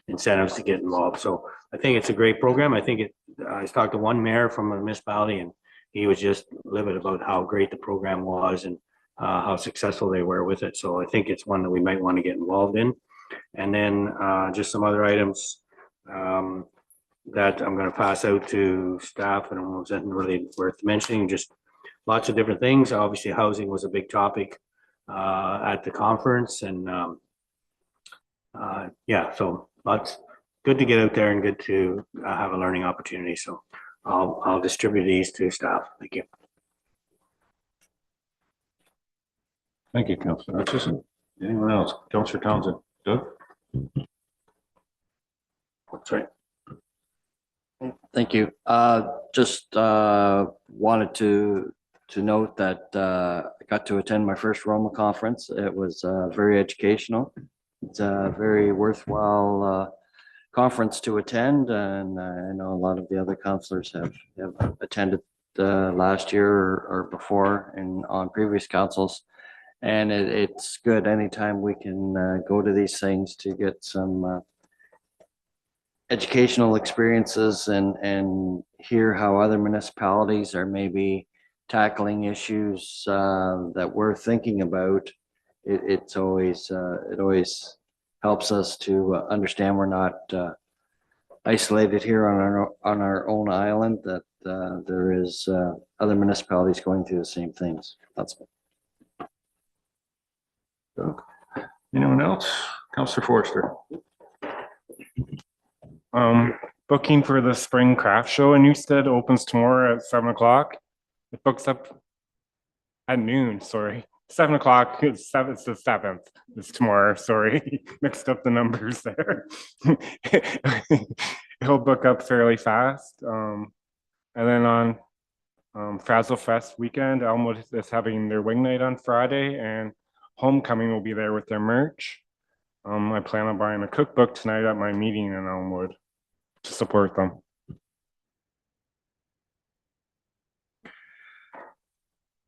incentives to get involved. So I think it's a great program. I think I talked to one mayor from a municipality, and he was just livid about how great the program was and how successful they were with it. So I think it's one that we might want to get involved in. And then just some other items that I'm going to pass out to staff, and it wasn't really worth mentioning. Just lots of different things. Obviously, housing was a big topic at the conference, and yeah, so lots. Good to get out there and good to have a learning opportunity. So I'll distribute these to staff. Thank you. Thank you, Councillor Hutchison. Anyone else? Councillor Townsend. Doug? That's right. Thank you. Just wanted to note that I got to attend my first Roma conference. It was very educational. It's a very worthwhile conference to attend, and I know a lot of the other councillors have attended last year or before on previous councils. And it's good anytime we can go to these things to get some educational experiences and hear how other municipalities are maybe tackling issues that we're thinking about. It always helps us to understand we're not isolated here on our own island, that there is other municipalities going through the same things. That's it. Anyone else? Councillor Forster. Booking for the Spring Craft Show in Newstead opens tomorrow at 7 o'clock. It books up at noon, sorry. 7 o'clock, it's the 7th. It's tomorrow, sorry. Mixed up the numbers there. He'll book up fairly fast. And then on Frazzle Fest weekend, Elmwood is having their wing night on Friday, and Homecoming will be there with their merch. I plan on buying a cookbook tonight at my meeting in Elmwood to support them.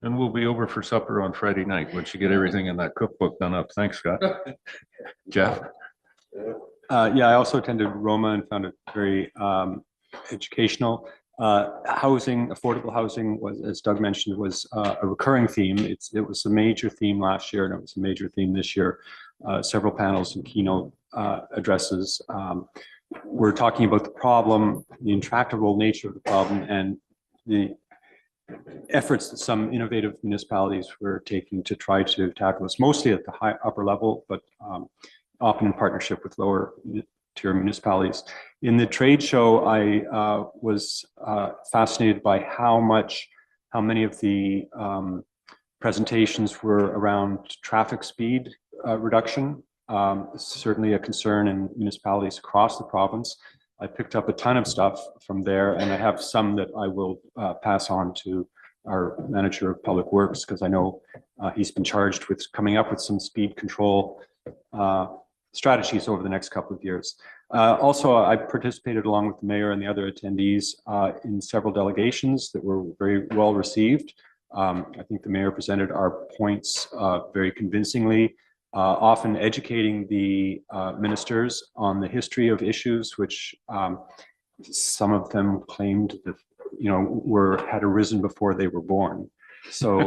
And we'll be over for supper on Friday night once you get everything in that cookbook done up. Thanks, Scott. Jeff? Yeah, I also attended Roma and found it very educational. Housing, affordable housing was, as Doug mentioned, was a recurring theme. It was a major theme last year, and it was a major theme this year. Several panels and keynote addresses. We're talking about the problem, the intractable nature of the problem, and the efforts that some innovative municipalities were taking to try to tackle this, mostly at the upper level, but often in partnership with lower tier municipalities. In the trade show, I was fascinated by how many of the presentations were around traffic speed reduction. Certainly a concern in municipalities across the province. I picked up a ton of stuff from there, and I have some that I will pass on to our manager of public works, because I know he's been charged with coming up with some speed control strategies over the next couple of years. Also, I participated along with the mayor and the other attendees in several delegations that were very well received. I think the mayor presented our points very convincingly, often educating the ministers on the history of issues, which some of them claimed that had arisen before they were born. So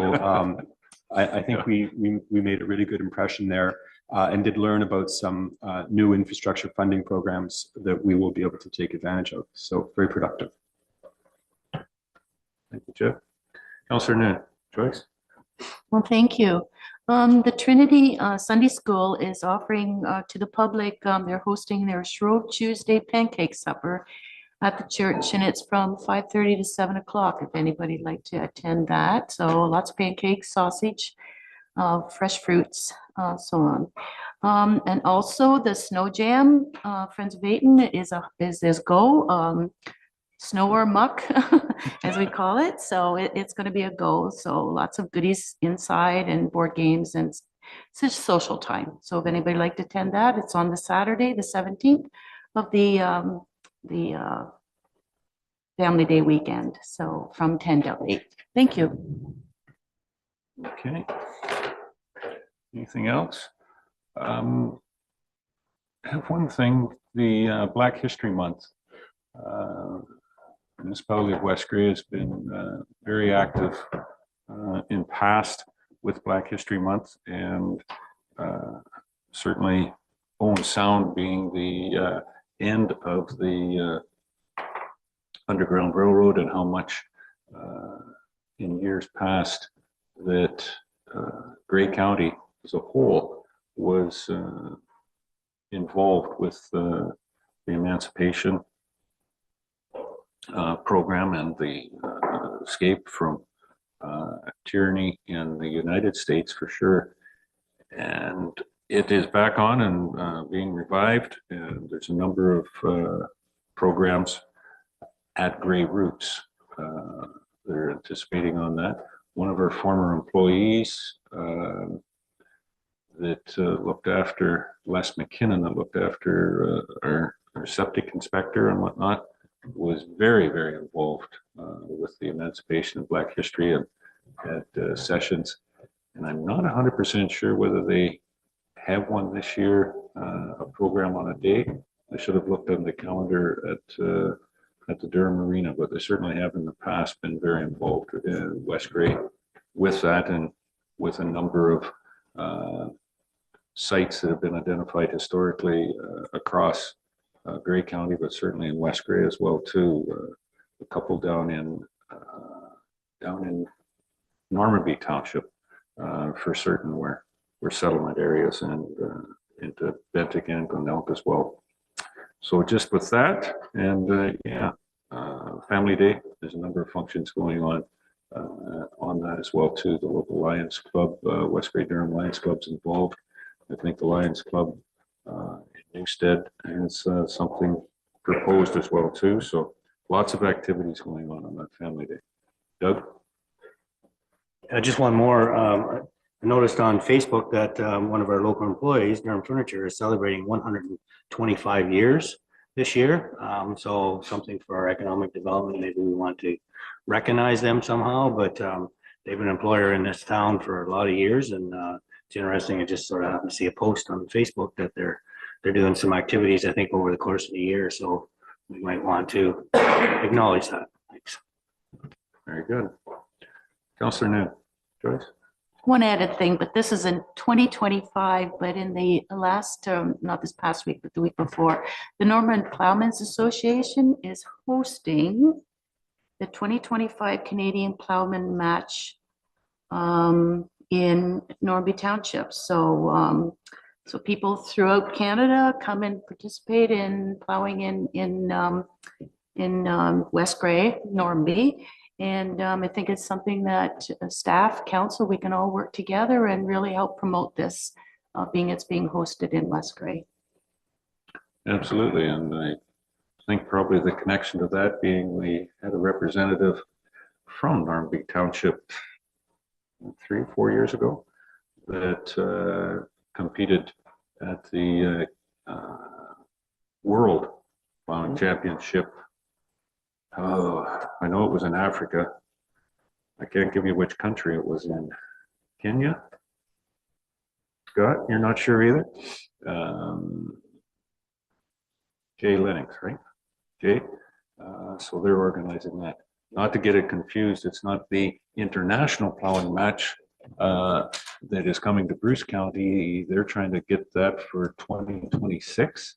I think we made a really good impression there and did learn about some new infrastructure funding programs that we will be able to take advantage of. So very productive. Thank you, Jeff. Councillor Noon, Joyce? Well, thank you. The Trinity Sunday School is offering to the public, they're hosting their Shrove Tuesday pancake supper at the church, and it's from 5:30 to 7 o'clock, if anybody'd like to attend that. So lots of pancakes, sausage, fresh fruits, so on. And also the Snow Jam, Friends of Ayton is go. Snow or muck, as we call it. So it's going to be a go. So lots of goodies inside and board games, and it's just social time. So if anybody like to attend that, it's on the Saturday, the 17th of the Family Day weekend. So from 10 to 8. Thank you. Okay. Anything else? I have one thing, the Black History Month. Municipality of West Grey has been very active in past with Black History Month, and certainly Owen Sound being the end of the Underground Railroad, and how much in years past that Grey County as a whole was involved with the emancipation program and the escape from tyranny in the United States, for sure. And it is back on and being revived, and there's a number of programs at Grey Roots. They're anticipating on that. One of our former employees that looked after, Les McKinnon, that looked after our septic inspector and whatnot, was very, very involved with the emancipation of Black history and at sessions. And I'm not 100% sure whether they have one this year, a program on a day. I should have looked on the calendar at the Durham Marina, but they certainly have in the past been very involved in West Grey with that, and with a number of sites that have been identified historically across Grey County, but certainly in West Grey as well too. A couple down in Normanby Township for certain, where settlement areas, and into Bentic and Glenelg as well. So just with that, and Family Day, there's a number of functions going on that as well too. The local Lions Club, West Grey Durham Lions Club's involved. I think the Lions Club in Newstead has something proposed as well too. So lots of activities going on that Family Day. Doug? Just one more. I noticed on Facebook that one of our local employees, Durham Furniture, is celebrating 125 years this year. So something for our economic development. Maybe we want to recognize them somehow, but they've been an employer in this town for a lot of years, and it's interesting. I just sort of happened to see a post on Facebook that they're doing some activities, I think, over the course of the year. So we might want to acknowledge that. Thanks. Very good. Councillor Noon. Joyce? One added thing, but this is in 2025, but in the last, not this past week, but the week before, the Norman Plowmen's Association is hosting the 2025 Canadian Plowman Match in Normanby Township. So so people throughout Canada come and participate in plowing in West Grey, Normanby. And I think it's something that staff, council, we can all work together and really help promote this, it's being hosted in West Grey. Absolutely, and I think probably the connection to that being we had a representative from Normanby Township 3 or 4 years ago that competed at the World Plowing Championship. Oh, I know it was in Africa. I can't give you which country it was in. Kenya? Scott, you're not sure either? Jay Lennox, right? Jay? So they're organizing that. not to get it confused, it's not the international plowing match that is coming to Bruce County. They're trying to get that for 2026.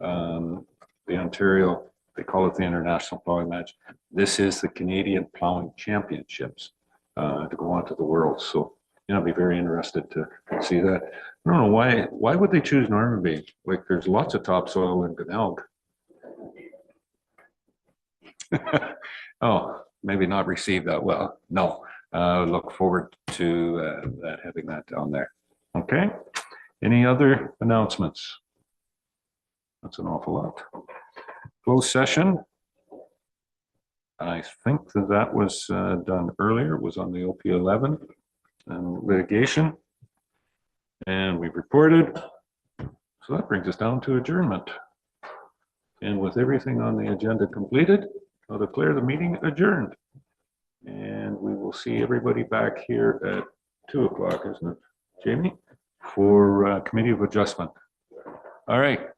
The Ontario, they call it the international plowing match. This is the Canadian Plowing Championships to go on to the world. So, you know, I'd be very interested to see that. I don't know why would they choose Normanby? Like, there's lots of topsoil in Glenelg. Oh, maybe not received that well. No, look forward to that, having that down there. Okay. Any other announcements? That's an awful lot. Closed session. I think that was done earlier. It was on the OP 11 and litigation. And we've reported. So that brings us down to adjournment. And with everything on the agenda completed, I'll declare the meeting adjourned. And we will see everybody back here at 2 o'clock, isn't it, Jamie? For Committee of Adjustment. All right.